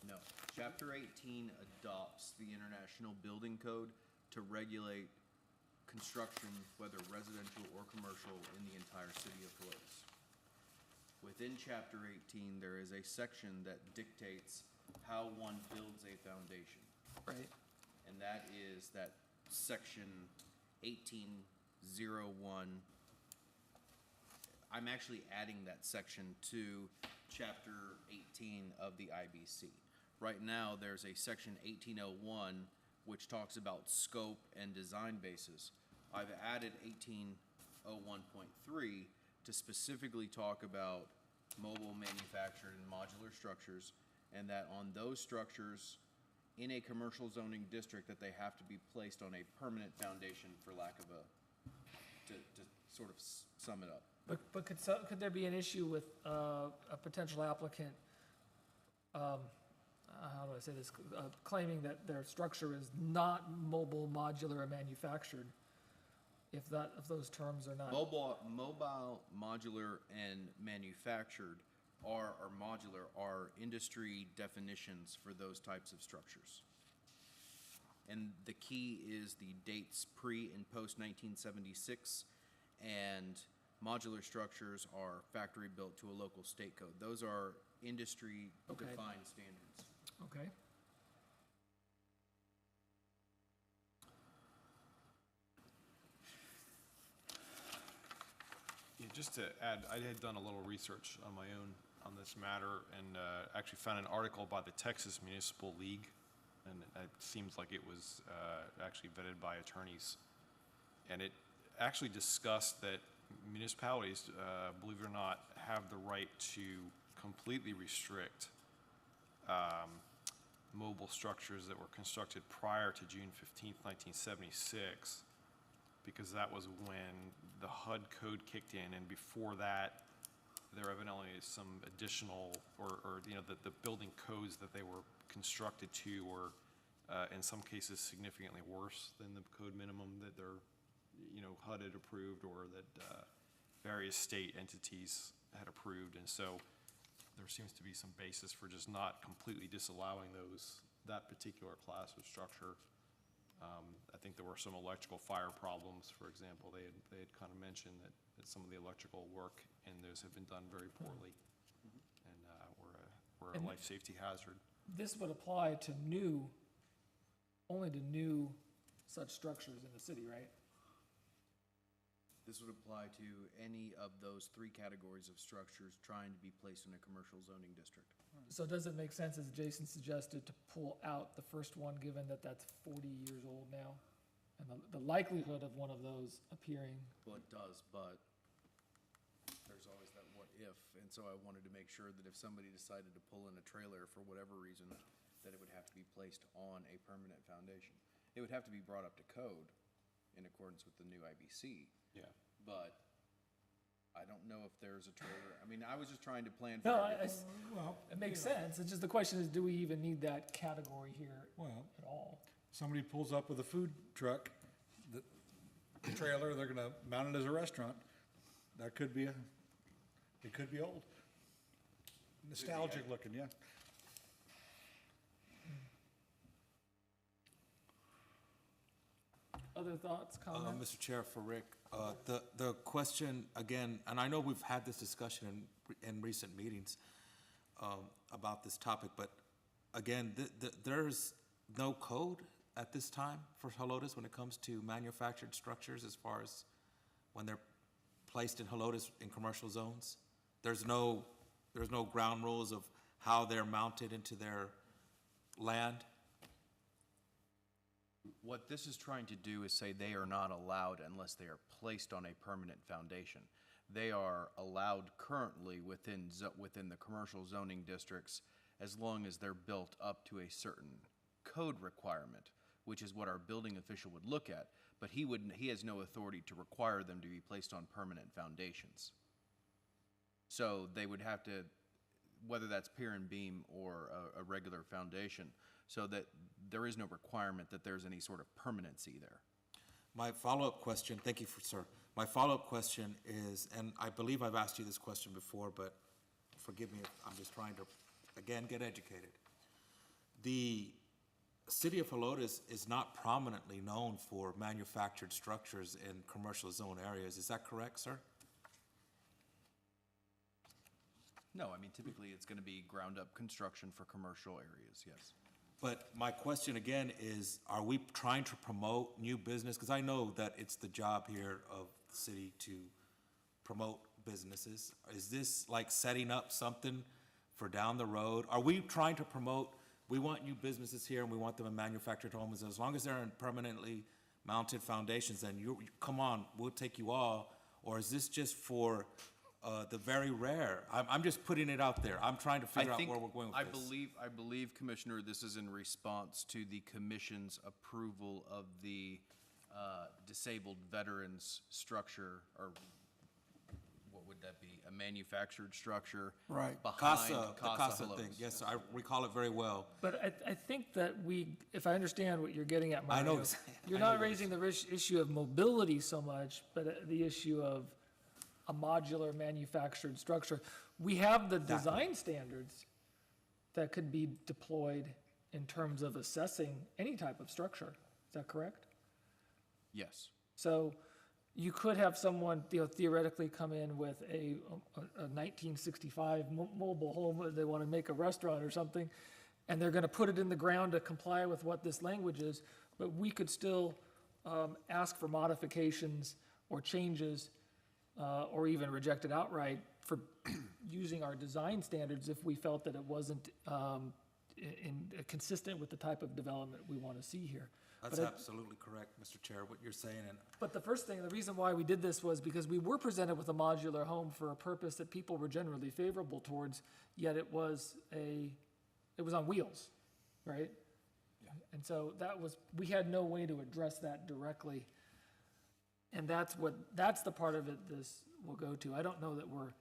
S6: No. Chapter 18 adopts the International Building Code to regulate construction, whether residential or commercial, in the entire city of Helotes. Within Chapter 18, there is a section that dictates how one builds a foundation.
S1: Right.
S6: And that is that section 1801. I'm actually adding that section to Chapter 18 of the IBC. Right now, there's a section 1801 which talks about scope and design basis. I've added 1801.3 to specifically talk about mobile, manufactured, and modular structures, and that on those structures in a commercial zoning district, that they have to be placed on a permanent foundation, for lack of to sort of sum it up.
S1: But could there be an issue with a potential applicant, how do I say this, claiming that their structure is not mobile, modular, or manufactured, if those terms are not?
S6: Mobile, modular, and manufactured or modular are industry definitions for those types of structures. And the key is the dates pre and post 1976, and modular structures are factory built to a local state code. Those are industry-defined standards.
S1: Okay.
S5: Yeah, just to add, I had done a little research on my own on this matter and actually found an article by the Texas Municipal League, and it seems like it was actually vetted by attorneys. And it actually discussed that municipalities, believe it or not, have the right to completely restrict mobile structures that were constructed prior to June 15th, 1976, because that was when the HUD code kicked in, and before that, there evidently is some additional, or you know, the building codes that they were constructed to were, in some cases, significantly worse than the code minimum that they're, you know, HUD had approved, or that various state entities had approved, and so there seems to be some basis for just not completely disallowing that particular class of structure. I think there were some electrical fire problems, for example. They had kind of mentioned that some of the electrical work in those have been done very poorly, and were a life safety hazard.
S1: This would apply to only to new such structures in the city, right?
S6: This would apply to any of those three categories of structures trying to be placed in a commercial zoning district.
S1: So does it make sense, as Jason suggested, to pull out the first one, given that that's 40 years old now? And the likelihood of one of those appearing,
S6: Well, it does, but there's always that what if, and so I wanted to make sure that if somebody decided to pull in a trailer for whatever reason, that it would have to be placed on a permanent foundation. It would have to be brought up to code in accordance with the new IBC,
S5: Yeah.
S6: but I don't know if there's a trailer. I mean, I was just trying to plan
S1: no,
S6: for everything.
S1: it makes sense. It's just the question is, do we even need that category here
S2: Well,
S1: at all?
S2: somebody pulls up with a food truck, the trailer, they're gonna mount it as a restaurant. That could be it could be old. Nostalgic looking, yeah.
S1: Other thoughts, comments?
S7: Mr. Chair, for Rick, the question, again, and I know we've had this discussion in recent meetings about this topic, but again, there's no code at this time for Helotes when it comes to manufactured structures as far as when they're placed in Helotes in commercial zones. There's no ground rules of how they're mounted into their land.
S6: What this is trying to do is say they are not allowed unless they are placed on a permanent foundation. They are allowed currently within the commercial zoning districts as long as they're built up to a certain code requirement, which is what our building official would look at, but he has no authority to require them to be placed on permanent foundations. So they would have to, whether that's pier and beam or a regular foundation, so that there is no requirement that there's any sort of permanency there.
S7: My follow-up question, thank you, sir. My follow-up question is, and I believe I've asked you this question before, but forgive me if I'm just trying to, again, get educated. The city of Helotes is not prominently known for manufactured structures in commercial zone areas. Is that correct, sir?
S6: No, I mean, typically it's going to be ground-up construction for commercial areas, yes.
S7: But my question again is, are we trying to promote new business? Because I know that it's the job here of the city to promote businesses. Is this like setting up something for down the road? Are we trying to promote, we want new businesses here and we want them in manufactured homes, as long as they're in permanently mounted foundations, then come on, we'll take you all? Or is this just for the very rare? I'm just putting it out there. I'm trying to figure out where we're going with this.
S6: I believe, Commissioner, this is in response to the commission's approval of the disabled veterans structure, or what would that be? A manufactured structure?
S9: Right.
S6: Behind
S7: CASA, the CASA
S6: Helotes.
S7: thing, yes, I recall it very well.
S1: But I think that if I understand what you're getting at, Mario.
S7: I know exactly.
S1: You're not raising the issue of mobility so much, but the issue of a modular manufactured structure. We have the design standards that could be deployed in terms of assessing any type of structure. Is that correct?
S6: Yes.
S1: So you could have someone, theoretically come in with a 1965 mobile home, they want to make a restaurant or something, and they're going to put it in the ground to comply with what this language is, but we could still ask for modifications or changes, or even reject it outright for using our design standards if we felt that it wasn't consistent with the type of development we want to see here.
S7: That's
S1: But
S7: absolutely correct, Mr. Chair, what you're saying, and
S1: But the first thing, the reason why we did this was because we were presented with a modular home for a purpose that people were generally favorable towards, yet it was on wheels, right? And so we had no way to address that directly. And that's the part of it this will go to. I don't know that we're,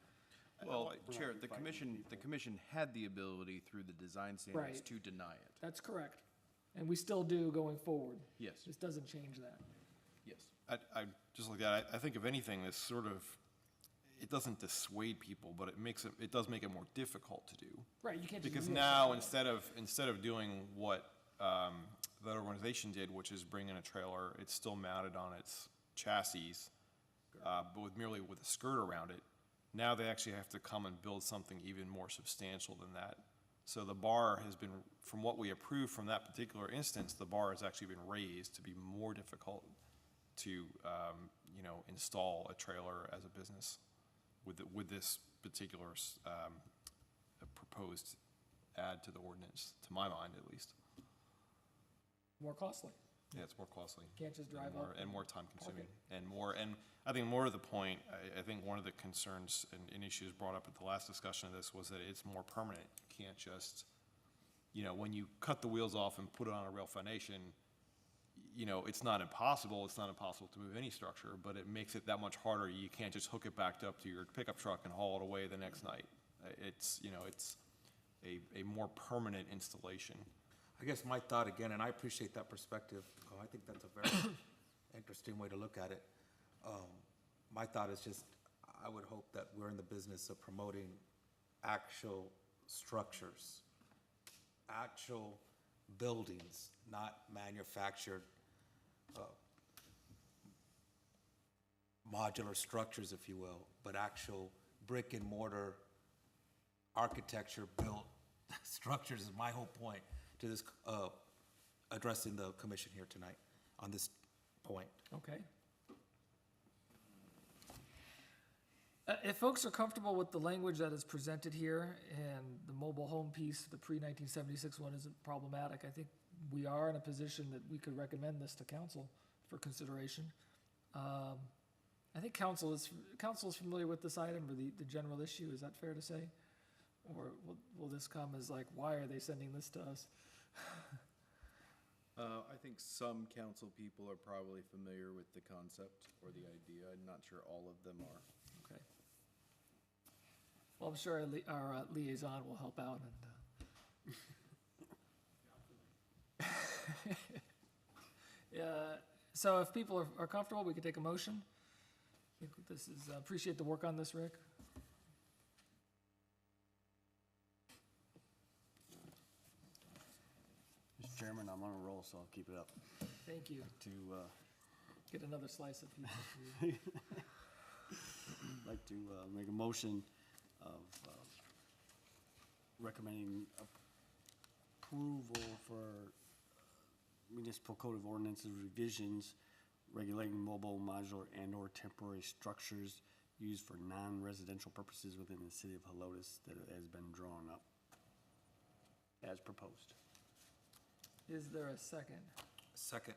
S6: Well, Chair, the commission had the ability through the design standards
S1: Right.
S6: to deny it.
S1: that's correct. And we still do going forward.
S6: Yes.
S1: This doesn't change that.
S6: Yes.
S5: I just like that, I think if anything, this sort of, it doesn't dissuade people, but it does make it more difficult to do.
S1: Right, you can't just.
S5: Because
S1: wheel
S5: now,
S1: something.
S5: instead of doing what that organization did, which is bring in a trailer, it's still mounted on its chassis, but merely with a skirt around it. Now they actually have to come and build something even more substantial than that. So the bar has been, from what we approved from that particular instance, the bar has actually been raised to be more difficult to, install a trailer as a business with this particular proposed add to the ordinance, to my mind at least.
S1: More costly.
S5: Yeah, it's more costly.
S1: Can't just drive
S5: and more-
S1: up
S5: And
S1: and
S5: more time consuming,
S1: park
S5: and I think more to the point, I think one of the concerns and issues brought up at the last discussion of this was that it's more permanent. You can't just, when you cut the wheels off and put it on a rail foundation, it's not impossible to move any structure, but it makes it that much harder. You can't just hook it back up to your pickup truck and haul it away the next night. It's a more permanent installation.
S7: I guess my thought again, and I appreciate that perspective, I think that's a very interesting way to look at it. My thought is just, I would hope that we're in the business of promoting actual structures, actual buildings, not manufactured modular structures, if you will, but actual brick and mortar architecture built structures is my whole point to this, addressing the commission here tonight on this point.
S1: Okay. If folks are comfortable with the language that is presented here and the mobile home piece, the pre-1976 one isn't problematic, I think we are in a position that we could recommend this to council for consideration. I think council is familiar with this item or the general issue, is that fair to say? Or will this come as like, why are they sending this to us?
S6: I think some council people are probably familiar with the concept or the idea. I'm not sure all of them are.
S1: Okay. Well, I'm sure our liaison will help out and. Yeah, so if people are comfortable, we can take a motion. I think this is, appreciate the work on this, Rick.
S4: Mr. Chairman, I'm on a roll, so I'll keep it up
S1: Thank you.
S4: to,
S1: Get another slice of pizza.
S4: like to make a motion of recommending approval for municipal code of ordinances revisions regulating mobile, modular, and/or temporary structures used for non-residential purposes within the city of Helotes that has been drawn up as proposed.
S1: Is there a second?
S7: Second.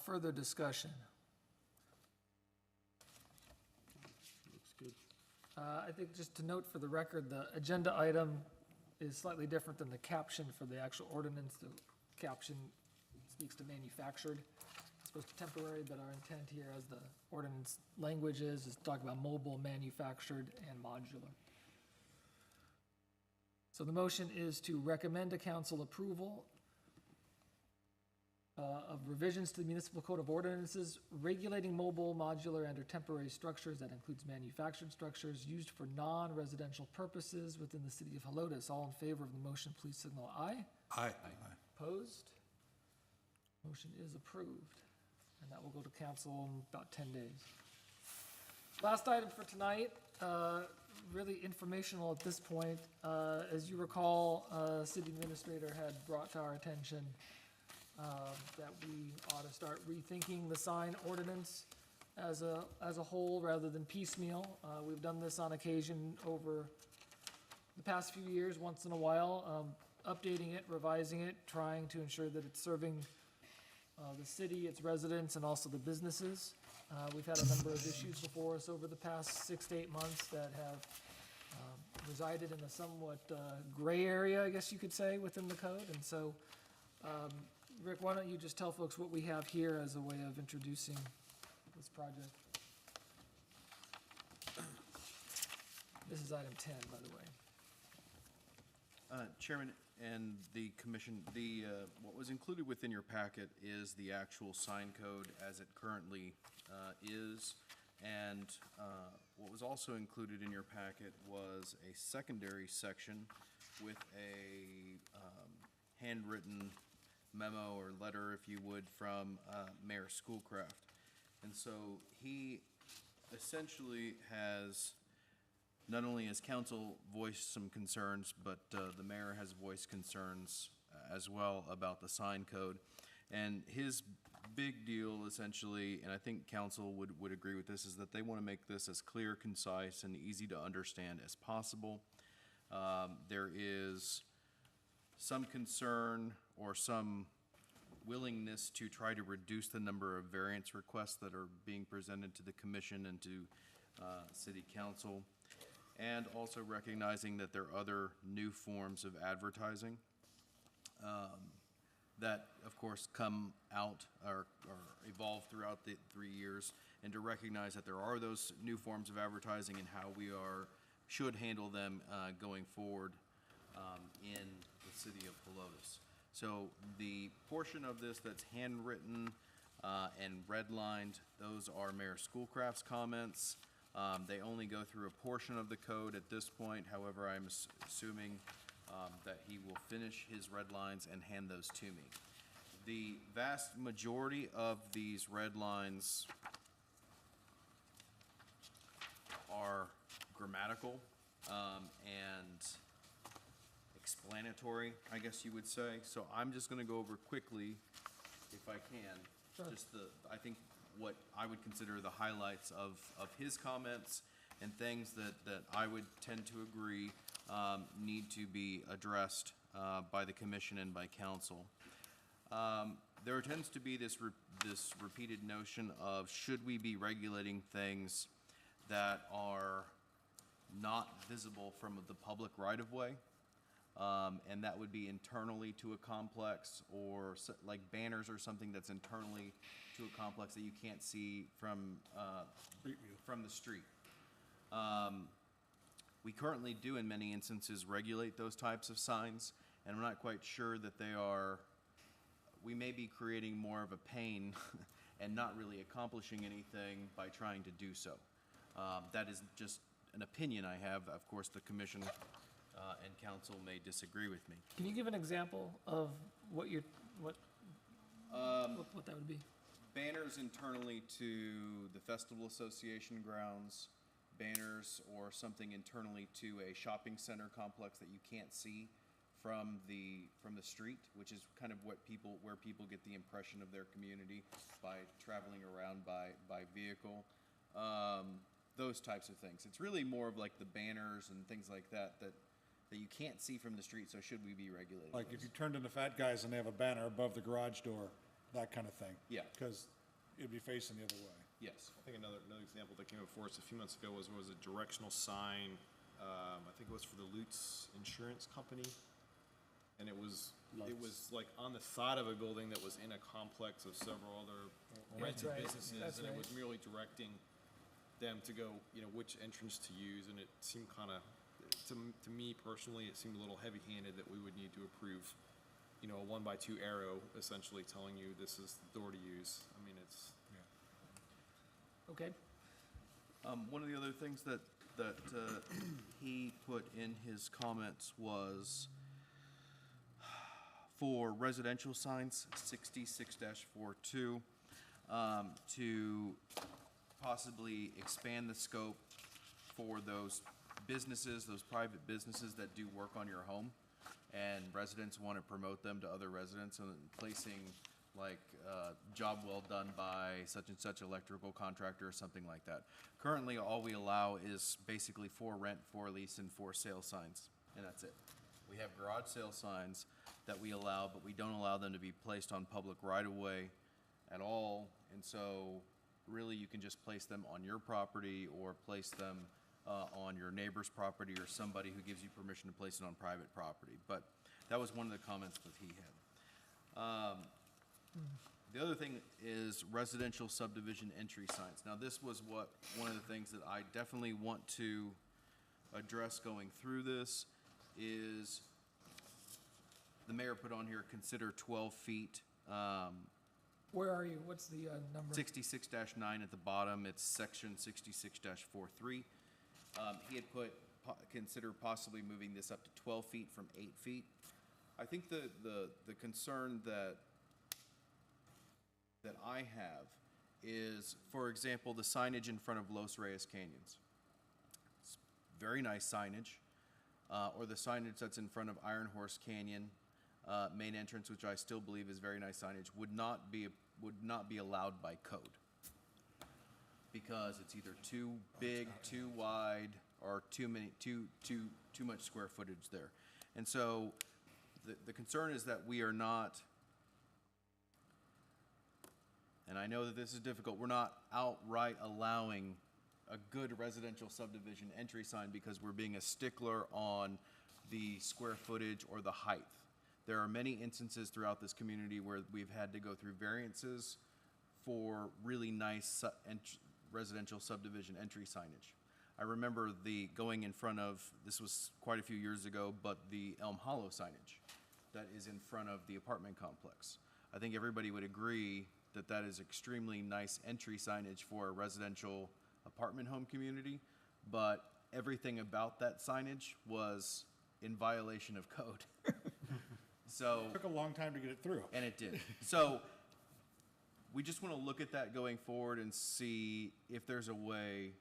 S1: Further discussion?
S4: Looks good.
S1: I think just to note for the record, the agenda item is slightly different than the caption for the actual ordinance. The caption speaks to manufactured, as opposed to temporary, but our intent here as the ordinance language is to talk about mobile, manufactured, and modular. So the motion is to recommend to council approval of revisions to the municipal code of ordinances regulating mobile, modular, and/or temporary structures, that includes manufactured structures used for non-residential purposes within the city of Helotes. All in favor of the motion, please signal aye.
S7: Aye.
S1: Opposed? Motion is approved. and that will go to council in about 10 days. Last item for tonight, really informational at this point. As you recall, city administrator had brought to our attention that we ought to start rethinking the sign ordinance as a whole rather than piecemeal. We've done this on occasion over the past few years, once in a while, updating it, revising it, trying to ensure that it's serving the city, its residents, and also the businesses. We've had a number of issues before us over the past 6 to 8 months that have resided in a somewhat gray area, I guess you could say, within the code. And so, Rick, why don't you just tell folks what we have here as a way of introducing this project? This is item 10, by the way.
S6: Chairman and the commission, what was included within your packet is the actual sign code as it currently is. And what was also included in your packet was a secondary section with a handwritten memo or letter, if you would, from Mayor Schoolcraft. And so he essentially has, not only has council voiced some concerns, but the mayor has voiced concerns as well about the sign code. And his big deal essentially, and I think council would agree with this, is that they want to make this as clear, concise, and easy to understand as possible. There is some concern or some willingness to try to reduce the number of variance requests that are being presented to the commission and to city council, and also recognizing that there are other new forms of advertising that, of course, come out or evolve throughout the 3 years, and to recognize that there are those new forms of advertising and how we should handle them going forward in the city of Helotes. So the portion of this that's handwritten and redlined, those are Mayor Schoolcraft's comments. They only go through a portion of the code at this point. However, I'm assuming that he will finish his red lines and hand those to me. The vast majority of these red lines are grammatical and explanatory, I guess you would say. So I'm just going to go over quickly, if I can, just I think what I would consider the highlights of his comments and things that I would tend to agree need to be addressed by the commission and by council. There tends to be this repeated notion of, should we be regulating things that are not visible from the public right-of-way? And that would be internally to a complex, or like banners or something that's internally to a complex that you can't see from the street. We currently do, in many instances, regulate those types of signs, and I'm not quite sure that we may be creating more of a pain and not really accomplishing anything by trying to do so. That is just an opinion I have. Of course, the commission and council may disagree with me.
S1: Can you give an example of what that would be?
S6: Banners internally to the Festival Association grounds, banners or something internally to a shopping center complex that you can't see from the street, which is kind of where people get the impression of their community by traveling around by vehicle. Those types of things. It's really more of like the banners and things like that you can't see from the street, so should we be regulating
S2: Like
S6: those?
S2: if you turned into Fat Guys and they have a banner above the garage door, that kind of thing.
S6: Yeah.
S2: Because it'd be facing the other way.
S6: Yes.
S5: I think another example that came before us a few months ago was a directional sign. I think it was for the Lutz Insurance Company, and it was like on the side of a building that was in a complex of several other rented
S1: right.
S5: businesses,
S1: That's
S5: and it
S1: right.
S5: was merely directing them to go, which entrance to use, and it seemed kind of, to me personally, it seemed a little heavy-handed that we would need to approve, a 1x2 arrow essentially telling you this is the door to use. I mean, it's.
S1: Okay.
S6: One of the other things that he put in his comments was for residential signs, 66-42. to possibly expand the scope for those businesses, those private businesses that do work on your home, and residents want to promote them to other residents, and placing like, job well done by such and such electrical contractor or something like that. Currently, all we allow is basically for rent, for lease, and for sale signs, and that's it. We have garage sale signs that we allow, but we don't allow them to be placed on public right-of-way at all, and so really you can just place them on your property or place them on your neighbor's property or somebody who gives you permission to place it on private property. But that was one of the comments that he had. The other thing is residential subdivision entry signs. Now, this was one of the things that I definitely want to address going through this is the mayor put on here, consider 12 feet.
S1: Where are you? What's the number?
S6: 66-9 at the bottom, it's section 66-43. He had put, consider possibly moving this up to 12 feet from 8 feet. I think the concern that I have is, for example, the signage in front of Los Reyes Canyons. It's very nice signage. Or the signage that's in front of Iron Horse Canyon main entrance, which I still believe is very nice signage, would not be allowed by code, because it's either too big, too wide, or too much square footage there. And so the concern is that we are not, and I know that this is difficult, we're not outright allowing a good residential subdivision entry sign because we're being a stickler on the square footage or the height. There are many instances throughout this community where we've had to go through variances for really nice residential subdivision entry signage. I remember going in front of, this was quite a few years ago, but the Elm Hollow signage that is in front of the apartment complex. I think everybody would agree that that is extremely nice entry signage for a residential apartment home community, but everything about that signage was in violation of code. So,
S2: Took a long time to get it through.
S6: and it did. So we just want to look at that going forward and see if there's a way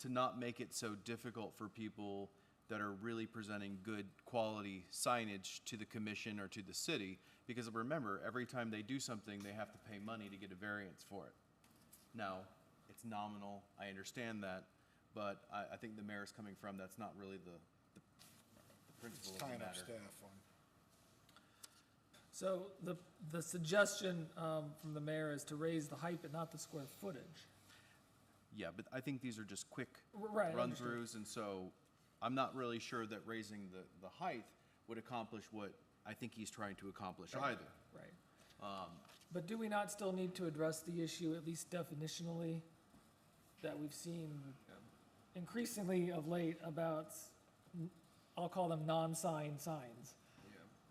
S6: to not make it so difficult for people that are really presenting good quality signage to the commission or to the city. Because remember, every time they do something, they have to pay money to get a variance for it. Now, it's nominal, I understand that, but I think the mayor's coming from, that's not really the principle of the
S2: Tying up
S6: matter.
S2: staff on.
S1: So the suggestion from the mayor is to raise the height but not the square footage.
S6: Yeah, but I think these are just quick
S1: Right, I understand.
S6: run-throughs, and so I'm not really sure that raising the height would accomplish what I think he's trying to accomplish either.
S1: Right. But do we not still need to address the issue, at least definitionally, that we've seen increasingly of late about, I'll call them non-sign signs,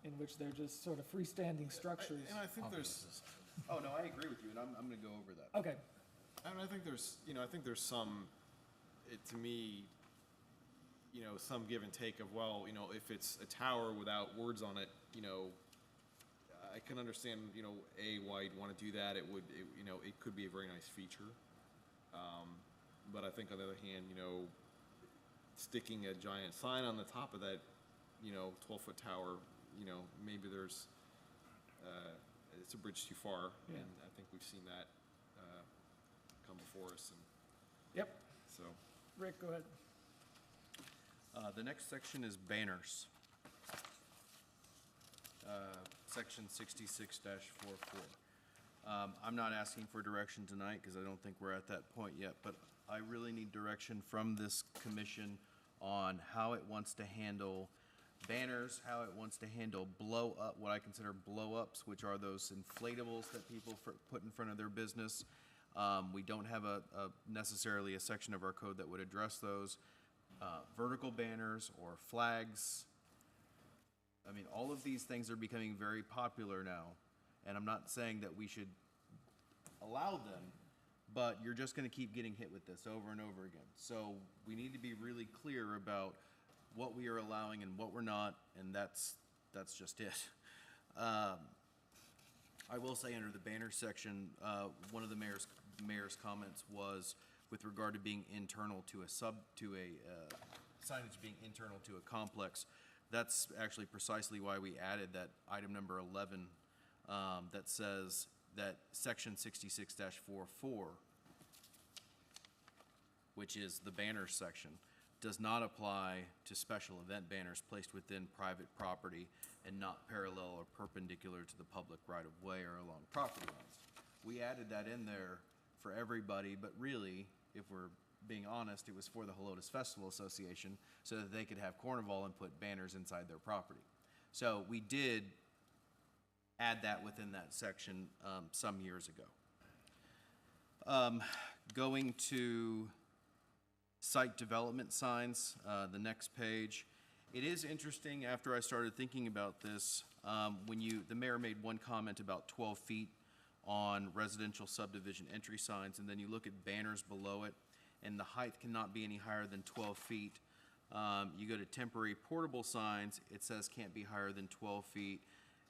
S1: in which they're just sort of freestanding structures?
S5: And I think there's,
S6: Oh, no, I agree with you, and I'm gonna go over that.
S1: Okay,
S5: I think there's some, to me, some give and take of, well, if it's a tower without words on it, I can understand, why you'd want to do that. It could be a very nice feature. But I think on the other hand, sticking a giant sign on the top of that, 12-foot tower, maybe there's, it's a bridge too far.
S1: Yeah.
S5: And I think we've seen that, come before us, and
S1: yep.
S5: so.
S1: Rick, go ahead.
S6: The next section is banners. Section 66-44. I'm not asking for direction tonight because I don't think we're at that point yet, but I really need direction from this commission on how it wants to handle banners, how it wants to handle blow-up, what I consider blow-ups, which are those inflatables that people put in front of their business. We don't have necessarily a section of our code that would address those. Vertical banners or flags. I mean, all of these things are becoming very popular now, and I'm not saying that we should allow them, but you're just gonna keep getting hit with this over and over again. So we need to be really clear about what we are allowing and what we're not, and that's just it. I will say under the banner section, one of the mayor's comments was with regard to being internal to signage being internal to a complex. That's actually precisely why we added that item number 11, that says that section 66-44, which is the banners section, does not apply to special event banners placed within private property and not parallel or perpendicular to the public right-of-way or along property lines. We added that in there for everybody, but really, if we're being honest, it was for the Helotes Festival Association so that they could have carnival and put banners inside their property. So we did add that within that section some years ago. Going to site development signs, the next page. It is interesting, after I started thinking about this, the mayor made one comment about 12 feet on residential subdivision entry signs, and then you look at banners below it, and the height cannot be any higher than 12 feet. You go to temporary portable signs, it says can't be higher than 12 feet,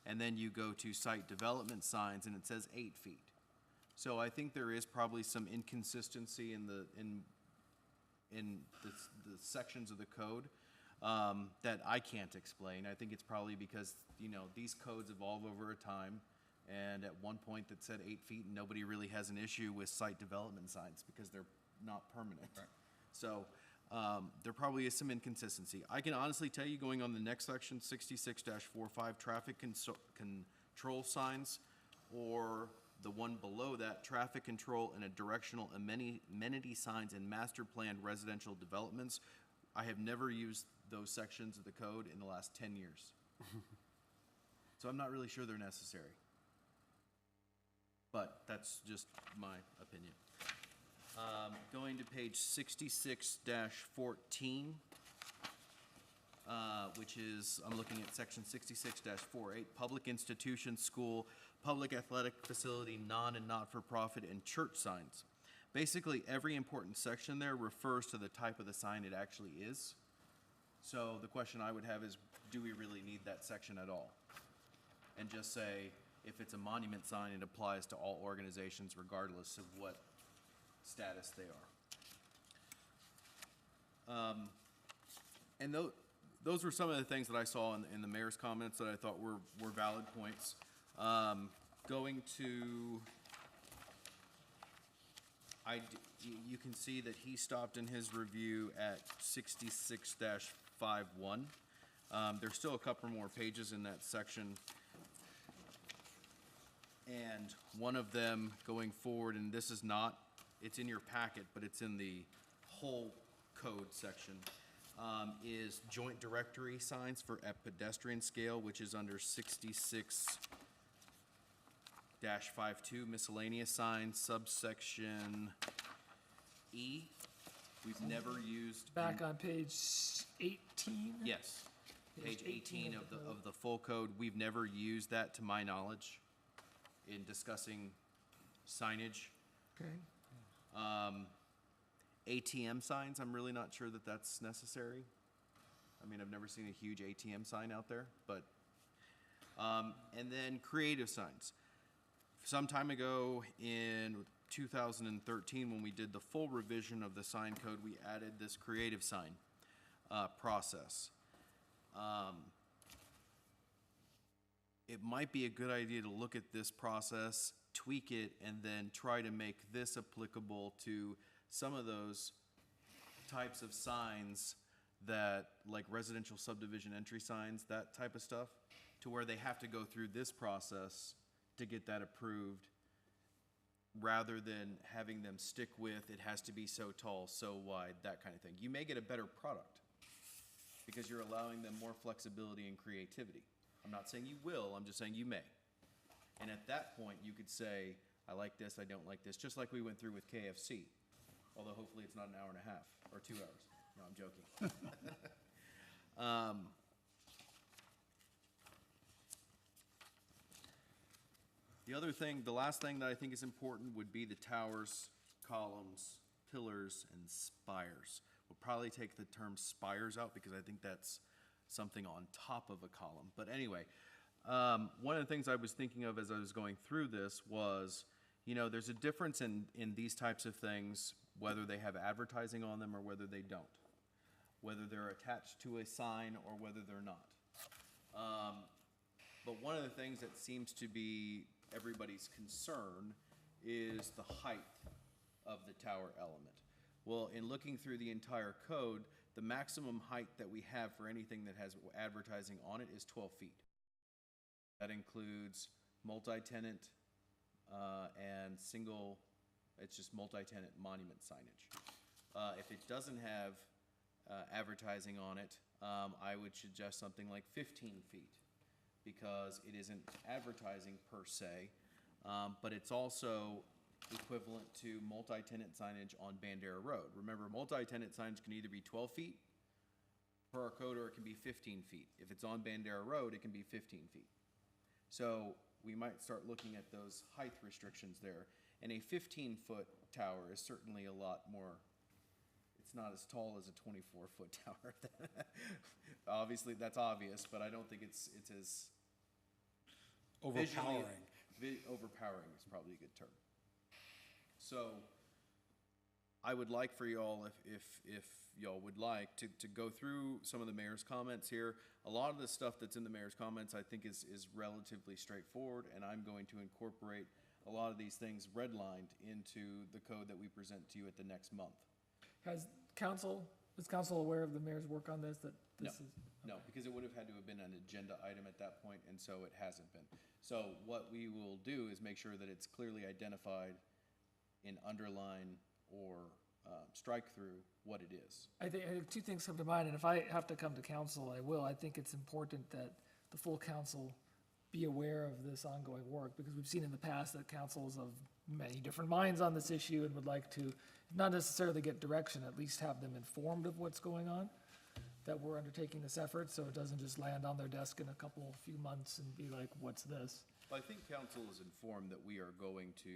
S6: and then you go to site development signs, and it says 8 feet. So I think there is probably some inconsistency in the sections of the code that I can't explain. I think it's probably because, these codes evolve over a time, and at one point that said 8 feet, and nobody really has an issue with site development signs because they're not permanent.
S7: Right.
S6: So there probably is some inconsistency. I can honestly tell you, going on the next section, 66-45, traffic control signs, or the one below that, traffic control and a directional amenity signs in master planned residential developments. I have never used those sections of the code in the last 10 years. So I'm not really sure they're necessary. But that's just my opinion. Going to page 66-14, which is, I'm looking at section 66-48, public institution, school, public athletic facility, non and not-for-profit, and church signs. Basically, every important section there refers to the type of the sign it actually is. So the question I would have is, do we really need that section at all? And just say, if it's a monument sign, it applies to all organizations regardless of what status they are. And those were some of the things that I saw in the mayor's comments that I thought were valid points. Going to, you can see that he stopped in his review at 66-51. There's still a couple more pages in that section. And one of them going forward, and this is not, it's in your packet, but it's in the whole code section, is joint directory signs for a pedestrian scale, which is under 66-52, miscellaneous signs, subsection E. We've never used.
S1: Back on page 18?
S6: Yes, page 18 of the full code. We've never used that, to my knowledge, in discussing signage.
S1: Okay.
S6: ATM signs, I'm really not sure that that's necessary. I mean, I've never seen a huge ATM sign out there, but, and then creative signs. Some time ago in 2013, when we did the full revision of the sign code, we added this creative sign process. It might be a good idea to look at this process, tweak it, and then try to make this applicable to some of those types of signs that, like residential subdivision entry signs, that type of stuff, to where they have to go through this process to get that approved, rather than having them stick with, it has to be so tall, so wide, that kind of thing. You may get a better product because you're allowing them more flexibility and creativity. I'm not saying you will, I'm just saying you may. And at that point, you could say, I like this, I don't like this, just like we went through with KFC. Although hopefully it's not an hour and a half, or 2 hours. No, I'm joking. The last thing that I think is important would be the towers, columns, pillars, and spires. We'll probably take the term spires out because I think that's something on top of a column. But anyway, One of the things I was thinking of as I was going through this was, there's a difference in these types of things, whether they have advertising on them or whether they don't. Whether they're attached to a sign or whether they're not. But one of the things that seems to be everybody's concern is the height of the tower element. Well, in looking through the entire code, the maximum height that we have for anything that has advertising on it is 12 feet. That includes multi-tenant and single, it's just multi-tenant monument signage. If it doesn't have advertising on it, I would suggest something like 15 feet, because it isn't advertising per se, but it's also equivalent to multi-tenant signage on Bandera Road. Remember, multi-tenant signage can either be 12 feet per our code, or it can be 15 feet. If it's on Bandera Road, it can be 15 feet. So we might start looking at those height restrictions there. And a 15-foot tower is certainly a lot more, it's not as tall as a 24-foot tower. Obviously, that's obvious, but I don't think it's as
S2: Overpowering.
S6: overpowering is probably a good term. So I would like for y'all, if y'all would like, to go through some of the mayor's comments here. A lot of the stuff that's in the mayor's comments, I think, is relatively straightforward, and I'm going to incorporate a lot of these things redlined into the code that we present to you at the next month.
S1: Is council aware of the mayor's work on this, that
S6: No,
S1: this is?
S6: no, because it would have had to have been an agenda item at that point, and so it hasn't been. So what we will do is make sure that it's clearly identified in underline or strike through what it is.
S1: I think two things come to mind, and if I have to come to council, I will. I think it's important that the full council be aware of this ongoing work, because we've seen in the past that councils of many different minds on this issue and would like to not necessarily get direction, at least have them informed of what's going on, that we're undertaking this effort, so it doesn't just land on their desk in a few months and be like, what's this?
S6: Well, I think council is informed that we are going to,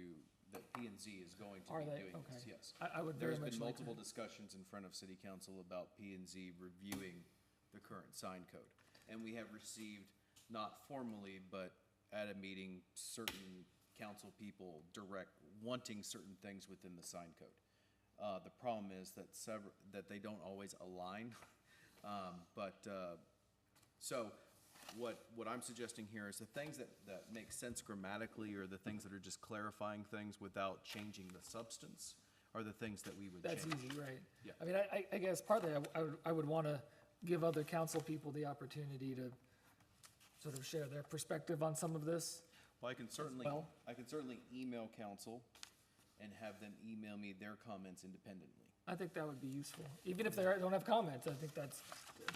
S6: that P and Z is going to
S1: Are
S6: be
S1: they?
S6: doing this,
S1: Okay.
S6: yes.
S1: I would very
S6: There's
S1: much
S6: been
S1: like to.
S6: multiple discussions in front of city council about P and Z reviewing the current sign code. And we have received, not formally, but at a meeting, certain council people wanting certain things within the sign code. The problem is that they don't always align. So what I'm suggesting here is the things that make sense grammatically, or the things that are just clarifying things without changing the substance, are the things that we would change.
S1: That's easy, right?
S6: Yeah.
S1: I mean, I guess partly I would want to give other council people the opportunity to sort of share their perspective on some of this.
S6: Well, I can certainly
S1: well.
S6: email council and have them email me their comments independently.
S1: I think that would be useful. Even if they don't have comments, I think that's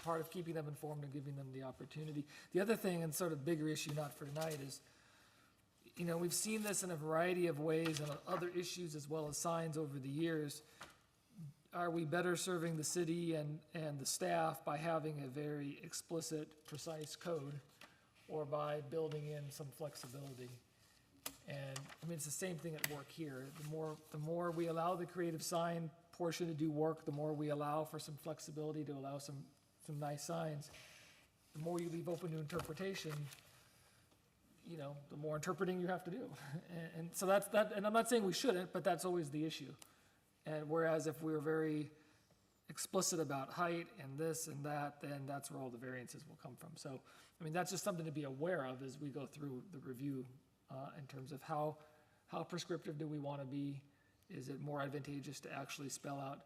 S1: part of keeping them informed and giving them the opportunity. The other thing, and sort of bigger issue, not for tonight, is, we've seen this in a variety of ways and other issues as well as signs over the years. Are we better serving the city and the staff by having a very explicit, precise code, or by building in some flexibility? And, I mean, it's the same thing at work here. The more we allow the creative sign portion to do work, the more we allow for some flexibility to allow some nice signs. The more you leave open to interpretation, the more interpreting you have to do. And so that's that, and I'm not saying we shouldn't, but that's always the issue. And whereas if we're very explicit about height and this and that, then that's where all the variances will come from. So, I mean, that's just something to be aware of as we go through the review, in terms of how prescriptive do we want to be? Is it more advantageous to actually spell out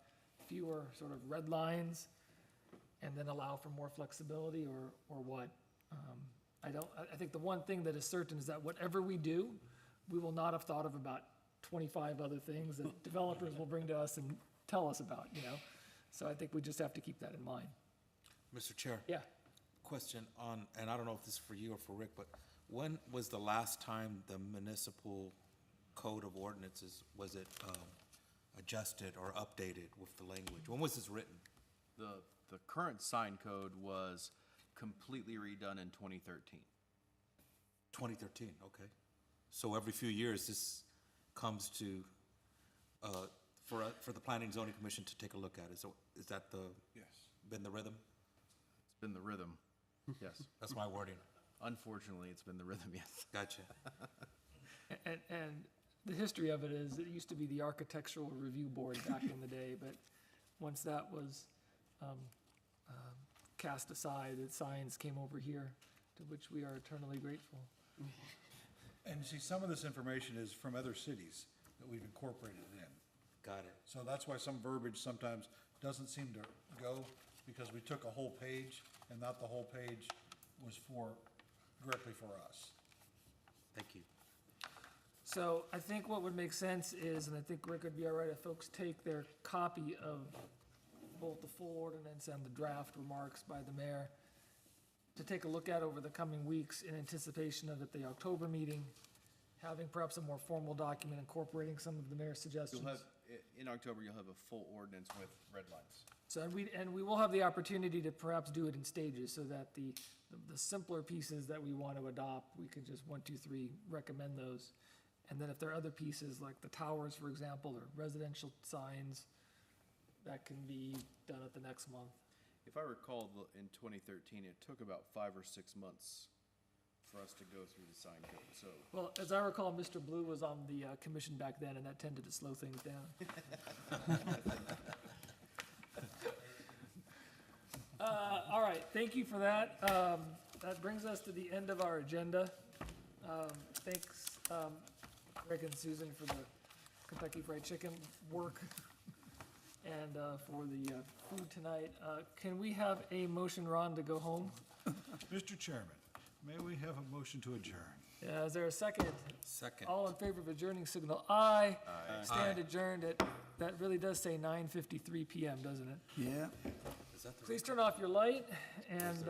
S1: fewer sort of red lines and then allow for more flexibility, or what? I think the one thing that is certain is that whatever we do, we will not have thought of about 25 other things that developers will bring to us and tell us about, So I think we just have to keep that in mind.
S7: Mr. Chair?
S1: Yeah.
S7: Question on, and I don't know if this is for you or for Rick, but when was the last time the municipal code of ordinances, was it adjusted or updated with the language? When was this written?
S6: The current sign code was completely redone in 2013.
S7: 2013, okay. So every few years, this comes to, for the Planning and Zoning Commission to take a look at it. So is that
S2: Yes.
S7: been the rhythm?
S6: It's been the rhythm, yes.
S7: That's my wording.
S6: Unfortunately, it's been the rhythm, yes.
S7: Gotcha.
S1: And the history of it is, it used to be the Architectural Review Board back in the day, but once that was cast aside, the science came over here, to which we are eternally grateful.
S2: And you see, some of this information is from other cities that we've incorporated in.
S7: Got it.
S2: So that's why some verbiage sometimes doesn't seem to go, because we took a whole page, and not the whole page was directly for us.
S7: Thank you.
S1: So I think what would make sense is, and I think Rick would be all right if folks take their copy of both the full ordinance and the draft remarks by the mayor to take a look at over the coming weeks in anticipation of at the October meeting, having perhaps a more formal document incorporating some of the mayor's suggestions.
S6: You'll have, in October, you'll have a full ordinance with red lines.
S1: So, and we will have the opportunity to perhaps do it in stages, so that the simpler pieces that we want to adopt, we could just 1, 2, 3, recommend those. And then if there are other pieces, like the towers, for example, or residential signs, that can be done at the next month.
S6: If I recall, in 2013, it took about 5 or 6 months for us to go through the sign code, so.
S1: Well, as I recall, Mr. Blue was on the commission back then, and that tended to slow things down. All right, thank you for that. That brings us to the end of our agenda. Thanks, Rick and Susan, for the Kentucky Fried Chicken work and for the food tonight. Can we have a motion, Ron, to go home?
S2: Mr. Chairman, may we have a motion to adjourn?
S1: Yeah, is there a second?
S7: Second.
S1: All in favor of adjourning, signal aye. Stand
S7: Aye.
S1: adjourned at, that really does say 9:53 PM, doesn't it?
S9: Yeah.
S7: Is that the
S1: Please turn off your light and